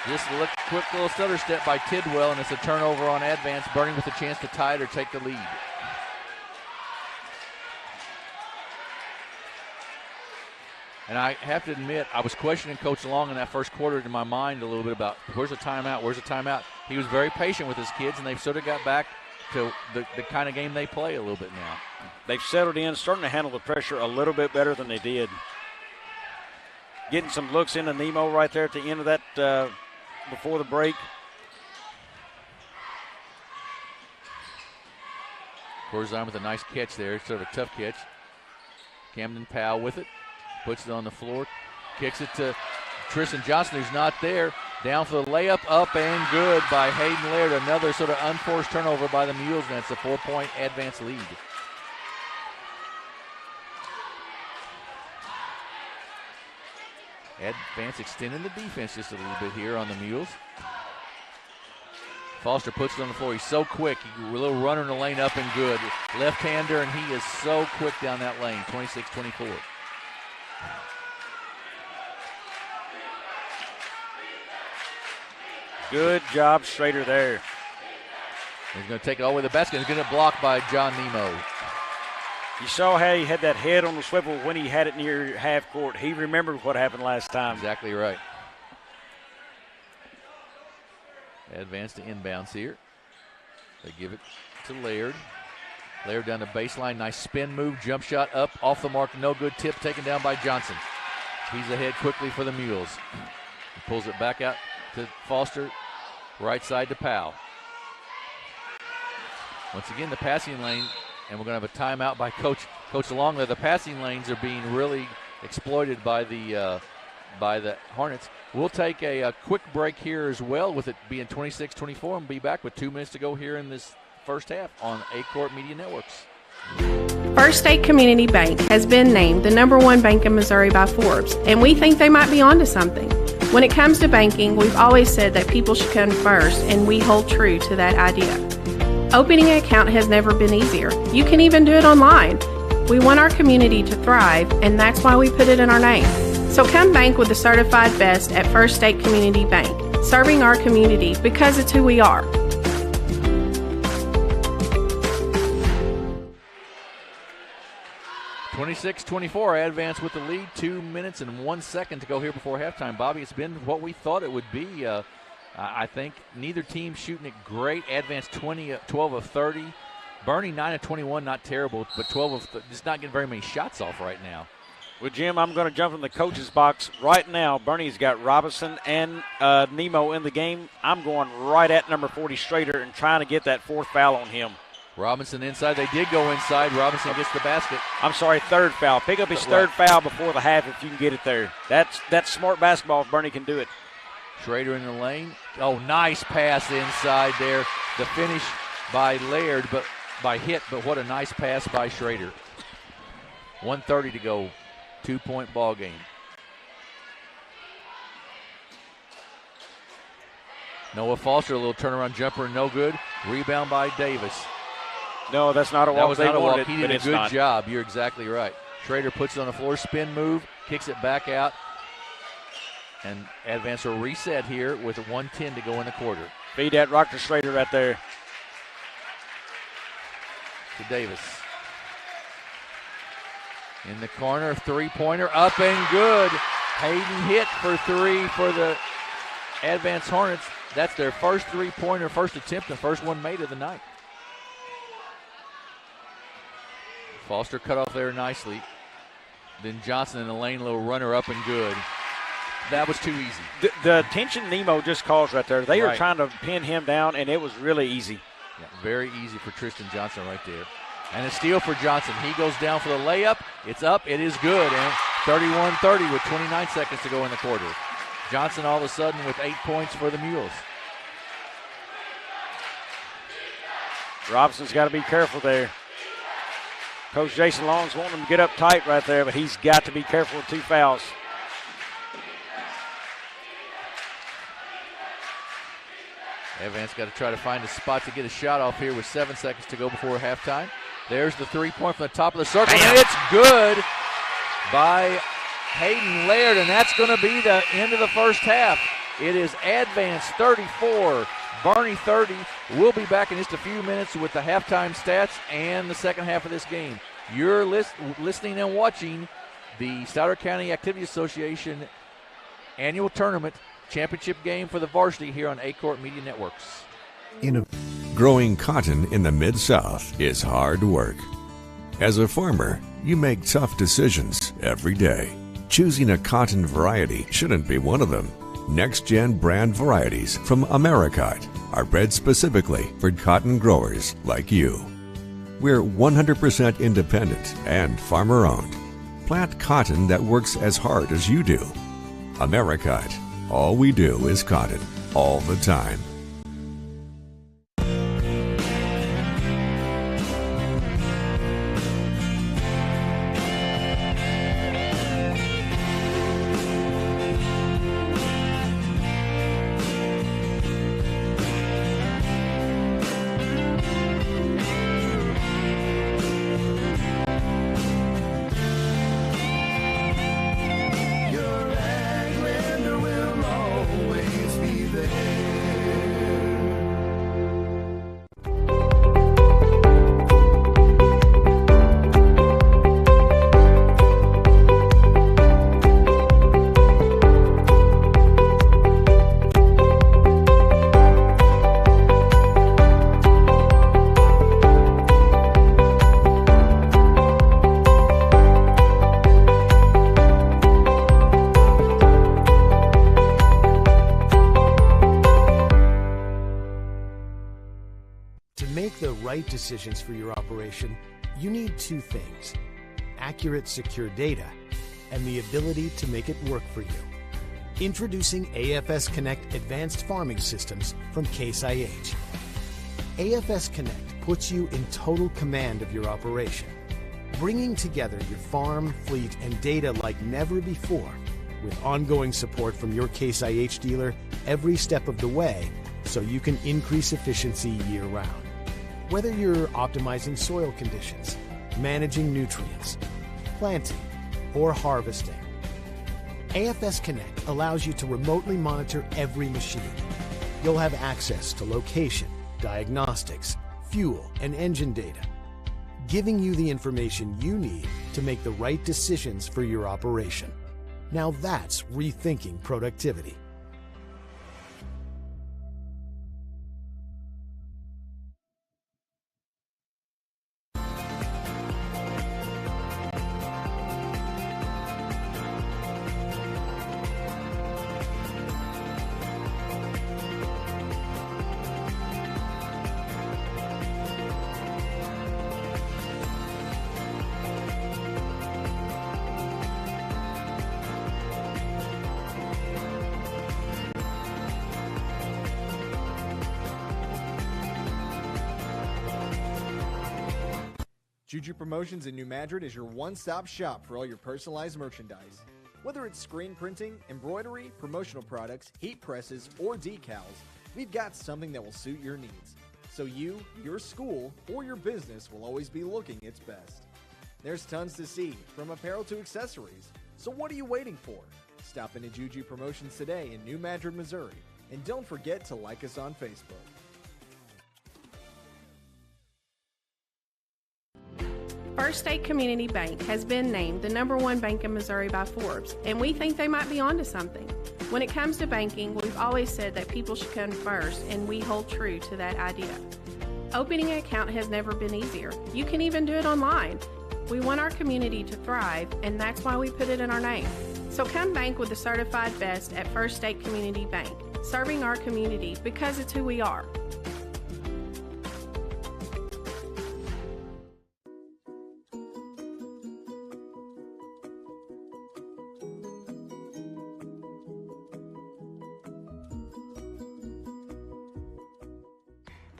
Just a quick little stutter step by Tidwell, and it's a turnover on Advance. Bernie with a chance to tie it or take the lead. And I have to admit, I was questioning Coach Long in that first quarter in my mind a little bit about where's the timeout, where's the timeout. He was very patient with his kids, and they've sort of got back to the kind of game they play a little bit now. They've settled in, starting to handle the pressure a little bit better than they did. Getting some looks into Nemo right there at the end of that before the break. Corzine with a nice catch there, sort of a tough catch. Camden Powell with it, puts it on the floor, kicks it to Tristan Johnson, who's not there. Down for the layup, up and good by Hayden Laird. Another sort of unforced turnover by the Mules, and it's a 4-point Advance lead. Advance extending the defense just a little bit here on the Mules. Foster puts it on the floor. He's so quick. A little runner in the lane, up and good. Left-hander, and he is so quick down that lane, 26-24. Good job, Schrader there. He's going to take it all the way to the basket. He's going to block by John Nemo. You saw how he had that head on the swivel when he had it near half court. He remembered what happened last time. Exactly right. Advance to inbounds here. They give it to Laird. Laird down the baseline. Nice spin move. Jump shot up. Off the mark. No good. Tip taken down by Johnson. He's ahead quickly for the Mules. He pulls it back out to Foster. Right side to Powell. Once again, the passing lane. And we're going to have a timeout by Coach Long there. The passing lanes are being really exploited by the Hornets. We'll take a quick break here as well, with it being 26-24, and be back with 2 minutes to go here in this first half on Aycorp Media Networks. First State Community Bank has been named the #1 bank in Missouri by Forbes, and we think they might be onto something. When it comes to banking, we've always said that people should come first, and we hold true to that idea. Opening an account has never been easier. You can even do it online. We want our community to thrive, and that's why we put it in our name. So come bank with the certified best at First State Community Bank, serving our community because it's who we are. (26-24), Advance with the lead. 2 minutes and 1 second to go here before halftime. Bobby, it's been what we thought it would be. I think neither team shooting it great. Advance 12 of 30. Bernie 9 of 21, not terrible, but 12 of just not getting very many shots off right now. Well, Jim, I'm going to jump in the coach's box right now. Bernie's got Robinson and Nemo in the game. I'm going right at number 40, Schrader, and trying to get that 4th foul on him. Robinson inside. They did go inside. Robinson gets the basket. I'm sorry, 3rd foul. Pick up his 3rd foul before the half if you can get it there. That's smart basketball if Bernie can do it. Schrader in the lane. Oh, nice pass inside there. The finish by Laird, but what a nice pass by Schrader. 1:30 to go. 2-point ball game. Noah Foster, a little turnaround jumper, no good. Rebound by Davis. No, that's not a walk. That was not a walk. It, he did a good job. You're exactly right. Schrader puts it on the floor, spin move, kicks it back out. And Advance will reset here with a 1:10 to go in the quarter. Feed that rock to Schrader right there. To Davis. In the corner, three-pointer, up and good. Hayden hit for three for the Advance Hornets. That's their first three-pointer, first attempt, and first one made of the night. Foster cut off there nicely. Then Johnson in the lane, little runner up and good. That was too easy. The attention Nemo just calls right there. They are trying to pin him down, and it was really easy. Yeah, very easy for Tristan Johnson right there. And a steal for Johnson. He goes down for the layup. It's up. It is good. And 31-30 with 29 seconds to go in the quarter. Johnson all of a sudden with 8 points for the Mules. Robson's got to be careful there. Coach Jason Long's wanting him to get up tight right there, but he's got to be careful with 2 fouls. Advance got to try to find a spot to get a shot off here with 7 seconds to go before halftime. There's the three-point from the top of the circle, and it's good by Hayden Laird, and that's going to be the end of the first half. It is Advance 34, Barney 30. We'll be back in just a few minutes with the halftime stats and the second half of this game. You're listening and watching the Stoddard County Activity Association annual tournament championship game for the Varsity here on Aycorp Media Networks. Growing cotton in the Mid-South is hard work. As a farmer, you make tough decisions every day. Choosing a cotton variety shouldn't be one of them. Next-gen brand varieties from Americot are bred specifically for cotton growers like you. We're 100% independent and farmer-owned. Plant cotton that works as hard as you do. Americot. All we do is cotton, all the time. Decisions for your operation, you need 2 things: accurate, secure data and the ability to make it work for you. Introducing AFS Connect Advanced Farming Systems from Case IH. AFS Connect puts you in total command of your operation, bringing together your farm, fleet, and data like never before, with ongoing support from your Case IH dealer every step of the way, so you can increase efficiency year-round. Whether you're optimizing soil conditions, managing nutrients, planting, or harvesting, AFS Connect allows you to remotely monitor every machine. You'll have access to location, diagnostics, fuel, and engine data, giving you the information you need to make the right decisions for your operation. Now that's rethinking productivity. Juju Promotions in New Madrid is your one-stop shop for all your personalized merchandise. Whether it's screen printing, embroidery, promotional products, heat presses, or decals, we've got something that will suit your needs. So you, your school, or your business will always be looking its best. There's tons to see, from apparel to accessories. So what are you waiting for? Stop into Juju Promotions today in New Madrid, Missouri. And don't forget to like us on Facebook. First State Community Bank has been named the #1 bank in Missouri by Forbes, and we think they might be onto something. When it comes to banking, we've always said that people should come first, and we hold true to that idea. Opening an account has never been easier. You can even do it online. We want our community to thrive, and that's why we put it in our name. So come bank with the certified best at First State Community Bank, serving our community because it's who we are.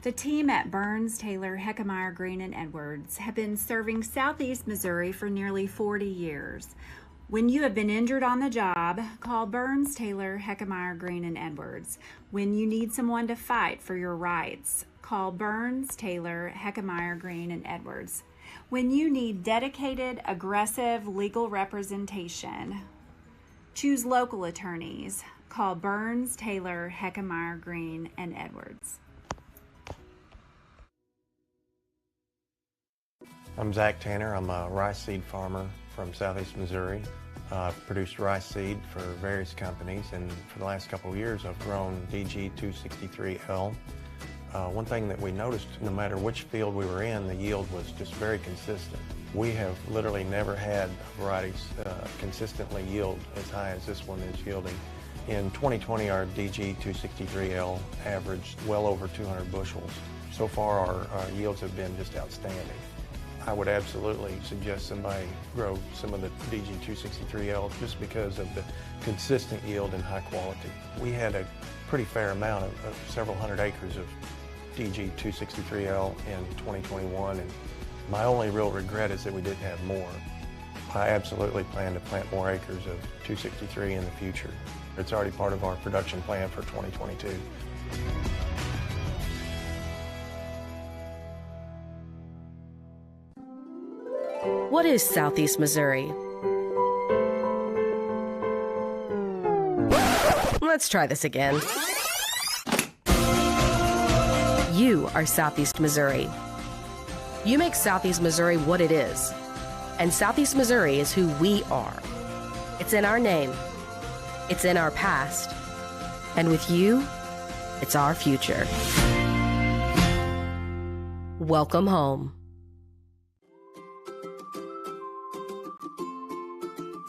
The team at Burns, Taylor, Heckmeyer, Green, and Edwards have been serving Southeast Missouri for nearly 40 years. When you have been injured on the job, call Burns, Taylor, Heckmeyer, Green, and Edwards. When you need someone to fight for your rights, call Burns, Taylor, Heckmeyer, Green, and Edwards. When you need dedicated, aggressive legal representation, choose local attorneys. Call Burns, Taylor, Heckmeyer, Green, and Edwards. I'm Zach Tanner. I'm a rice seed farmer from Southeast Missouri. I've produced rice seed for various companies, and for the last couple of years I've grown DG 263L. One thing that we noticed, no matter which field we were in, the yield was just very consistent. We have literally never had varieties consistently yield as high as this one is yielding. In 2020, our DG 263L averaged well over 200 bushels. So far, our yields have been just outstanding. I would absolutely suggest somebody grow some of the DG 263L just because of the consistent yield and high quality. We had a pretty fair amount of several hundred acres of DG 263L in 2021, and my only real regret is that we didn't have more. I absolutely plan to plant more acres of 263 in the future. It's already part of our production plan for 2022. What is Southeast Missouri? Let's try this again. You are Southeast Missouri. You make Southeast Missouri what it is. And Southeast Missouri is who we are. It's in our name. It's in our past. And with you, it's our future. Welcome home.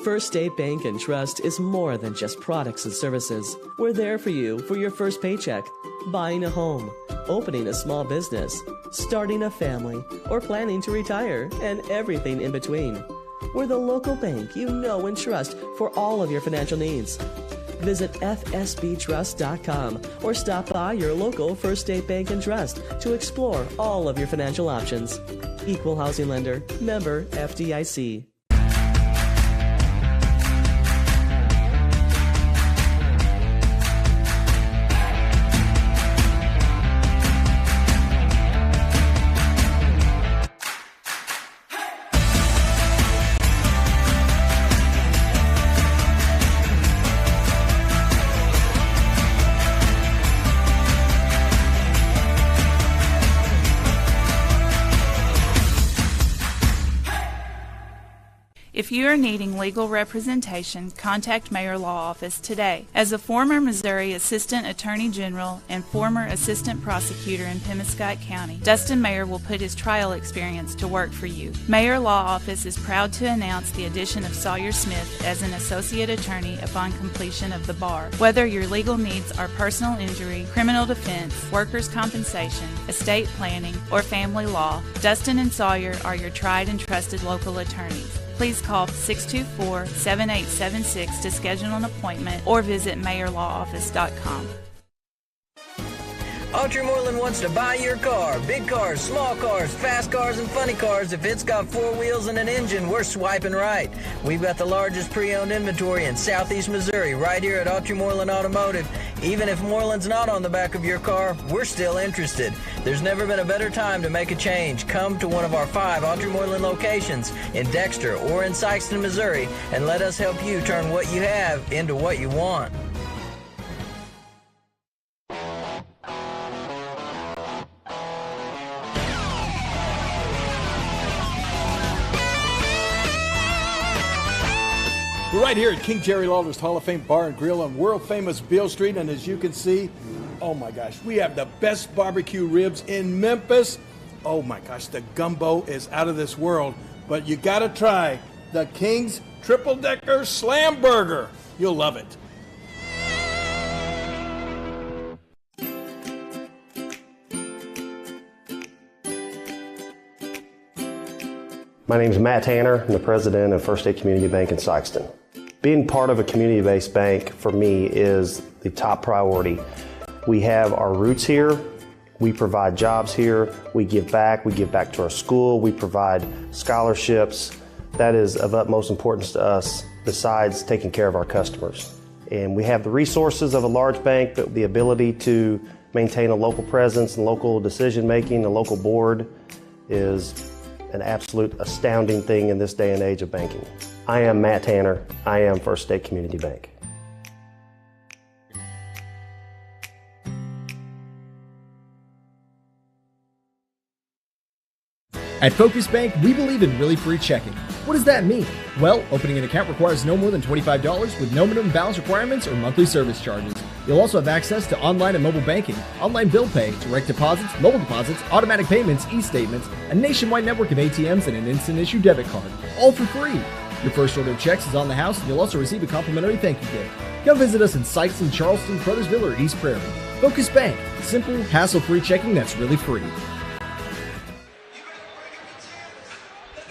First State Bank and Trust is more than just products and services. We're there for you for your first paycheck, buying a home, opening a small business, starting a family, or planning to retire, and everything in between. We're the local bank you know and trust for all of your financial needs. Visit fsbtrust.com or stop by your local First State Bank and Trust to explore all of your financial options. Equal housing lender, member FDIC. If you are needing legal representation, contact Mayor Law Office today. As a former Missouri Assistant Attorney General and former Assistant Prosecutor in Pemiscot County, Dustin Mayer will put his trial experience to work for you. Mayor Law Office is proud to announce the addition of Sawyer Smith as an Associate Attorney upon completion of the bar. Whether your legal needs are personal injury, criminal defense, workers' compensation, estate planning, or family law, Dustin and Sawyer are your tried and trusted local attorneys. Please call 624-7876 to schedule an appointment or visit mayorlawoffice.com. Audrey Moreland wants to buy your car. Big cars, small cars, fast cars, and funny cars. If it's got 4 wheels and an engine, we're swiping right. We've got the largest pre-owned inventory in Southeast Missouri right here at Audrey Moreland Automotive. Even if Moreland's not on the back of your car, we're still interested. There's never been a better time to make a change. Come to one of our 5 Audrey Moreland locations in Dexter or in Sikeston, Missouri, and let us help you turn what you have into what you want. We're right here at King Jerry Lawler's Hall of Fame Bar and Grill on world-famous Beale Street, and as you can see, oh my gosh, we have the best barbecue ribs in Memphis. Oh my gosh, the gumbo is out of this world, but you gotta try the King's Triple Decker Slam Burger. You'll love it. My name is Matt Tanner. I'm the president of First State Community Bank in Sikeston. Being part of a community-based bank for me is the top priority. We have our roots here. We provide jobs here. We give back to our school. We provide scholarships. That is of utmost importance to us besides taking care of our customers. And we have the resources of a large bank, but the ability to maintain a local presence and local decision-making, a local board is an absolute astounding thing in this day and age of banking. I am Matt Tanner. I am First State Community Bank. At Focus Bank, we believe in really free checking. What does that mean? Well, opening an account requires no more than $25 with no minimum balance requirements or monthly service charges. You'll also have access to online and mobile banking, online bill pay, direct deposits, mobile deposits, automatic payments, e-statements, a nationwide network of ATMs, and an instant issue debit card, all for free. Your first order of checks is on the house, and you'll also receive a complimentary thank you gift. Come visit us in Sikeston, Charleston, Crothersville, or East Prairie. Focus Bank, simple, hassle-free checking that's really free.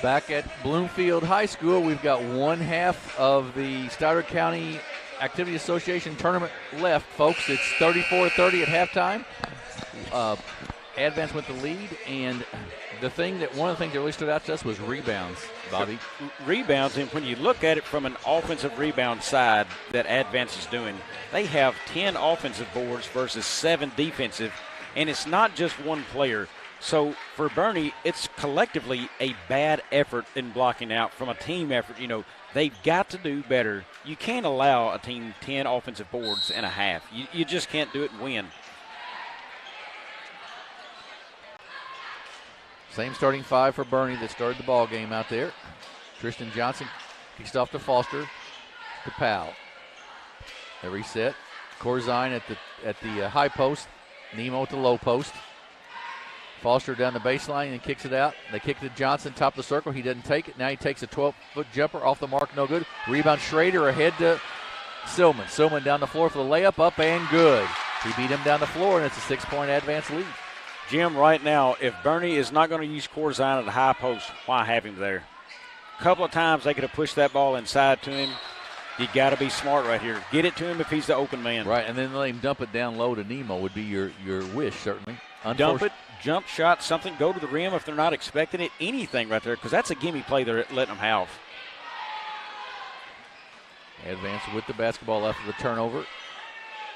Back at Bloomfield High School, we've got one half of the Stoddard County Activity Association tournament left, folks. It's 34-30 at halftime. Advance with the lead, and one of the things that really stood out to us was rebounds, Bobby. Rebounds, and when you look at it from an offensive rebound side that Advance is doing, they have 10 offensive boards versus 7 defensive, and it's not just one player. So for Bernie, it's collectively a bad effort in blocking out from a team effort. You know, they've got to do better. You can't allow a team 10 offensive boards and a half. You just can't do it and win. Same starting 5 for Bernie that started the ball game out there. Tristan Johnson kicks off to Foster, to Powell. They reset. Corzine at the high post. Nemo at the low post. Foster down the baseline and kicks it out. They kick to Johnson, top of the circle. He doesn't take it. Now he takes a 12-foot jumper off the mark, no good. Rebound Schrader ahead to Silman. Silman down the floor for the layup, up and good. He beat him down the floor, and it's a 6-point Advance lead. Jim, right now, if Bernie is not going to use Corzine at the high post, why have him there? A couple of times they could have pushed that ball inside to him. You got to be smart right here. Get it to him if he's the open man. Right, and then let him dump it down low to Nemo would be your wish, certainly. Dump it, jump shot, something, go to the rim if they're not expecting it, anything right there, because that's a gimme play they're letting them have. Advance with the basketball after the turnover.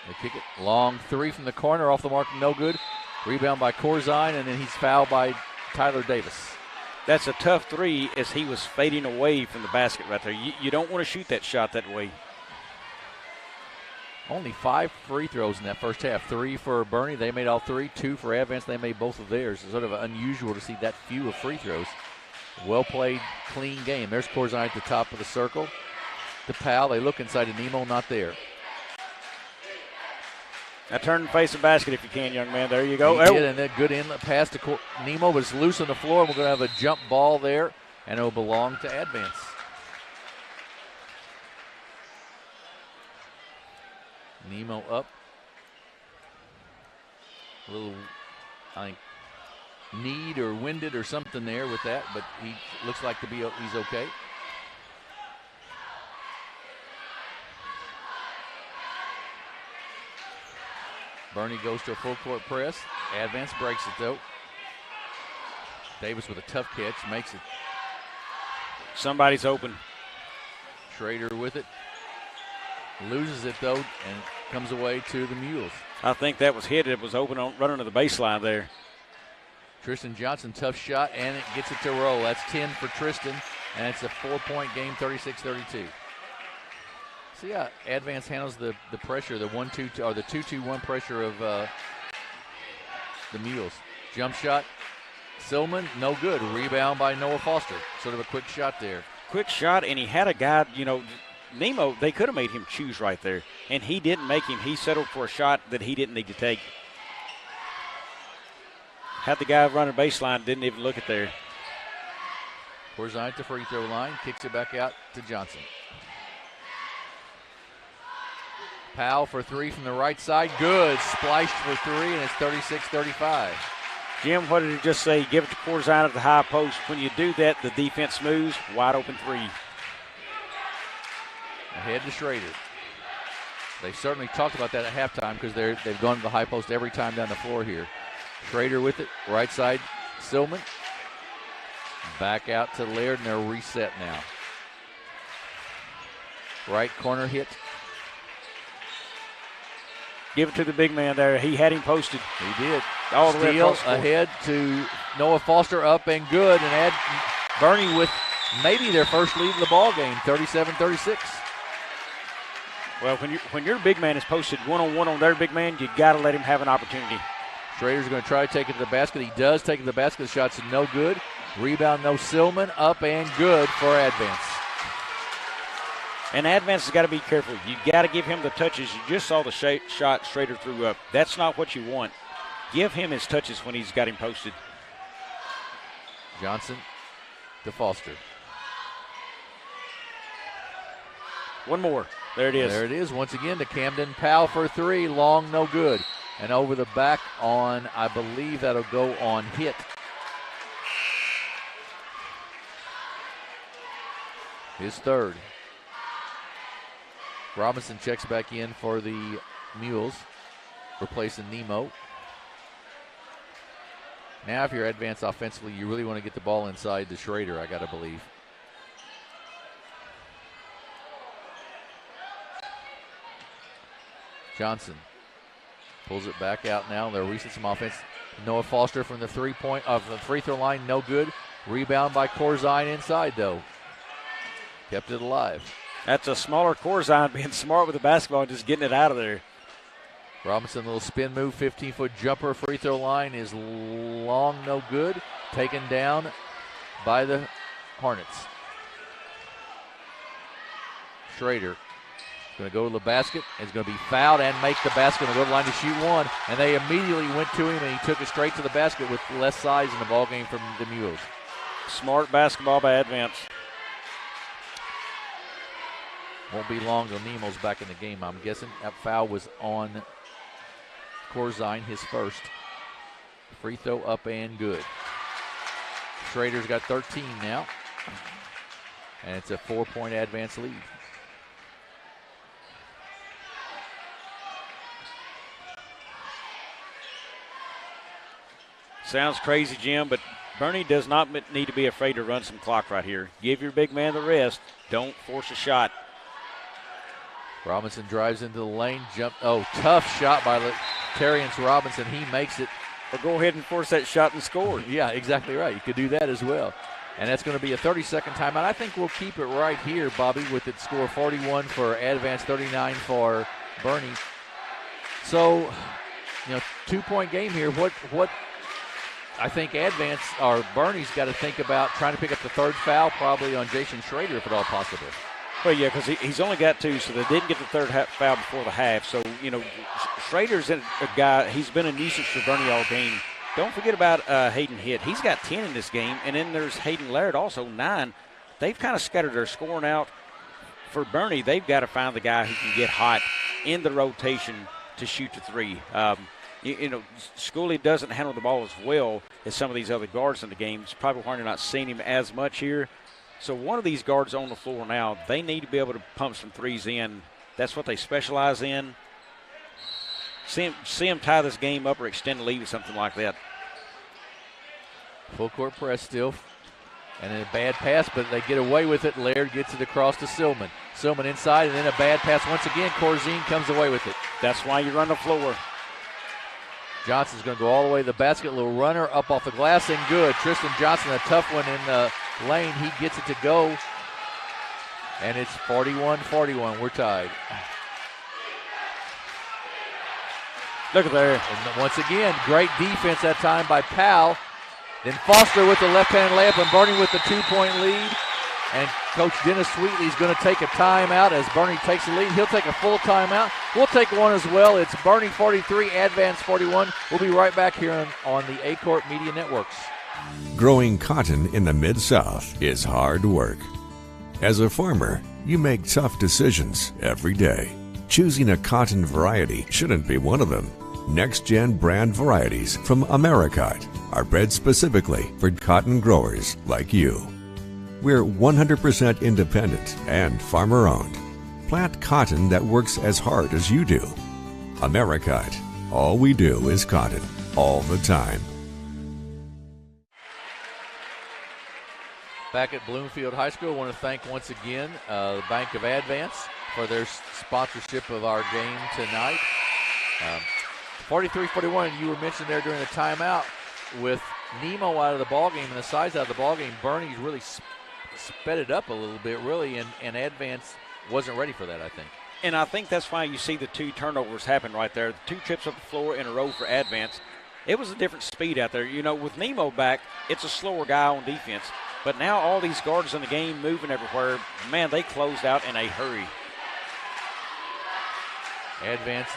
They kick it. Long 3 from the corner, off the mark, no good. Rebound by Corzine, and then he's fouled by Tyler Davis. That's a tough 3 as he was fading away from the basket right there. You don't want to shoot that shot that way. Only 5 free throws in that first half. 3 for Bernie. They made all 3. 2 for Advance. They made both of theirs. It's sort of unusual to see that few of free throws. Well played, clean game. There's Corzine at the top of the circle. To Powell. They look inside to Nemo. Not there. Now turn and face the basket if you can, young man. There you go. He did, and then good inlet pass to Nemo, but it's loose on the floor. We're going to have a jump ball there, and it will belong to Advance. Nemo up. A little, I think, kneed or winded or something there with that, but he looks like he's okay. Bernie goes to a full court press. Advance breaks it though. Davis with a tough catch, makes it. Somebody's open. Schrader with it. Loses it though and comes away to the Mules. I think that was hit. It was open on running to the baseline there. Tristan Johnson, tough shot, and it gets it to roll. That's 10 for Tristan, and it's a 4-point game, 36-32. See how Advance handles the pressure, the 1-2 or the 2-2-1 pressure of the Mules. Jump shot, Silman, no good. Rebound by Noah Foster. Sort of a quick shot there. Quick shot, and he had a guy, Nemo, they could have made him choose right there, and he didn't make him. He settled for a shot that he didn't need to take. Had the guy running baseline, didn't even look at there. Corzine at the free throw line, kicks it back out to Johnson. Powell for three from the right side, good. Spliced for three, and it's 36-35. Jim, what did he just say? Give it to Corzine at the high post. When you do that, the defense moves, wide open three. Ahead to Schrader. They certainly talked about that at halftime because they've gone to the high post every time down the floor here. Schrader with it, right side, Silman. Back out to Laird, and they're reset now. Right corner hit. Give it to the big man there. He had him posted. He did. All the way Steal across the court. ahead to Noah Foster, up and good, and Bernie with maybe their first lead of the ball game, 37-36. Well, when your big man is posted one-on-one on their big man, you got to let him have an opportunity. Schrader's going to try to take it to the basket. He does take it to the basket. The shot's no good. Rebound, no Silman. Up and good for Advance. And Advance has got to be careful. You got to give him the touches. You just saw the shot Schrader threw up. That's not what you want. Give him his touches when he's got him posted. Johnson to Foster. One more. There it is. There it is. Once again to Camden. Powell for three. Long, no good. And over the back on, I believe that'll go on hit. His third. Robinson checks back in for the Mules, replacing Nemo. Now if you're Advanced offensively, you really want to get the ball inside the Schrader, I got to believe. Johnson pulls it back out now. They'll reset some offense. Noah Foster from the free throw line, no good. Rebound by Corzine inside though. Kept it alive. That's a smaller Corzine being smart with the basketball and just getting it out of there. Robinson, little spin move, 15-foot jumper, free throw line is long, no good. Taken down by the Hornets. Schrader going to go to the basket. Is going to be fouled and make the basket. Going to go to the line to shoot one. And they immediately went to him, and he took it straight to the basket with less size in the ball game from the Mules. Smart basketball by Advance. Won't be long till Nemo's back in the game. I'm guessing that foul was on Corzine, his first. Free throw up and good. Schrader's got 13 now. And it's a 4-point Advance lead. Sounds crazy, Jim, but Bernie does not need to be afraid to run some clock right here. Give your big man the rest. Don't force a shot. Robinson drives into the lane. Tough shot by Terriance Robinson. He makes it. Or go ahead and force that shot and score. Yeah, exactly right. You could do that as well. And that's going to be a 30-second timeout. I think we'll keep it right here, Bobby, with it score 41 for Advance, 39 for Bernie. So, 2-point game here. What I think Advance or Bernie's got to think about trying to pick up the third foul probably on Jason Schrader if at all possible. Well, yeah, because he's only got two, so they didn't get the third foul before the half. So, Schrader's a guy, he's been a nuisance for Bernie all game. Don't forget about Hayden Hitt. He's got 10 in this game, and then there's Hayden Laird also, 9. They've kind of scattered their scoring out. For Bernie, they've got to find the guy who can get hot in the rotation to shoot the three. Schooley doesn't handle the ball as well as some of these other guards in the game. It's probably why you're not seeing him as much here. So one of these guards on the floor now, they need to be able to pump some threes in. That's what they specialize in. see him tie this game up or extend the lead with something like that. Full court press still. And then a bad pass, but they get away with it. Laird gets it across to Silman. Silman inside, and then a bad pass once again. Corzine comes away with it. That's why you run the floor. Johnson's going to go all the way to the basket. Little runner up off the glass and good. Tristan Johnson, a tough one in the lane. He gets it to go. And it's 41-41. We're tied. Look at there. And once again, great defense that time by Powell. Then Foster with the left-hand layup and Bernie with the 2-point lead. And Coach Dennis Sweetley's going to take a timeout as Bernie takes the lead. He'll take a full timeout. We'll take one as well. It's Bernie 43, Advance 41. We'll be right back here on the Aycorp Media Networks. Growing cotton in the Mid-South is hard work. As a farmer, you make tough decisions every day. Choosing a cotton variety shouldn't be one of them. Next-gen brand varieties from Americot are bred specifically for cotton growers like you. We're 100% independent and farmer-owned. Plant cotton that works as hard as you do. Americot. All we do is cotton, all the time. Back at Bloomfield High School, I want to thank once again the Bank of Advance for their sponsorship of our game tonight. 43-41, you were mentioned there during the timeout with Nemo out of the ballgame and the size out of the ballgame. Bernie's really sped it up a little bit, really, and Advance wasn't ready for that, I think. And I think that's why you see the 2 turnovers happen right there. The 2 trips up the floor in a row for Advance. It was a different speed out there. You know, with Nemo back, it's a slower guy on defense. But now all these guards in the game moving everywhere, man, they closed out in a hurry. Advance.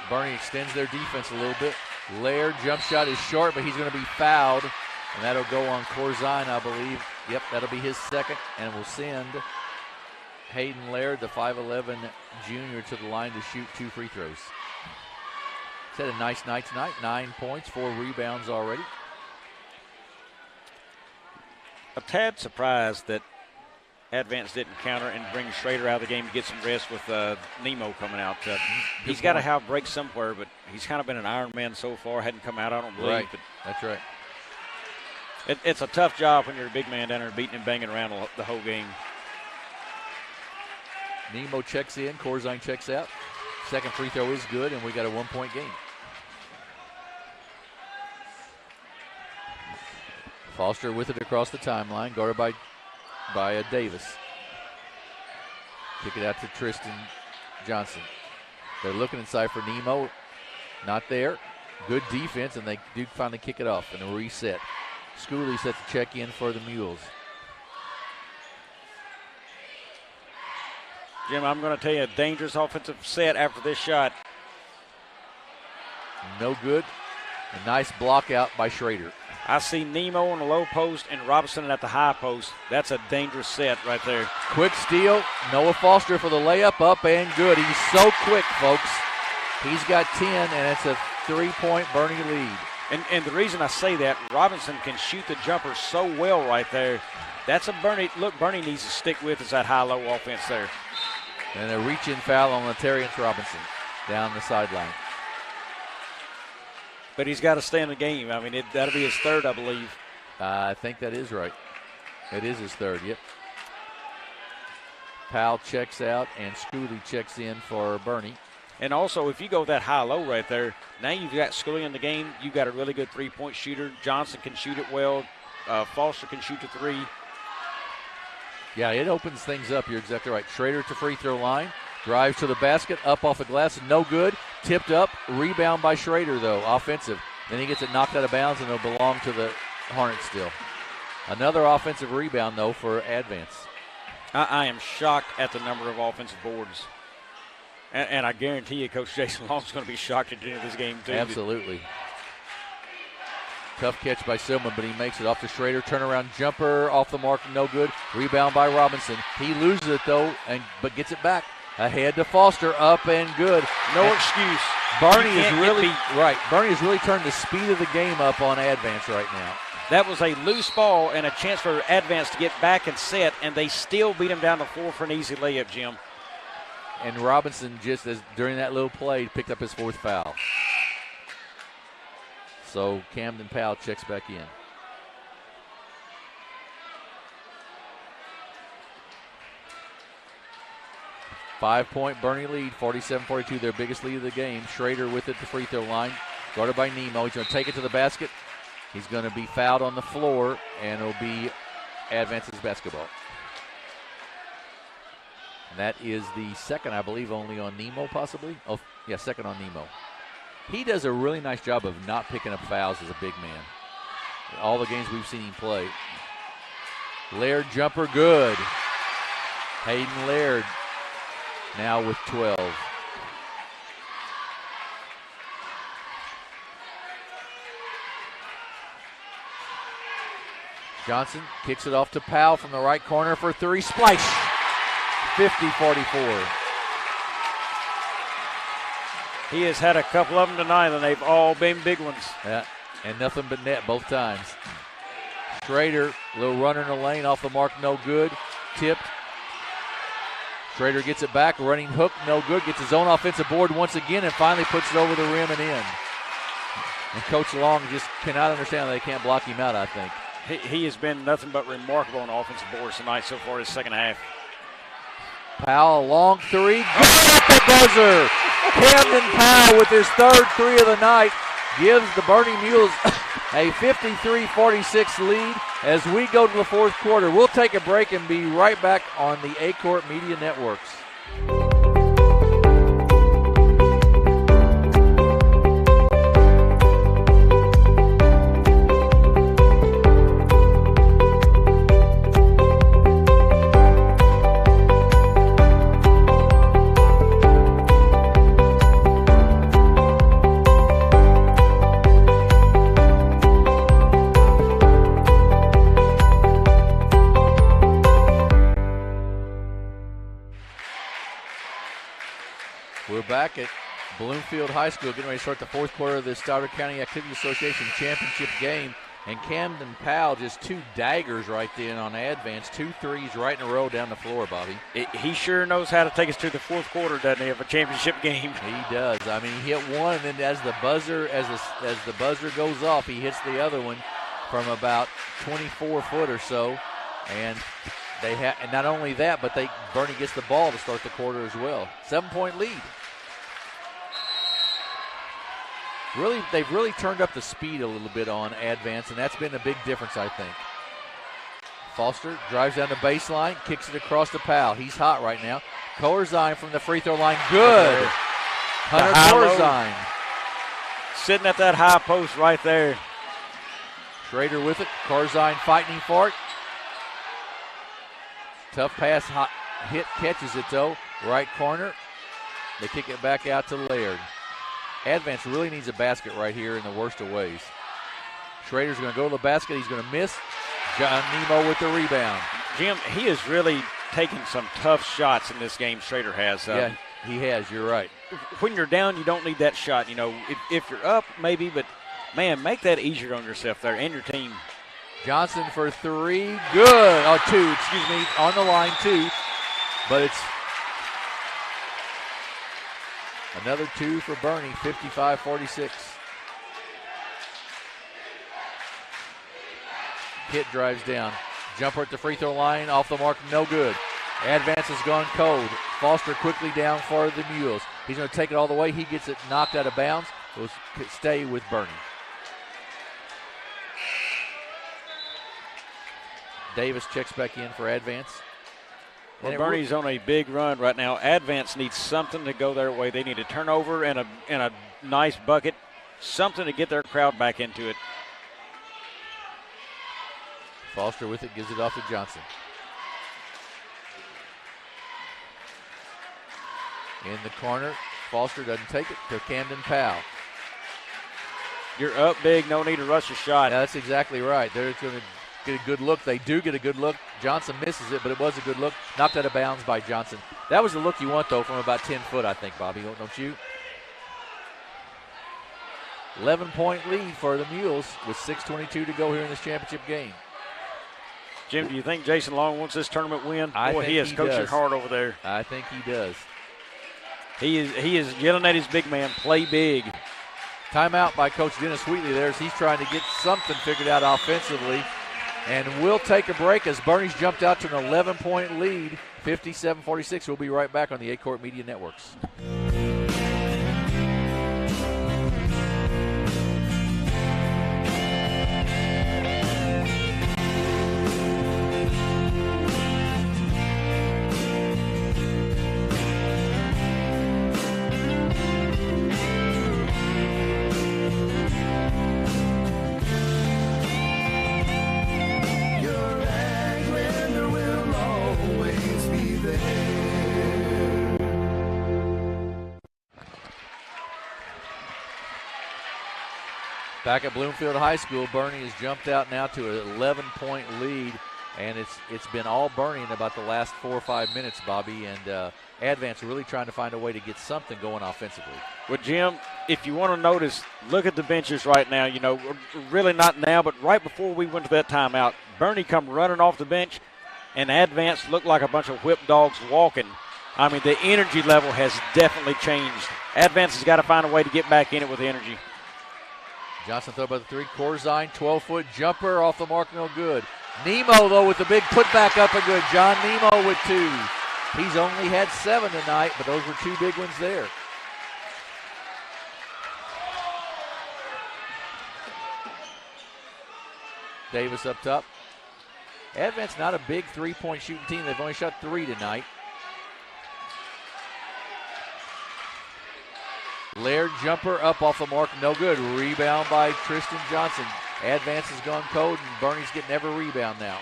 Bernie extends their defense a little bit. Laird jump shot is short, but he's going to be fouled, and that'll go on Corzine, I believe. Yep, that'll be his second, and we'll send Hayden Laird, the 5'11 junior, to the line to shoot 2 free throws. He's had a nice night tonight. 9 points, 4 rebounds already. A tad surprised that Advance didn't counter and bring Schrader out of the game to get some rest with Nemo coming out. He's got to have breaks somewhere, but he's kind of been an Iron Man so far. Hadn't come out, I don't believe. Right. But that's right. It's a tough job when you're a big man down there beating and banging around the whole game. Nemo checks in. Corzine checks out. Second free throw is good, and we got a 1-point game. Foster with it across the timeline, guarded by Davis. Kick it out to Tristan Johnson. They're looking inside for Nemo. Not there. Good defense, and they do finally kick it off and a reset. Schooley set the check in for the Mules. Jim, I'm going to tell you a dangerous offensive set after this shot. No good. A nice block out by Schrader. I see Nemo on the low post and Robinson at the high post. That's a dangerous set right there. Quick steal. Noah Foster for the layup, up and good. He's so quick, folks. He's got 10, and it's a 3-point Bernie lead. And the reason I say that, Robinson can shoot the jumper so well right there. That's a Bernie. Look, Bernie needs to stick with is that high-low offense there. And a reach-in foul on Latarius Robinson down the sideline. But he's got to stay in the game. I mean, that'll be his third, I believe. I think that is right. It is his third, yep. Powell checks out, and Schooley checks in for Bernie. And also, if you go that high-low right there, now you've got Schooley in the game. You've got a really good three-point shooter. Johnson can shoot it well. Foster can shoot the 3. Yeah, it opens things up. You're exactly right. Schrader to free throw line. Drives to the basket, up off the glass, no good. Tipped up, rebound by Schrader, though, offensive. Then he gets it knocked out of bounds, and it'll belong to the Hornets still. Another offensive rebound, though, for Advance. I am shocked at the number of offensive boards. And I guarantee you Coach Jason Long's going to be shocked at the end of this game, too. Absolutely. Tough catch by Silman, but he makes it off to Schrader. Turnaround jumper off the mark, no good. Rebound by Robinson. He loses it, though, but gets it back. Ahead to Foster, up and good. No excuse. Bernie is really right. Bernie has really turned the speed of the game up on Advance right now. That was a loose ball and a chance for Advance to get back and set, and they still beat him down the floor for an easy layup, Jim. And Robinson just during that little play picked up his 4th foul. So Camden Powell checks back in. Five-point Bernie lead, 47-42, their biggest lead of the game. Schrader with it, the free throw line, guarded by Nemo. He's going to take it to the basket. He's going to be fouled on the floor, and it'll be Advance's basketball. And that is the second, I believe, only on Nemo, possibly. Oh, yeah, second on Nemo. He does a really nice job of not picking up fouls as a big man. All the games we've seen him play. Laird jumper, good. Hayden Laird now with 12. Johnson kicks it off to Powell from the right corner for 3. Splice. 50-44. He has had a couple of them tonight, and they've all been big ones. Yeah, and nothing but net both times. Schrader, little runner in the lane, off the mark, no good. Tipped. Schrader gets it back, running hook, no good. Gets his own offensive board once again and finally puts it over the rim and in. And Coach Long just cannot understand that they can't block him out, I think. He has been nothing but remarkable on offensive boards tonight so far this second half. Powell, long 3, good at the buzzer. Camden Powell with his 3rd 3 of the night gives the Bernie Mules a 53-46 lead as we go to the 4th quarter. We'll take a break and be right back on the Aycorp Media Networks. Back at Bloomfield High School, getting ready to start the 4th quarter of the Stoddard County Activity Association Championship game. And Camden Powell just 2 daggers right then on Advance, 2 threes right in a row down the floor, Bobby. He sure knows how to take us to the 4th quarter, doesn't he, of a championship game? He does. I mean, he hit one, and then as the buzzer goes off, he hits the other one from about 24 foot or so. And and not only that, but Bernie gets the ball to start the quarter as well. 7-point lead. They've really turned up the speed a little bit on Advance, and that's been a big difference, I think. Foster drives down the baseline, kicks it across to Powell. He's hot right now. Corzine from the free throw line, good. Hunter Corzine. Sitting at that high post right there. Schrader with it. Corzine fighting for it. Tough pass, hot hit, catches it though. Right corner. They kick it back out to Laird. Advance really needs a basket right here in the worst of ways. Schrader's going to go to the basket. He's going to miss. John Nemo with the rebound. Jim, he has really taken some tough shots in this game, Schrader has. Yeah, he has. You're right. When you're down, you don't need that shot. You know, if you're up, maybe, but, man, make that easier on yourself there and your team. Johnson for 3. Good. Oh, 2, excuse me. On the line, 2. But it's another 2 for Bernie, 55-46. Pitt drives down. Jumper at the free throw line, off the mark, no good. Advance has gone cold. Foster quickly down for the Mules. He's going to take it all the way. He gets it knocked out of bounds. Will stay with Bernie. Davis checks back in for Advance. Well, Bernie's on a big run right now. Advance needs something to go their way. They need a turnover and a nice bucket, something to get their crowd back into it. Foster with it, gives it off to Johnson. In the corner, Foster doesn't take it to Camden Powell. You're up big, no need to rush a shot. Yeah, that's exactly right. They're going to get a good look. They do get a good look. Johnson misses it, but it was a good look. Knocked out of bounds by Johnson. That was the look you want, though, from about 10 foot, I think, Bobby. Don't you? 11-point lead for the Mules with 6:22 to go here in this championship game. Jim, do you think Jason Long wants this tournament win? I Boy, think he is coaching hard over there. I think he does. He is yelling at his big man, play big. Timeout by Coach Dennis Wheatley there as he's trying to get something figured out offensively. And we'll take a break as Bernie's jumped out to an 11-point lead, 57-46. We'll be right back on the Aycorp Media Networks. Back at Bloomfield High School, Bernie has jumped out now to an 11-point lead, and it's been all Bernie in about the last 4 or 5 minutes, Bobby, and Advance really trying to find a way to get something going offensively. Well, Jim, if you want to notice, look at the benches right now. You know, really not now, but right before we went to that timeout, Bernie come running off the bench, and Advance looked like a bunch of whip dogs walking. I mean, the energy level has definitely changed. Advance has got to find a way to get back in it with energy. Johnson throw by the three. Corzine, 12-foot jumper off the mark, no good. Nemo, though, with the big putback up and good. John Nemo with 2. He's only had 7 tonight, but those were 2 big ones there. Davis up top. Advance not a big three-point shooting team. They've only shot 3 tonight. Laird jumper up off the mark, no good. Rebound by Tristan Johnson. Advance has gone cold, and Bernie's getting every rebound now.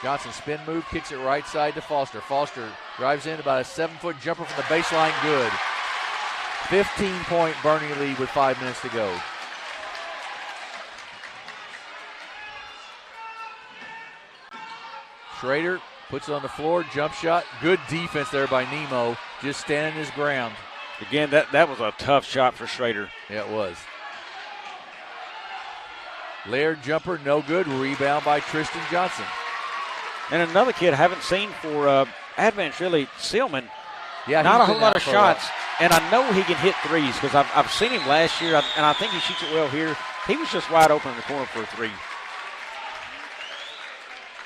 Johnson spin move, kicks it right side to Foster. Foster drives in about a 7-foot jumper from the baseline, good. 15-point Bernie lead with 5 minutes to go. Schrader puts it on the floor, jump shot. Good defense there by Nemo, just standing his ground. Again, that was a tough shot for Schrader. Yeah, it was. Laird jumper, no good. Rebound by Tristan Johnson. And another kid I haven't seen for Advance, really, Seelman. Yeah, not a whole lot of shots. And I know he can hit threes because I've seen him last year, and I think he shoots it well here. He was just wide open in the corner for a 3.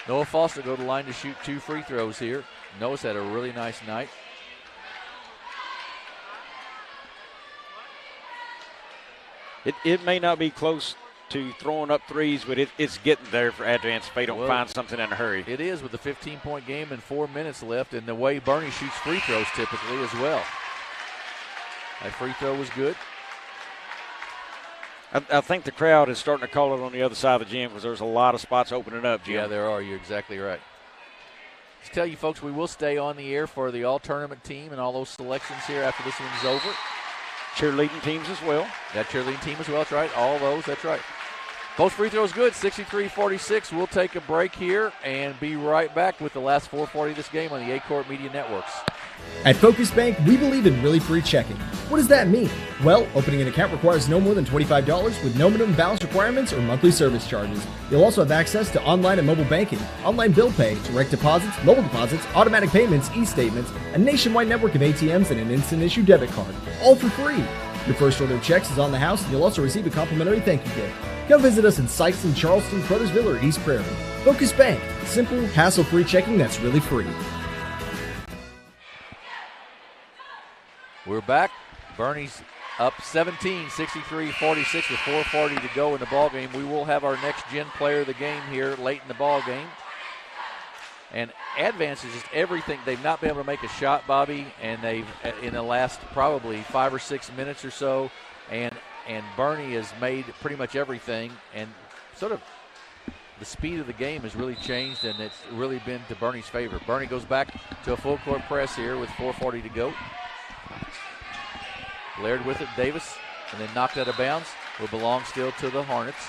Noah Foster go to the line to shoot 2 free throws here. Noah's had a really nice night. It may not be close to throwing up threes, but it's getting there for Advance if they don't find something in a hurry. It is with a 15-point game and 4 minutes left, and the way Bernie shoots free throws typically as well. That free throw was good. I think the crowd is starting to call it on the other side of the gym because there's a lot of spots opening up, Jim. Yeah, there are. You're exactly right. Just tell you folks, we will stay on the air for the all-tournament team and all those selections here after this one's over. Cheerleading teams as well. That cheerleading team as well, that's right. All those, that's right. Both free throws good, 63-46. We'll take a break here and be right back with the last 4:40 of this game on the Aycorp Media Networks. At Focus Bank, we believe in really free checking. What does that mean? Well, opening an account requires no more than $25 with no minimum balance requirements or monthly service charges. You'll also have access to online and mobile banking, online bill pay, direct deposits, mobile deposits, automatic payments, e-statements, a nationwide network of ATMs, and an instant issue debit card, all for free. Your first order of checks is on the house, and you'll also receive a complimentary thank you gift. Come visit us in Sikeston, Charleston, Crothersville, or East Prairie. Focus Bank, simple, hassle-free checking that's really free. We're back. Bernie's up 17, 63-46 with 4:40 to go in the ball game. We will have our next gen player of the game here late in the ball game. And Advance is just everything. They've not been able to make a shot, Bobby, and they've in the last probably 5 or 6 minutes or so. And Bernie has made pretty much everything. And sort of the speed of the game has really changed, and it's really been to Bernie's favor. Bernie goes back to a full court press here with 4:40 to go. Laird with it, Davis, and then knocked out of bounds. Will belong still to the Hornets.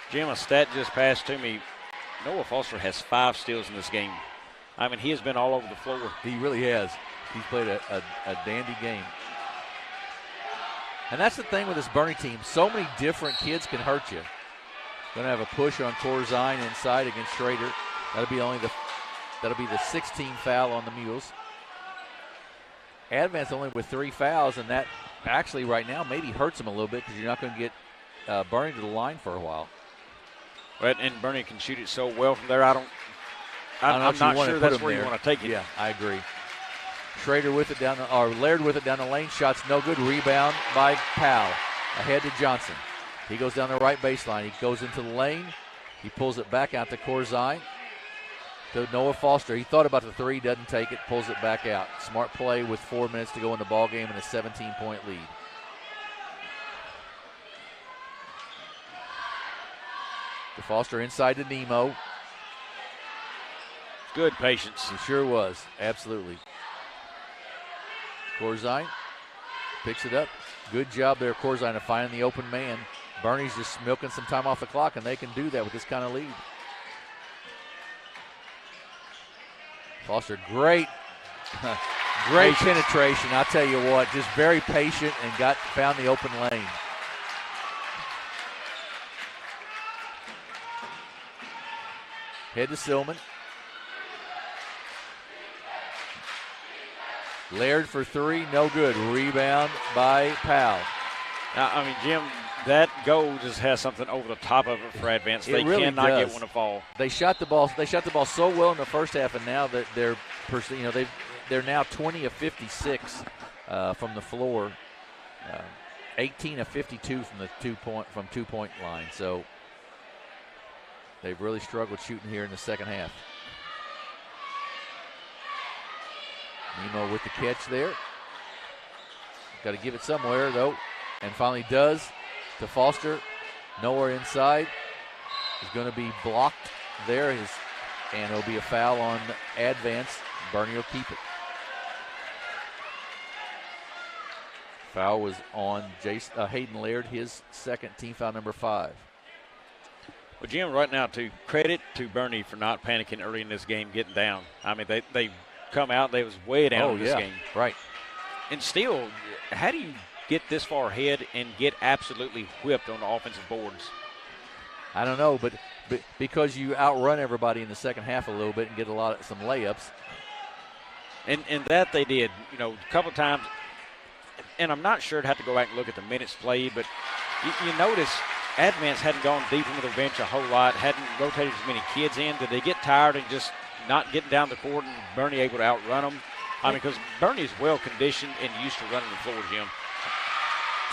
Jim, a stat just passed to me. Noah Foster has 5 steals in this game. I mean, he has been all over the floor. He really has. He's played a dandy game. And that's the thing with this Bernie team. So many different kids can hurt you. Going to have a push on Corzine inside against Schrader. That'll be the 16th foul on the Mules. Advance only with 3 fouls, and that actually right now maybe hurts them a little bit because you're not going to get Bernie to the line for a while. But and Bernie can shoot it so well from there. I'm not sure that's where you want to take it. Yeah, I agree. Schrader with it down, or Laird with it down the lane. Shots no good. Rebound by Powell. Ahead to Johnson. He goes down the right baseline. He goes into the lane. He pulls it back out to Corzine. To Noah Foster. He thought about the 3, doesn't take it, pulls it back out. Smart play with 4 minutes to go in the ball game and a 17-point lead. To Foster inside to Nemo. Good patience. He sure was. Absolutely. Corzine picks it up. Good job there, Corzine, to find the open man. Bernie's just milking some time off the clock, and they can do that with this kind of lead. Foster, great penetration. I'll tell you what, just very patient and found the open lane. Head to Silman. Laird for 3, no good. Rebound by Powell. Now, I mean, Jim, that goal just has something over the top of it for Advance. They really cannot does. get one to fall. They shot the ball so well in the first half, and now that they're now 20 of 56 from the floor, 18 of 52 from the 2-point line. So they've really struggled shooting here in the second half. Nemo with the catch there. Got to give it somewhere, though. And finally does to Foster. Nowhere inside. Is going to be blocked there. And it'll be a foul on Advance. Bernie will keep it. Foul was on Hayden Laird, his second, team foul number 5. Well, Jim, right now, to credit to Bernie for not panicking early in this game, getting down. I mean, they come out, they was way down in this game. Right. And still, how do you get this far ahead and get absolutely whipped on the offensive boards? I don't know, but because you outrun everybody in the second half a little bit and get some layups. And that they did, a couple of times. And I'm not sure to have to go back and look at the minutes played, but you notice Advance hadn't gone deep into the bench a whole lot, hadn't rotated as many kids in. Did they get tired and just not getting down the court and Bernie able to outrun them? I mean, because Bernie's well-conditioned and used to running the floor, Jim.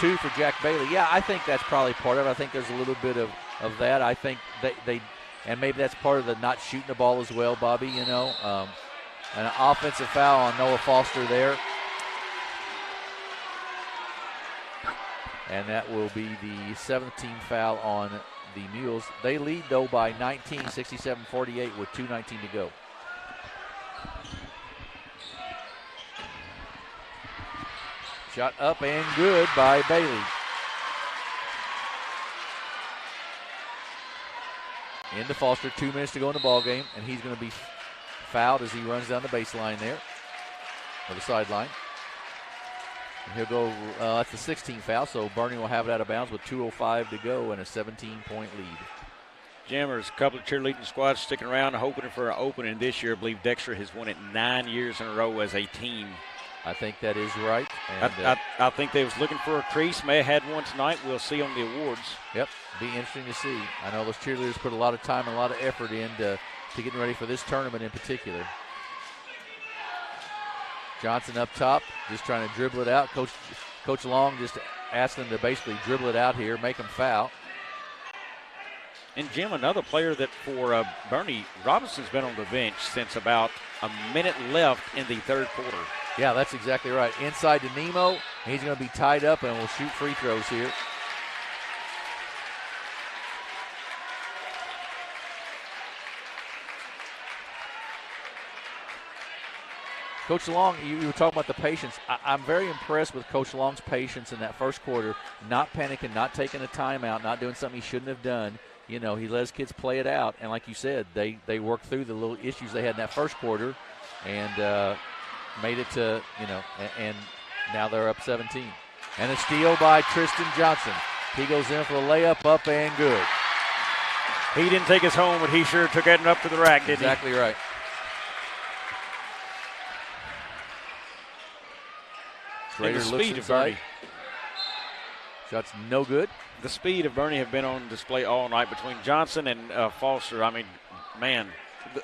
2 for Jack Bailey. Yeah, I think that's probably part of it. I think there's a little bit of that. I think they and maybe that's part of the not shooting the ball as well, Bobby, An offensive foul on Noah Foster there. And that will be the 17th foul on the Mules. They lead, though, by 19, 67-48 with 2:19 to go. Shot up and good by Bailey. Into Foster, 2 minutes to go in the ball game, and he's going to be fouled as he runs down the baseline there, or the sideline. And he'll go, that's the 16th foul, so Bernie will have it out of bounds with 2:05 to go and a 17-point lead. Jim, there's a couple of cheerleading squads sticking around, hoping for an opening this year. I believe Dexter has won it 9 years in a row as a team. I think that is right. And, I think they was looking for a crease. May have had one tonight. We'll see on the awards. Yep, be interesting to see. I know those cheerleaders put a lot of time and a lot of effort into getting ready for this tournament in particular. Johnson up top, just trying to dribble it out. Coach Long just asked them to basically dribble it out here, make them foul. And, Jim, another player that for Bernie, Robinson's been on the bench since about a minute left in the third quarter. Yeah, that's exactly right. Inside to Nemo. He's going to be tied up and will shoot free throws here. Coach Long, you were talking about the patience. I'm very impressed with Coach Long's patience in that first quarter, not panicking, not taking a timeout, not doing something he shouldn't have done. He lets kids play it out. And like you said, they worked through the little issues they had in that first quarter and made it to, and now they're up 17. And a steal by Tristan Johnson. He goes in for a layup, up and good. He didn't take us home, but he sure took it up to the rack, didn't he? Exactly right. Schrader the looks speed of inside. Bernie. Shot's no good. The speed of Bernie have been on display all night between Johnson and Foster. I mean, man,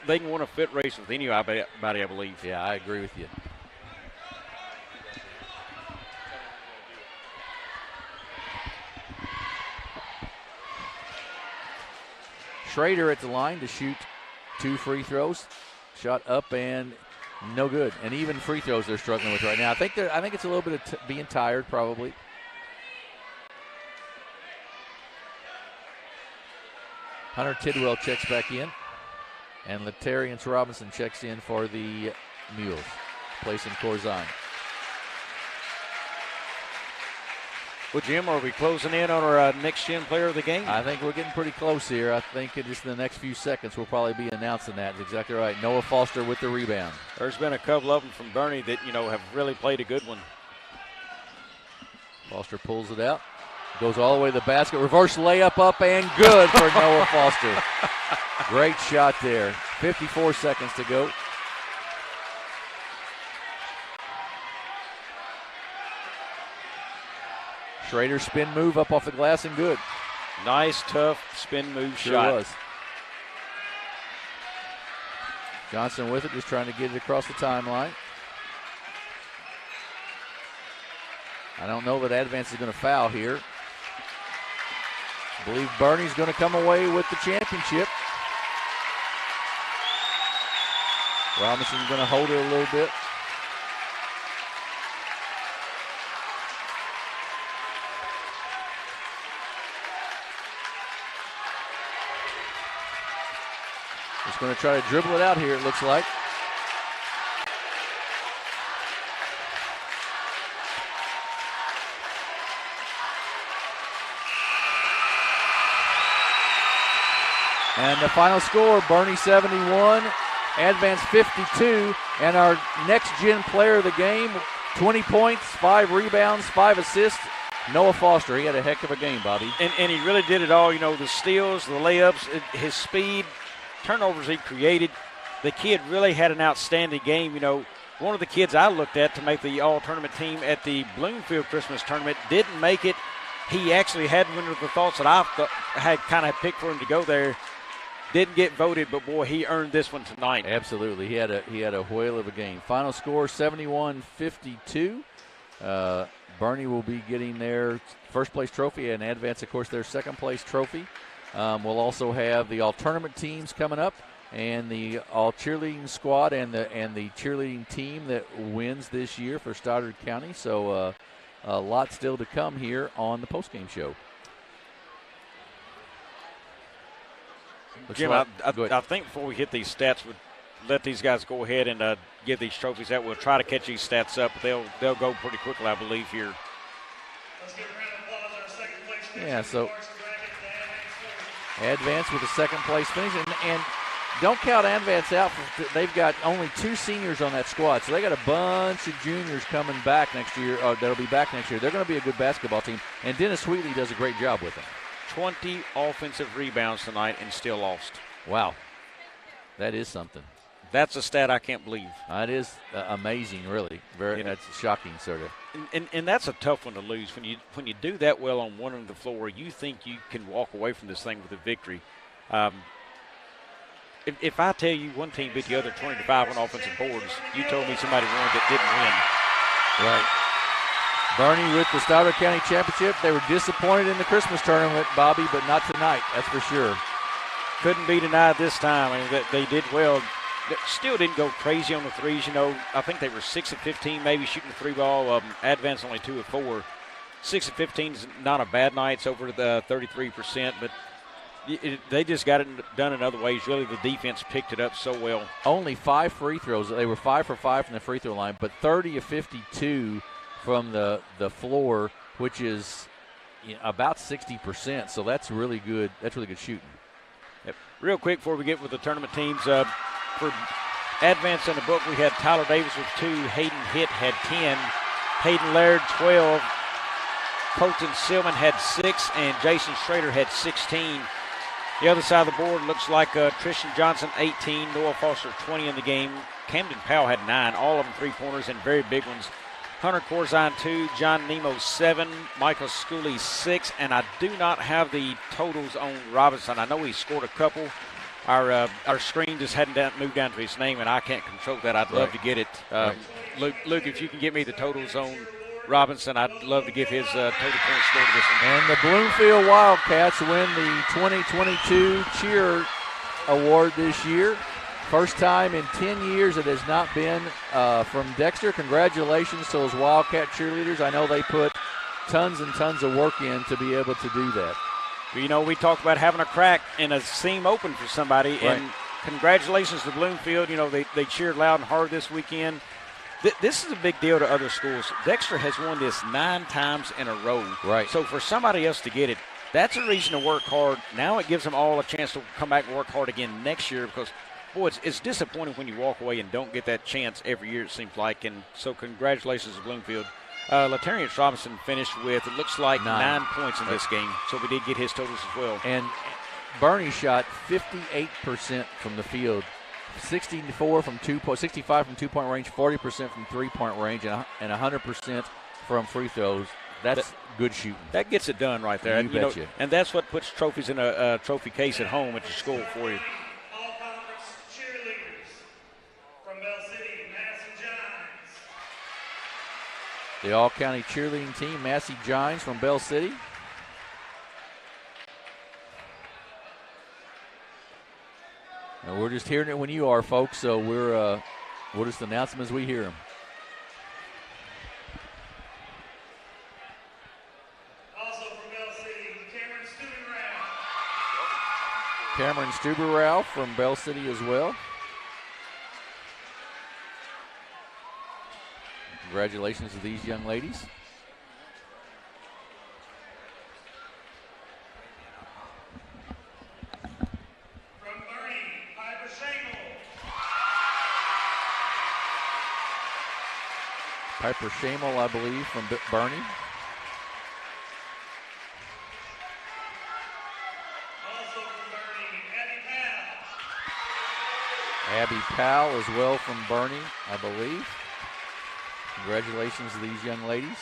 they can win a fit race with anybody, I believe. Yeah, I agree with you. Schrader at the line to shoot 2 free throws. Shot up and no good. And even free throws they're struggling with right now. I think it's a little bit of being tired probably. Hunter Tidwell checks back in. And Latarius Robinson checks in for the Mules, placing Corzine. Well, Jim, are we closing in on our next-gen player of the game? I think we're getting pretty close here. I think just in the next few seconds we'll probably be announcing that. That's exactly right. Noah Foster with the rebound. There's been a couple of them from Bernie that, have really played a good one. Foster pulls it out. Goes all the way to the basket. Reverse layup up and good for Noah Foster. Great shot there. 54 seconds to go. Schrader spin move up off the glass and good. Nice, tough spin move Sure shot. Was. Johnson with it, just trying to get it across the timeline. I don't know that Advance is going to foul here. I believe Bernie's going to come away with the championship. Robinson's going to hold it a little bit. Just going to try to dribble it out here, it looks like. And the final score, Bernie 71, Advance 52, and our next-gen player of the game, 20 points, 5 rebounds, 5 assists, Noah Foster. He had a heck of a game, Bobby. And he really did it all, the steals, the layups, his speed, turnovers he created. The kid really had an outstanding game. One of the kids I looked at to make the all-tournament team at the Bloomfield Christmas tournament didn't make it. He actually had one of the thoughts that I had kind of picked for him to go there. Didn't get voted, but boy, he earned this one tonight. Absolutely. He had a whale of a game. Final score 71-52. Bernie will be getting their first place trophy, and Advance, of course, their second place trophy. We'll also have the all-tournament teams coming up, and the all-cheerleading squad and the cheerleading team that wins this year for Stoddard County. So a lot still to come here on the postgame show. Jim, I think before we hit these stats, we'll let these guys go ahead and give these trophies out. We'll try to catch these stats up. They'll go pretty quickly, I believe, here. Yeah, so Advance with a second place finish. And don't count Advance out. They've got only 2 seniors on that squad, so they got a bunch of juniors coming back next year. That'll be back next year. They're going to be a good basketball team, and Dennis Wheatley does a great job with them. 20 offensive rebounds tonight and still lost. Wow. That is something. That's a stat I can't believe. That is amazing, really. That's shocking, sort of. And that's a tough one to lose. When you do that well on one end of the floor, you think you can walk away from this thing with a victory. If I tell you one team beat the other 20-5 on offensive boards, you told me somebody won that didn't win. Right. Bernie with the Stoddard County Championship. They were disappointed in the Christmas tournament, Bobby, but not tonight, that's for sure. Couldn't be denied this time. I mean, they did well. Still didn't go crazy on the threes. I think they were 6 of 15 maybe shooting the 3 ball. Advance only 2 of 4. 6 of 15 is not a bad night. It's over the 33%, but they just got it done in other ways. Really, the defense picked it up so well. Only 5 free throws. They were 5 for 5 from the free throw line, but 30 of 52 from the floor, which is about 60%. So that's really good. That's really good shooting. Yep. Real quick before we get with the tournament teams, for Advance in the book, we had Tyler Davis with 2, Hayden Hitt had 10, Hayden Laird 12, Colton Silman had 6, and Jason Schrader had 16. The other side of the board looks like Tristan Johnson 18, Noah Foster 20 in the game. Camden Powell had 9, all of them 3-pointers and very big ones. Hunter Corzine 2, John Nemo 7, Michael Schooley 6, and I do not have the totals on Robinson. I know he scored a couple. Our screen just hadn't moved down to his name, and I can't control that. I'd love to get it. Luke, if you can get me the totals on Robinson, I'd love to give his total point score to this one. And the Bloomfield Wildcats win the 2022 Cheer Award this year. First time in 10 years it has not been from Dexter. Congratulations to those Wildcat cheerleaders. I know they put tons and tons of work in to be able to do that. You know, we talked about having a crack and a seam open for somebody, right. And congratulations to Bloomfield. You know, they cheered loud and hard this weekend. This is a big deal to other schools. Dexter has won this 9 times in a row. Right. So for somebody else to get it, that's a reason to work hard. Now it gives them all a chance to come back and work hard again next year because, boy, it's disappointing when you walk away and don't get that chance every year, it seems like. And so congratulations to Bloomfield. Latarius Robinson finished with, it looks like, 9 points in this game. So we did get his totals as well. And Bernie shot 58% from the field, 65 from 2-point range, 40% from 3-point range, and 100% from free throws. That's good shooting. That gets it done right there. You betcha. And that's what puts trophies in a trophy case at home at your school for you. The all-county cheerleading team, Massey Giants from Bell City. And we're just hearing it when you are, folks, so we'll just announce them as we hear them. Also from Bell City, Cameron Stuberau from Bell City as well. Congratulations to these young ladies. From Bernie, Piper Shamel. Piper Shamel, I believe, from Bernie. Also from Bernie, Abby Powell as well from Bernie, I believe. Congratulations to these young ladies.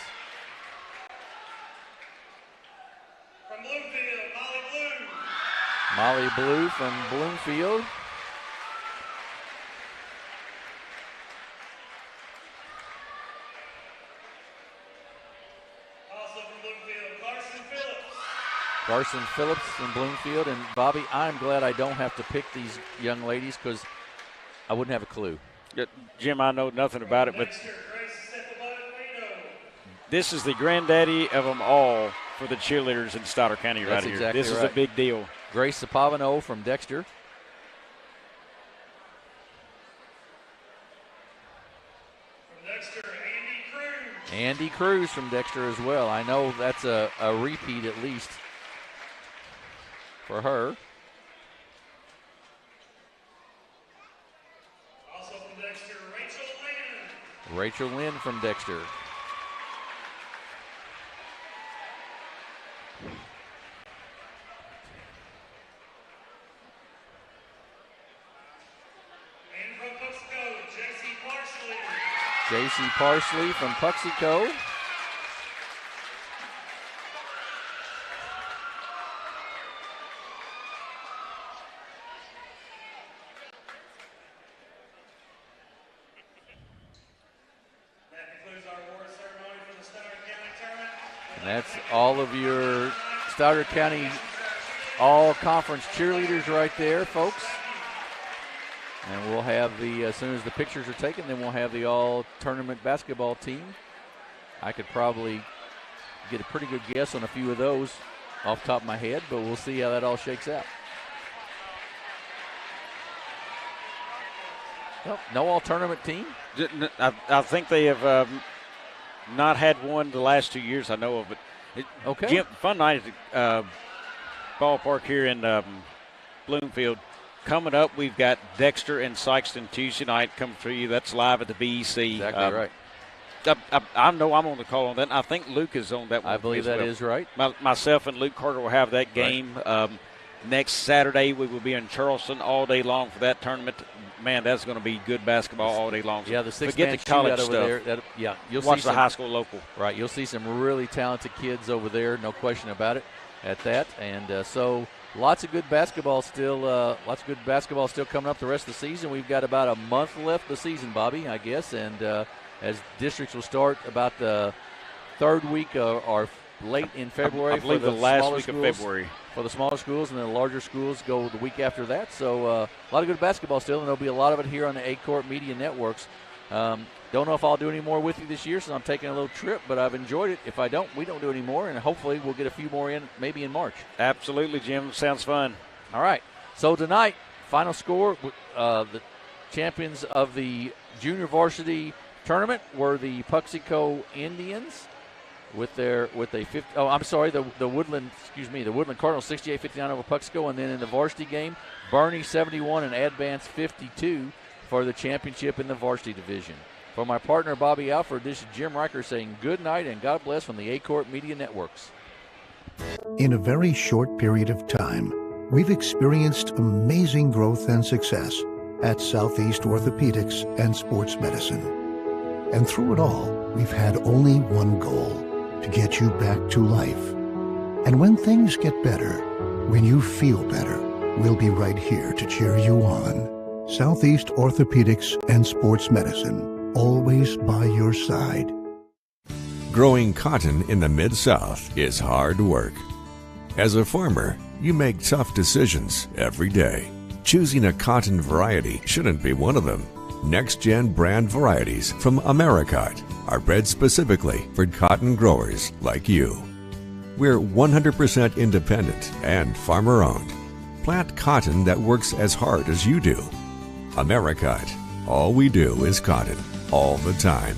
From Bloomfield, Molly Blue. Molly Blue from Bloomfield. Also from Bloomfield, Carson Phillips. Carson Phillips from Bloomfield. And Bobby, I'm glad I don't have to pick these young ladies because I wouldn't have a clue. Jim, I know nothing about it, but this is the granddaddy of them all for the cheerleaders in Stoddard County right here. Exactly this right. is a big deal. Grace Sapavano from Dexter. From Dexter, Andy Cruz. Andy Cruz from Dexter as well. I know that's a repeat at least for her. Also from Dexter, Rachel Lynn. Rachel Lynn from Dexter. And from Puxico, J.C. Parsley. J.C. Parsley from Puxico. And that's all of your Stoddard County all-conference cheerleaders right there, folks. And we'll have as soon as the pictures are taken, then we'll have the all-tournament basketball team. I could probably get a pretty good guess on a few of those off the top of my head, but we'll see how that all shakes out. Well, no all-tournament team? I think they have not had one the last 2 years I know of. But okay. Jim, fun night at the ballpark here in Bloomfield. Coming up, we've got Dexter and Sikeston Tuesday night coming through you. That's live at the BEC. Exactly right. I know I'm on the call on that. And I think Luke is on that one. I believe that is right. Myself and Luke Carter will have that game. Right. Next Saturday, we will be in Charleston all day long for that tournament. Man, that's going to be good basketball all day long. So yeah, the forget the college over stuff. there. You'll watch see the high school local. Right, you'll see some really talented kids over there, no question about it. At that, and so lots of good basketball still. Coming up the rest of the season. We've got about a month left of the season, Bobby, I guess, and as districts will start about the third week or late in February. I believe for the last smaller week schools, of February for the smaller schools, and then the larger schools go the week after that. So a lot of good basketball still, and there'll be a lot of it here on the Aycorp Media Networks. Don't know if I'll do any more with you this year since I'm taking a little trip, but I've enjoyed it. If I don't, we don't do any more, and hopefully we'll get a few more in maybe in March. Absolutely, Jim. Sounds fun. All right. So tonight, final score, the champions of the junior varsity tournament were the Puxico Indians with the Woodland Cardinals 68-59 over Puxico, and then in the varsity game, Bernie 71 and Advance 52 for the championship in the varsity division. For my partner, Bobby Alford, this is Jim Riker saying good night and God bless from the Aycorp Media Networks. In a very short period of time, we've experienced amazing growth and success at Southeast Orthopedics and Sports Medicine. And through it all, we've had only one goal, to get you back to life. And when things get better, when you feel better, we'll be right here to cheer you on. Southeast Orthopedics and Sports Medicine, always by your side. Growing cotton in the Mid-South is hard work. As a farmer, you make tough decisions every day. Choosing a cotton variety shouldn't be one of them. Next-gen brand varieties from Americot are bred specifically for cotton growers like you. We're 100% independent and farmer-owned. Plant cotton that works as hard as you do. Americot. All we do is cotton, all the time.